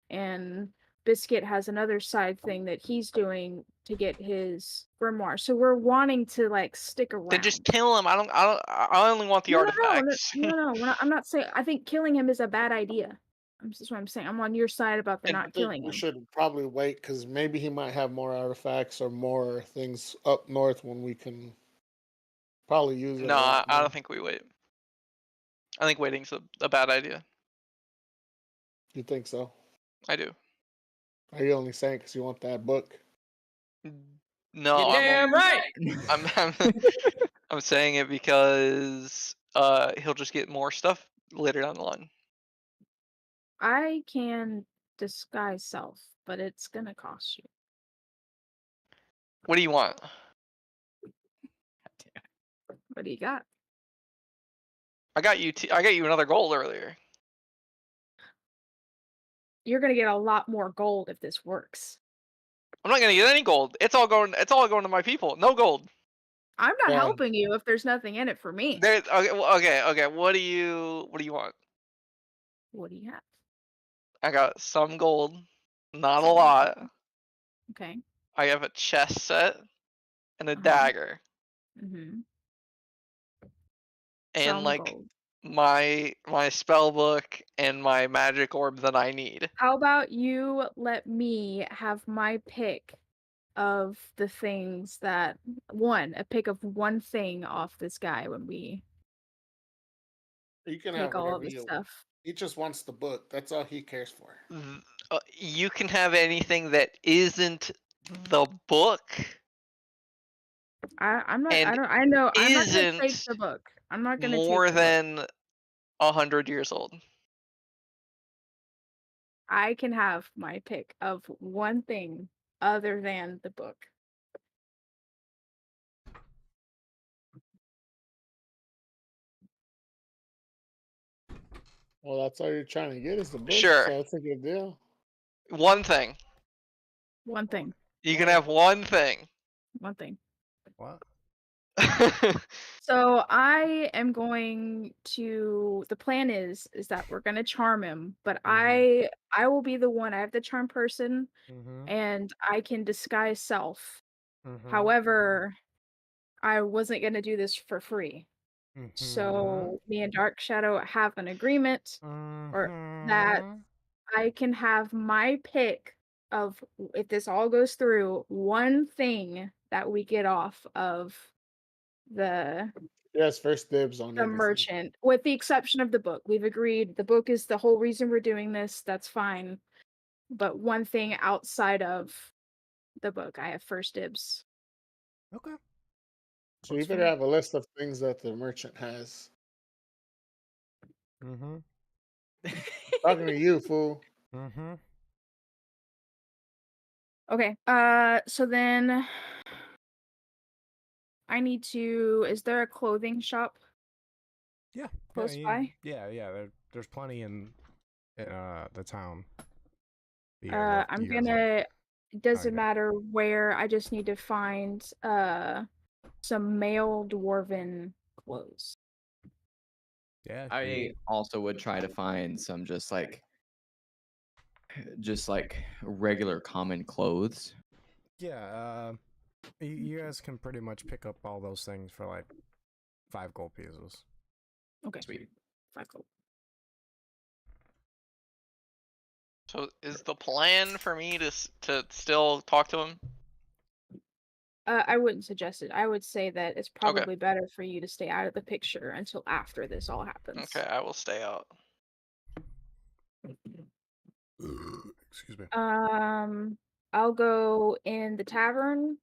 And Biscuit has another side thing that he's doing to get his grimoire. So we're wanting to, like, stick around. Then just kill him. I only want the artifacts. No. I'm not saying. I think killing him is a bad idea. That's what I'm saying. I'm on your side about the And not I think killing we him. should probably wait because maybe he might have more artifacts or more things up north when we can probably use it. No, I don't think we wait. I think waiting's a bad idea. You think so? I do. Are you only saying because you want that book? No, You're damn right. I'm saying it because he'll just get more stuff later down the line. I can disguise self, but it's gonna cost you. What do you want? What do you got? I got you. I got you another gold earlier. You're gonna get a lot more gold if this works. I'm not gonna get any gold. It's all going to my people. No gold. I'm not Yeah. helping you if there's nothing in it for me. There. Okay. What do you want? What do you have? I got some gold. Not a Some lot. Okay. I have a chest set and a Uh-huh. dagger. Mm-hmm. And Some like gold. my spell book and my magic orb that I need. How about you let me have my pick of the things that a pick of one thing off this guy when we You can take have all whatever of his you. stuff. He just wants the book. That's all he cares for. You can have anything that isn't the book. I'm not. And I don't. I know. I'm not gonna take isn't the book. I'm not gonna take more the book. than 100 years old. I can have my pick of one thing other than the book. Well, that's all you're trying to get is the book. Sure. So it's a good deal. One thing. One thing. You can have one thing. One thing. What? So I am going to. The plan is that we're gonna charm him, but I will be the one. I have the charm person, and I can disguise self. However, I wasn't gonna do this for free. So me and Dark Shadow have an agreement, or that I can have my pick of, if this all goes through, one thing that we get off of the Yes, first dibs on everything. merchant, with the exception of the book. We've agreed the book is the whole reason we're doing this. That's fine. But one thing outside of the book, I have first dibs. Okay. So you better have a list of things that the merchant has. Talking to you, fool. Okay. So then I need to. Is there a clothing shop Yeah. close by? Yeah. There's plenty in the town. I'm gonna. It doesn't matter where. I just need to find some male dwarven clothes. Yeah. I also would try to find some just like regular common clothes. Yeah. You guys can pretty much pick up all those things for like 5 gold pieces. Okay. Sweet. 5 gold. So is the plan for me to still talk to him? I wouldn't suggest it. I would say that it's probably better for you to stay out of the picture until after this all happens. Okay, I will stay out. Excuse me. I'll go in the tavern.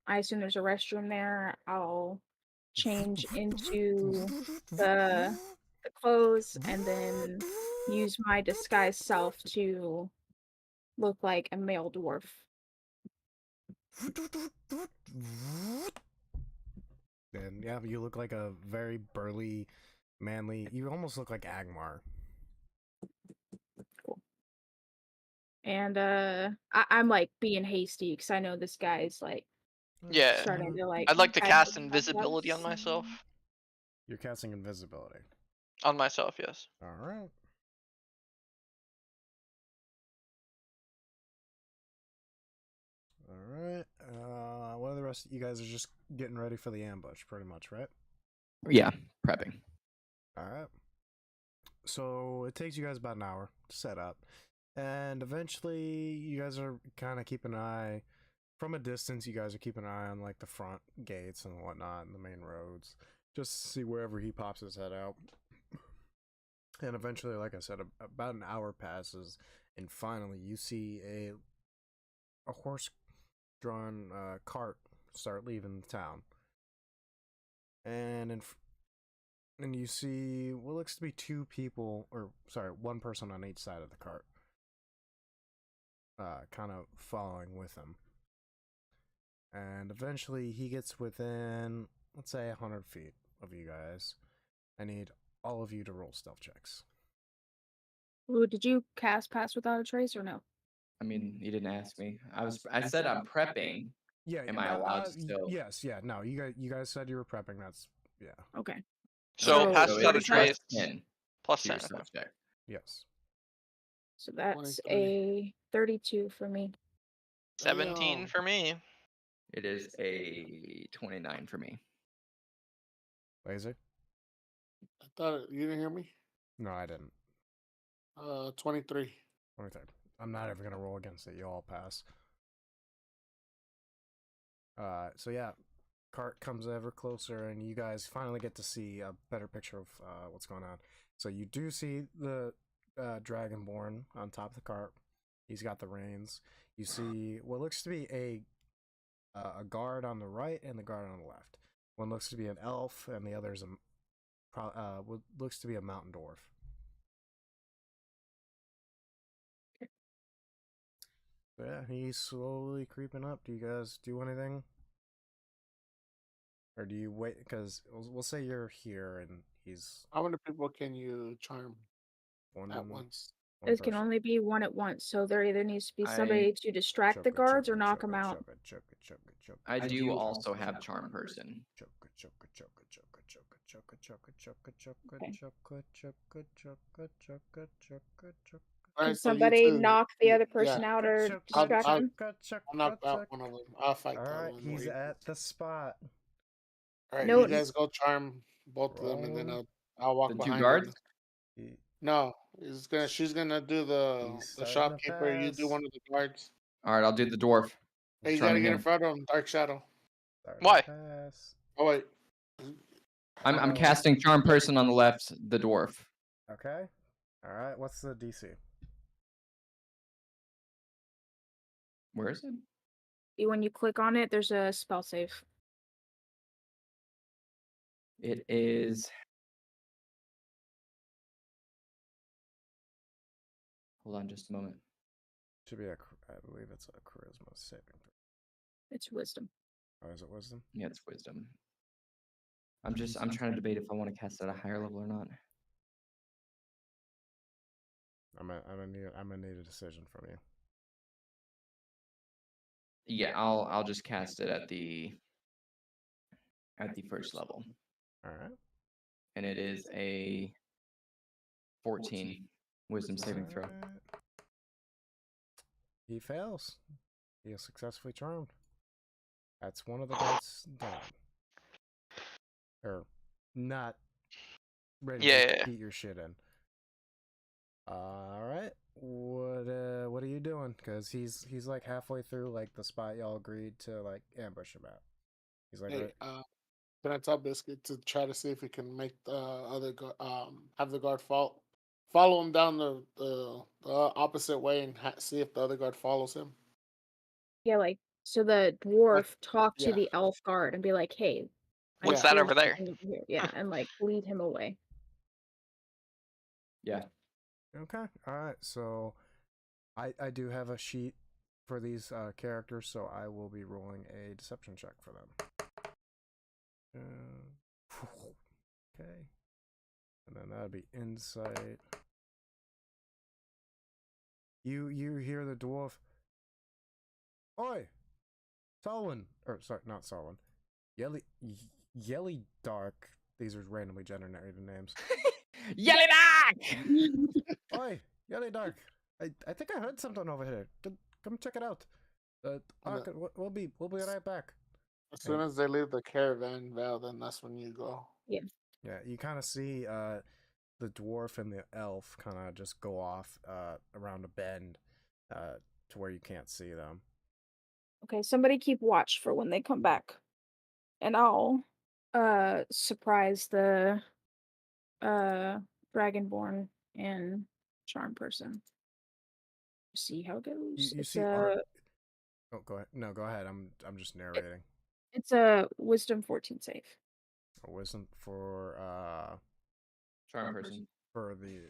I assume there's a restroom there. I'll change into the clothes and then use my disguised self to look like a male dwarf. And yeah, you look like a very burly, manly. You almost look like Agmar. Cool. And I'm like being hasty because I know this guy's like starting to like. I'd like to cast invisibility on myself. You're casting invisibility. On myself, yes. All right. All right. What are the rest? You guys are just getting ready for the ambush, pretty much, right? Yeah, prepping. All right. So it takes you guys about an hour to set up, and eventually you guys are kind of keeping an eye from a distance. You guys are keeping an eye on like the front gates and whatnot, and the main roads, just to see wherever he pops his head out. And eventually, like I said, about an hour passes, and finally you see a horse-drawn cart start leaving the town, and and you see what looks to be 2 people, or sorry, 1 person on each side of the cart, kind of following with him. And eventually he gets within, let's say, 100 feet of you guys. I need all of you to roll stealth checks. Ooh, did you cast Pass Without a Trace or no? I mean, you didn't ask me. I said I'm prepping. Yeah. Am I allowed to still? Yes. Yeah. No. You guys said you were prepping. That's yeah. Okay. So So Pass So Without a it's Trace +10 plus to your 10. stealth check. Yes. So that's 23. a 32 for me. 17 Damn. for me. It is a 29 for me. Laser. I thought you didn't hear me. No, I didn't. 23. 23. I'm not ever gonna roll against it. You all pass. So yeah, cart comes ever closer, and you guys finally get to see a better picture of what's going on. So you do see the Dragonborn on top of the cart. He's got the reins. You see what looks to be a guard on the right and the guard on the left. One looks to be an elf, and the other is what looks to be a mountain dwarf. So yeah, he's slowly creeping up. Do you guys do anything? Or do you wait? Because we'll say you're here and he's How many people can you charm one at once? one It can person. only be one at once, so there either needs to be I- somebody to distract the Choke it, guards choke or it, knock choke them it, out. choke it, choke it, choke it, choke it, I choke it. do also have charm person. Choke it, choke it, choke it, choke it, choke it, choke it, choke it, choke it, choke it, Okay. choke it, choke it, choke it, choke it, choke it, choke it. Can Alright, so you somebody two- knock the you- other person yeah, out or Choke it, distract I'll- them? choke it, choke I'll knock it, out choke one it. of them. I'll fight the other Alright, one. he's Wait. at the spot. Alright, No, you guys go charm both of them, and then Roll. I'll walk The two behind guards? them. He- No, she's gonna do the He's starting to shopkeeper. You do pass. one of the guards. All right, I'll do the dwarf. Hey, you Charming gotta get in him. front of him. Dark Shadow. starting Why? to pass. Oh wait. I'm Oh. casting charm person on the left, the dwarf. Okay. Alright, what's the DC? Where is it? When you click on it, there's a spell save. It is. Hold on just a moment. Should be I believe it's a charisma saving throw. It's wisdom. Oh, is it wisdom? Yeah, it's wisdom. I'm trying to debate if I want to cast it at a higher level or not. I'm gonna need a decision from you. Yeah, I'll just cast it at the first level. Alright. And it is a 14 wisdom saving throw. Alright. He fails. He is successfully charmed. That's one of the guards done. Or not ready Yeah. to beat your shit in. Alright. What are you doing? Because he's like halfway through like the spot y'all agreed to like ambush him at. He's like Hey, can I tell Biscuit to try to see if he can make the other have the guard follow him down the opposite way and see if the other guard follows him. Yeah, like so the dwarf talk to yeah. the elf guard and be like, "Hey, I What's Yeah. that see over there?" something over here." Yeah, and like lead him away. Yeah. Okay. Alright, so I do have a sheet for these characters, so I will be rolling a deception check for them. Okay. And then that'd be insight. You hear the dwarf. Oi! Solon! Or sorry, not Solon. Yelly Dark. These are randomly generated names. Yell it back! Oi! Yelly Dark. I think I heard something over here. Come check it out. We'll be right back. As soon as they leave the caravan veil, then that's when you go. Yeah, you kind of see the dwarf and the elf kind of just go off around a bend to where you can't see them. Okay, somebody keep watch for when they come back. And I'll surprise the Dragonborn and Charm person. See how it goes. You It's see a art. Oh, go ahead. No, go ahead. I'm just narrating. it's a wisdom 14 save. A wisdom for Charm person. for the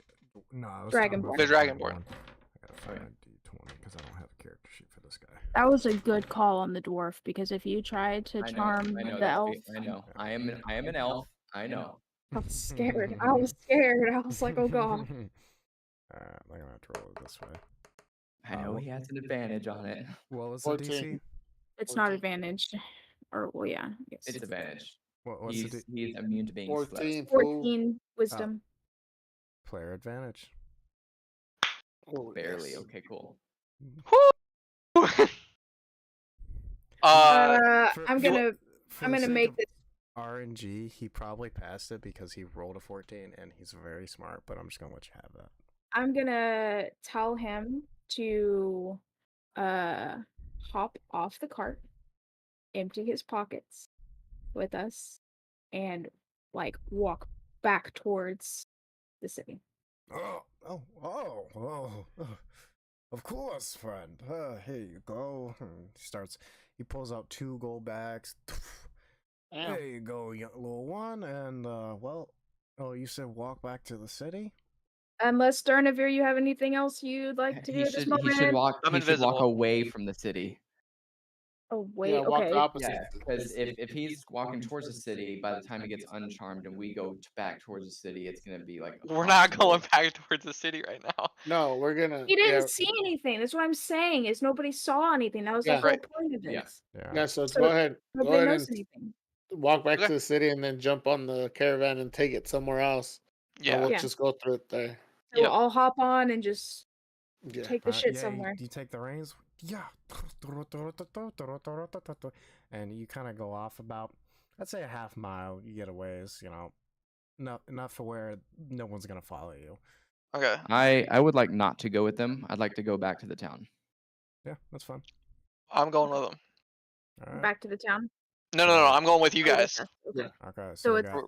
no, I was Dragonborn. talking about The the Dragonborn. I gotta find a D20 because I don't have a character sheet for this guy. That was a good call on the dwarf because if you tried to charm I know the that's elf, I know. I am an elf. I know. I was scared. I was scared. I was like, oh god. Alright, I'm gonna have to roll it this way. I know he has an advantage on it. What was the 14. DC? It's not 14. advantage. Or well, yeah. Yes. It's advantage. What's the He's immune to being slipped. 14. Fool. 14 wisdom. player advantage? Oh, Barely. yes. Okay, cool. Woo! I'm gonna For the sake make of this. RNG, he probably passed it because he rolled a 14 and he's very smart, but I'm just gonna let you have that. I'm gonna tell him to hop off the cart, empty his pockets with us, and like walk back towards the city. Oh, of course, friend. Here you go. He pulls out 2 gold bags. Damn. There you go, little one. And, you said walk back to the city? Unless Durnavir, you have anything else you'd like to do at this moment? He should walk. I'm He should walk invisible. away from the city. Oh wait, Yeah, walk okay. the opposite. Yeah, because if he's walking towards the city, by the time he gets uncharmed and we go back towards the city, it's gonna be like We're not impossible. going back towards the city right now. No, we're gonna. He didn't Yeah, see anything. That's what I'm saying. Is nobody saw anything. That was the Yeah. whole Right. point of Yeah. this. yeah. So, So go ahead. Go Nobody ahead knows and anything. walk back Okay. to the city, and then jump on the caravan and take it somewhere else. And Yeah. we'll Yeah. just go through it there. So Yep. I'll hop on and just Yeah. take the shit Yeah, somewhere. you take the reins. Yeah. And you kind of go off about, I'd say a half mile. You get a ways, enough to where no one's going to follow you. Okay. I would like not to go with them. I'd like to go back to the town. Yeah, that's fine. I'm going with them. All right. Back to the town. No, I'm going with you guys. Okay. Yeah. Okay, So we it's got,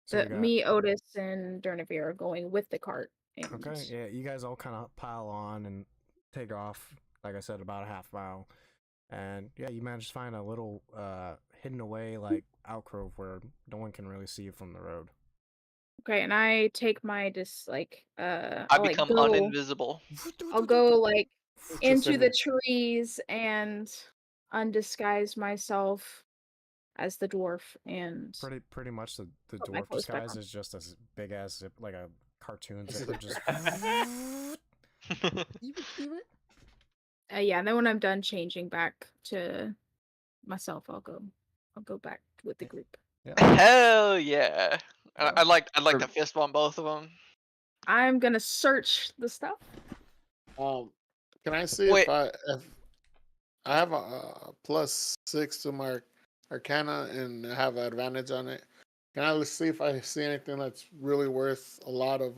so we got, me, Otis, and Durnavir are going with the cart. And okay, yeah, you guys all kind of pile on and take off, like I said, about a half mile. And yeah, you manage to find a little hidden away like alcove where no one can really see you from the road. Okay, and I take my I I'll like become go. uninvisible. I'll go like Just into in the it. trees and undisguise myself as the dwarf and Pretty much the Put my dwarf clothes back disguise on. is just as big as like a cartoon zipper, just yeah, and then when I'm done changing back to myself, I'll go back with the group. Hell yeah! Yeah. I'd like to fist bump both of them. I'm gonna search the stuff. Can I see Wait. if I have a +6 to my Arcana and I have an advantage on it? Can I see if I see anything that's really worth a lot of?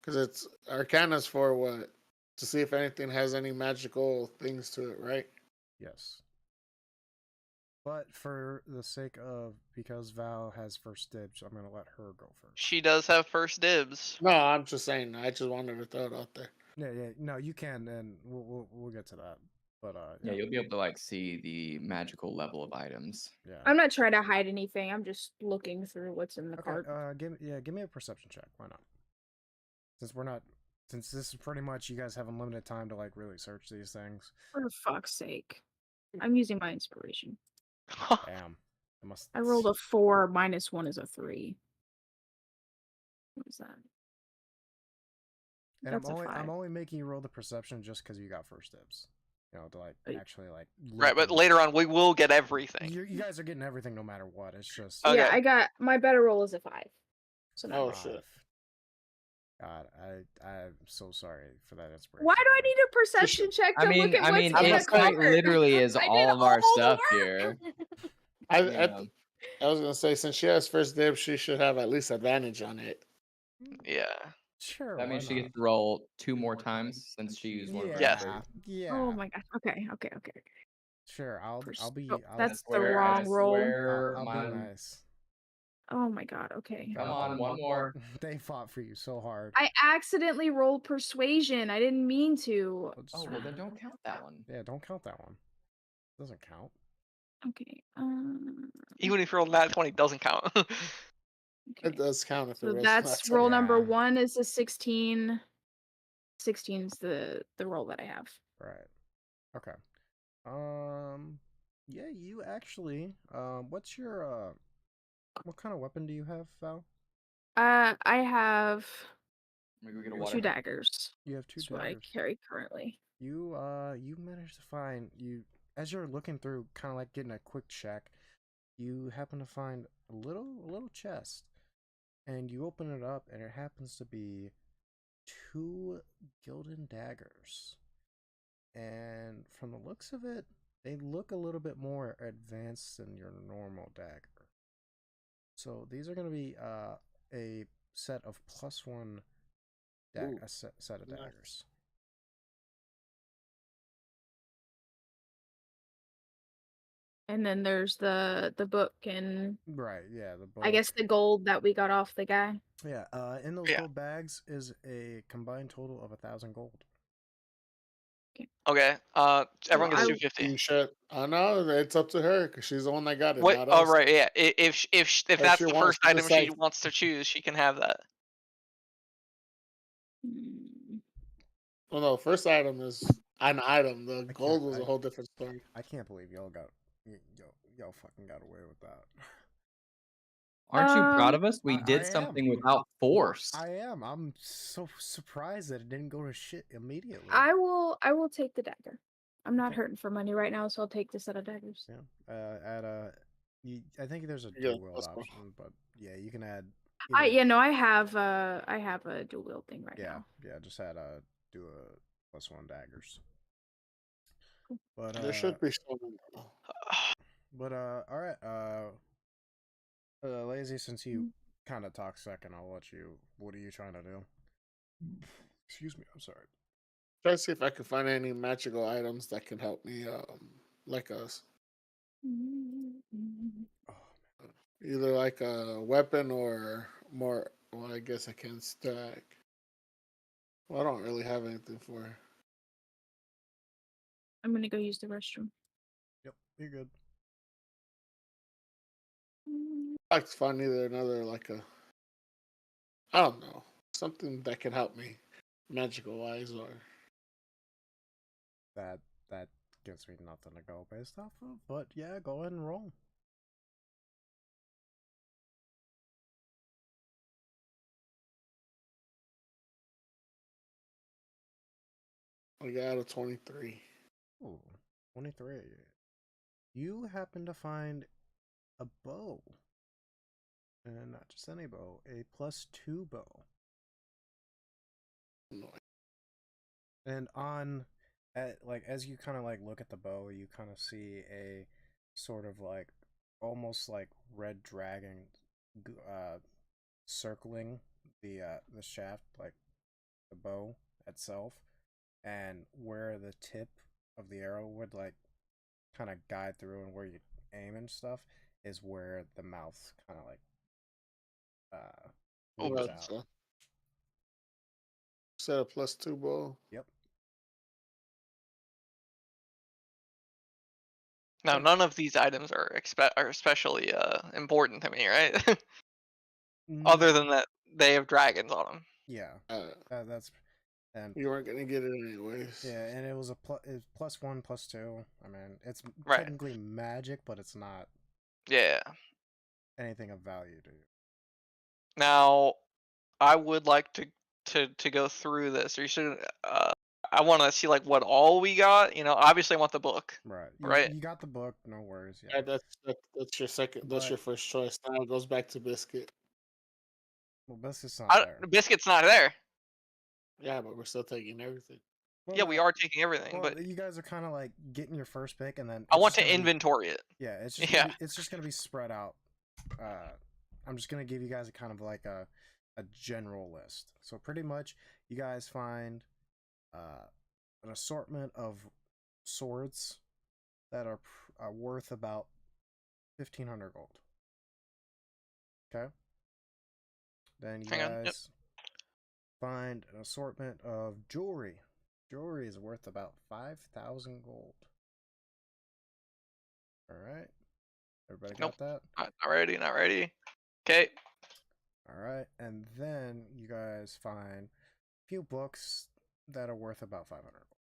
Because it's Arcana's for what? To see if anything has any magical things to it, right? Yes. But for the sake of, because Val has first dibs, I'm gonna let her go first. She does have first dibs. No, I'm just saying. I just wanted to throw it out there. Yeah. No, you can, and we'll get to that. But Yeah, you'll be able to like see the magical level of items. yeah. I'm not trying to hide anything. I'm just looking through what's in the cart. Give me a perception check. Why not? Since this is pretty much you guys have unlimited time to like really search these things. For fuck's sake. I'm using my inspiration. Damn. I rolled a 4, -1 is a 3. What is that? And That's a I'm 5. only making you roll the perception just because you got first dibs. To like Right. actually like. Right, but look later on we will get everything. You guys are getting everything no matter what. It's just. Okay. Yeah, I got my better roll is a 5. So Oh, not shit. God, I'm so sorry for that inspiration. Why do I need a perception check to I mean, look at what's in it the quite cart? literally is I did all of our all the stuff work. here. I Yeah. was gonna say, since she has first dibs, she should have at least advantage on it. Yeah. Sure. That why means she not? gets to roll 2 more times since she used one of her Yes. first. Yeah. Oh my god. Okay. Sure. I'll be. Oh, I'll, that's the Swear- I wrong roll. swear I'll be mine- nice. Oh my god. Okay. Come on, one more. They fought for you so hard. I accidentally rolled persuasion. I didn't mean to. Oh, well, then don't count that one. Yeah, don't count that one. Doesn't count. Okay. Even if you roll that 20, doesn't count. It Okay. does count if it So was that's not roll number Yeah. 1 is a 16. 16's the roll that I have. Right. Okay. Yeah, you actually. What's your What kind of weapon do you have, Val? I have Let me go get a 2 water. daggers. You have 2 That's what I daggers. carry currently. You managed to find as you're looking through, kind of like getting a quick check. You happen to find a little chest, and you open it up, and it happens to be 2 gilded daggers. And from the looks of it, they look a little bit more advanced than your normal dagger. So these are going to be a set of +1 set of nice. daggers. And then there's the book and Right, yeah, the book. I guess the gold that we got off the guy. Yeah, in those Yeah. gold bags is a combined total of 1,000 gold. Okay. Everyone gets I- 250. You should. I know it's up to her because she's the one that got it, What? not Oh, us. right. Yeah. If If that's she the wants first to item she decide- wants to choose, she can have that. Mm, Well, no, first item is an item. The gold was I- a whole different story. I can't believe y'all fucking got away with that. Aren't you proud Um, of us? We I did am. something without force. I am. I'm so surprised that it didn't go to shit immediately. I will take the dagger. I'm not Okay. hurting for money right now, so I'll take the set of daggers. Yeah. I think there's a Yeah, dual wield that's fine. option, but yeah, you can add. I either- I have a dual wield thing right now. Yeah. Just add do a +1 daggers. But There should be some. But all right. Lazy, since you kind of talk second, I'll let you. What are you trying to do? Excuse me. I'm sorry. Try to see if I can find any magical items that can help me, like us. Oh, Either like a weapon or more. Well, I guess I can stack. Well, I don't really have anything for her. I'm gonna go use the restroom. yep. You're good. I'd like to find either another like a. I don't know, something that can help me, magical wise, or That gives me nothing to go based off of. But yeah, go ahead and roll. I got a 23. Ooh, 23. You happen to find a bow. And not just any bow, a +2 bow. No, And as you kind of like look at the bow, you kind of see a sort of like almost like red dragon circling the shaft, like the bow itself, and where the tip of the arrow would like kind of guide through and where you aim and stuff is where the mouth kind of like moves that's out. set a +2 bow. Yep. Now, none of these items are especially important to me, right? Other than that, they have dragons on them. Yeah, that's and You weren't gonna get it anyways. yeah, and it was it's +1, +2. I mean, it's Right. technically magic, but it's not Yeah. anything of value to you. Now, I would like to go through this. Or you should. I want to see like what all we got. Obviously I want the book. Right. Right. You got the book. No worries. Yeah, Yeah. that's your second. That's your But- first choice. Now it goes back to biscuit. Well, Biscuit's not there. Biscuit's not there. Yeah, but we're still taking everything. Well, Yeah, we are taking everything, Well, but you guys are kind of like getting your first pick, and then I it's want just to gonna be- inventory it. Yeah, it's just Yeah. it's just gonna be spread out. I'm just gonna give you guys a kind of like a general list. So pretty much, you guys find an assortment of swords that are worth about 1,500 gold. Okay. Then you Hang on, yep. guys find an assortment of jewelry. Jewelry is worth about 5,000 gold. All right. Everybody got that? Not ready. Not ready. Okay. All right. And then you guys find a few books that are worth about 500 gold.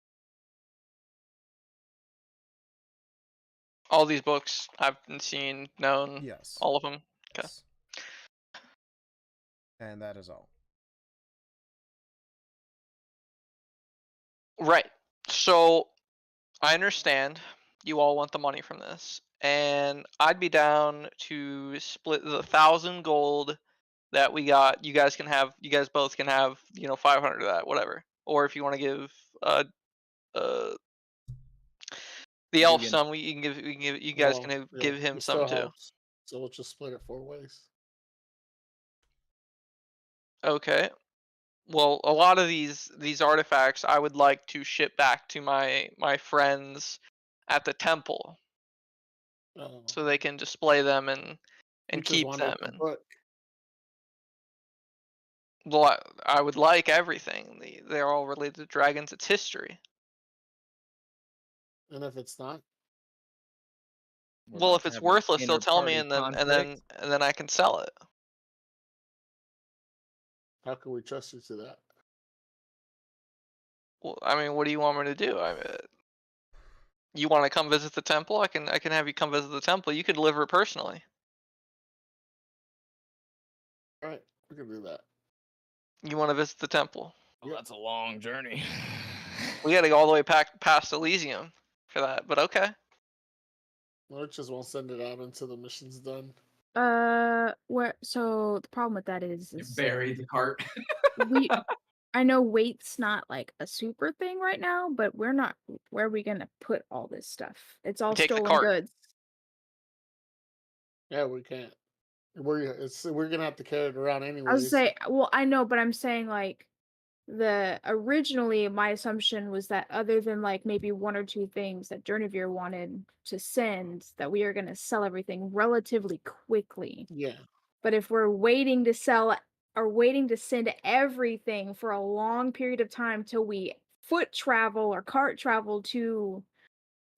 All these books I've seen, known. Yes. All of them. Yes. And that is all. Right. So I understand you all want the money from this, and I'd be down to split the 1,000 gold that we got. You guys both can have 500 of that, whatever. Or if you want to give uh the elf Vegan. some, you guys can give him it some still too. helps. So we'll just split it 4 ways. Okay. Well, a lot of these artifacts I would like to ship back to my friends at the temple so they can display them and We just keep wanted them. the And book. well, I would like everything. They're all related to dragons. It's history. And if it's not, We're Well, about if to it's have an worthless, they'll tell me, inter-party and conflict. then I can sell it. how can we trust you to that? Well, I mean, what do you want me to do? You want to come visit the temple? I can have you come visit the temple. You can deliver it personally. All right, we can do that. You want to visit the temple? Well, that's a long journey. We got to go all the way past Elysium for that. But okay. Well, it just won't send it out until the mission's done. Where? So the problem with that is Bury the cart. we. I know weight's not like a super thing right now, but we're not. Where are we gonna put all this stuff? It's all Take the stolen cart. goods. Yeah, we can't. We're gonna have to carry it around I anyways. was say, well, I know, but I'm saying like originally my assumption was that other than like maybe 1 or 2 things that Journeyveer wanted to send, that we are gonna sell everything relatively quickly. Yeah. But if we're waiting to sell or waiting to send everything for a long period of time till we foot travel or cart travel to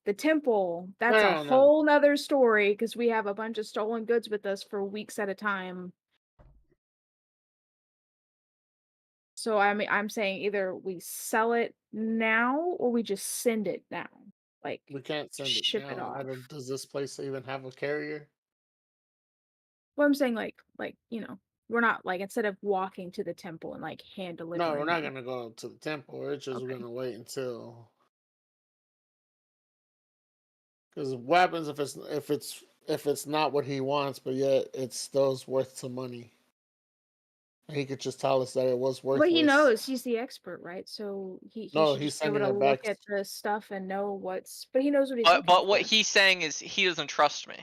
the temple, that's a No. whole nother story because we have a bunch of stolen goods with us for weeks at a time. So I'm saying either we sell it now or we just send it now. Like We can't send it ship now. it off. Does this place even have a carrier? Well, I'm saying like we're not like, instead of walking to the temple and like hand delivering. No, we're not them. gonna go to the temple. We're just Okay. gonna wait until. Because what happens if it's not what he wants, but yet it's still worth some money? He could just tell us that it was worthless. But he knows, he's the expert, right? So he No, should he's just be able to sending it look back. at the stuff and know what's. But he knows what he's But looking what for. he's saying is he doesn't trust me.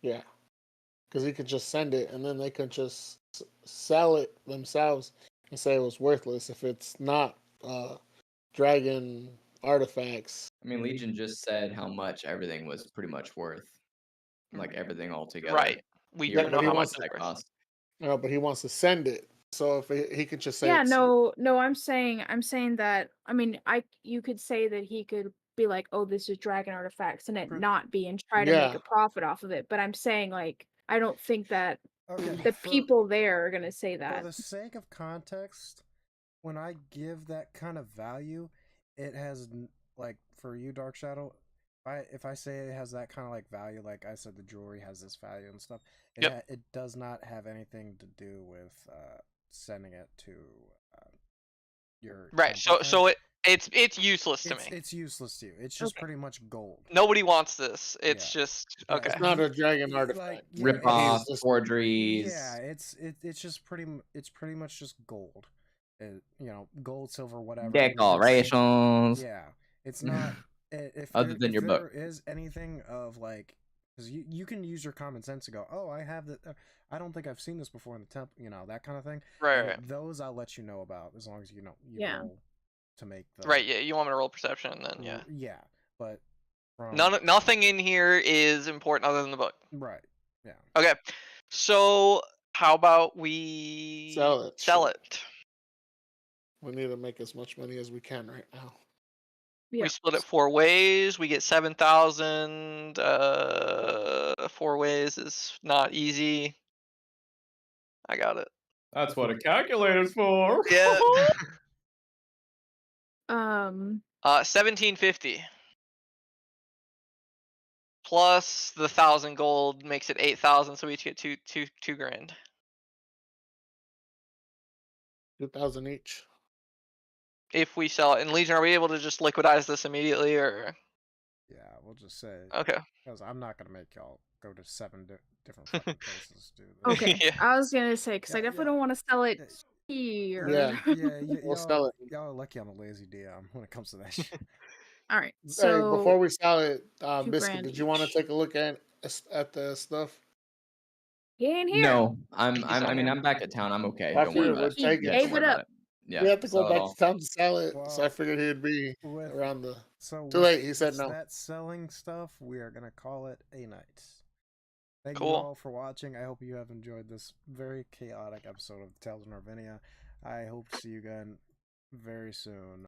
Yeah, because he could just send it, and then they could just sell it themselves and say it was worthless if it's not dragon artifacts. I mean, Legion just said how much everything was pretty much worth. Like everything all together. Right. We He do Yeah, already know but he how knows much wants what it's that worth. cost. No, but he wants to send it. So if he could just say, Yeah, it's, no, I'm saying that. I mean, you could say that he could be like, oh, this is dragon artifacts, and it not be, and try to make Yeah. a profit off of it. But I'm saying like, I don't think that Okay. the people there are gonna say that. For the sake of context, when I give that kind of value, it has like for you, Dark Shadow. If I say it has that kind of like value, like I said, the jewelry has this value and stuff. It does not have anything to do with sending it to your Right. So it's useless to me. It's useless to you. It's just pretty much gold. Nobody wants this. It's just okay. It's not a dragon artifact. Like, Rip off, forgeries. Yeah, it's just pretty much just gold. Gold, silver, whatever. Decorations. Yeah, it's not. If Other there, than if your there book. is anything of like, because you can use your common sense to go, oh, I have that. I don't think I've seen this before in the temple. That kind of thing. Right. Those I'll let you know about as long as you roll to make the right. Yeah, you want me to roll perception, and then yeah. Yeah, but nothing in here is important other than the book. Right. Yeah. Okay. So how about we Sell it? We need to make as much money as we can right now. Yeah. We split it 4 ways. We get 7,000. 4 ways is not easy. I got it. That's what a calculator's for. Yeah. 1750. plus the 1,000 gold makes it 8,000, so we each get two grand. 2,000 each. If we sell it. And Legion, are we able to just liquidize this immediately, or? Yeah, we'll just say. Okay. Because I'm not gonna make y'all go to 7 different fucking places to do this. Okay, Yeah. I was gonna say because I Yeah, definitely yeah. don't want to sell it Yeah. here. Yeah, We'll sell it. y'all are lucky I'm a lazy DM when it comes to that shit. All right, Hey, so before we sell it, 2 Biscuit, grand did you want to each. take a look at the stuff? He ain't here. No, I not mean, here. I'm back at town. I'm okay. I Don't worry figured about we'd it. He take Yeah, it. don't gave worry it about up. it. Yeah, We have to go sell it back all. to town to sell it, so I Well, figured he'd be with around the. so Too with late. He said no. that selling stuff, we are gonna call it a night. Thank you Cool. all for watching. I hope you have enjoyed this very chaotic episode of Tales of Narvinia. I hope to see you again very soon.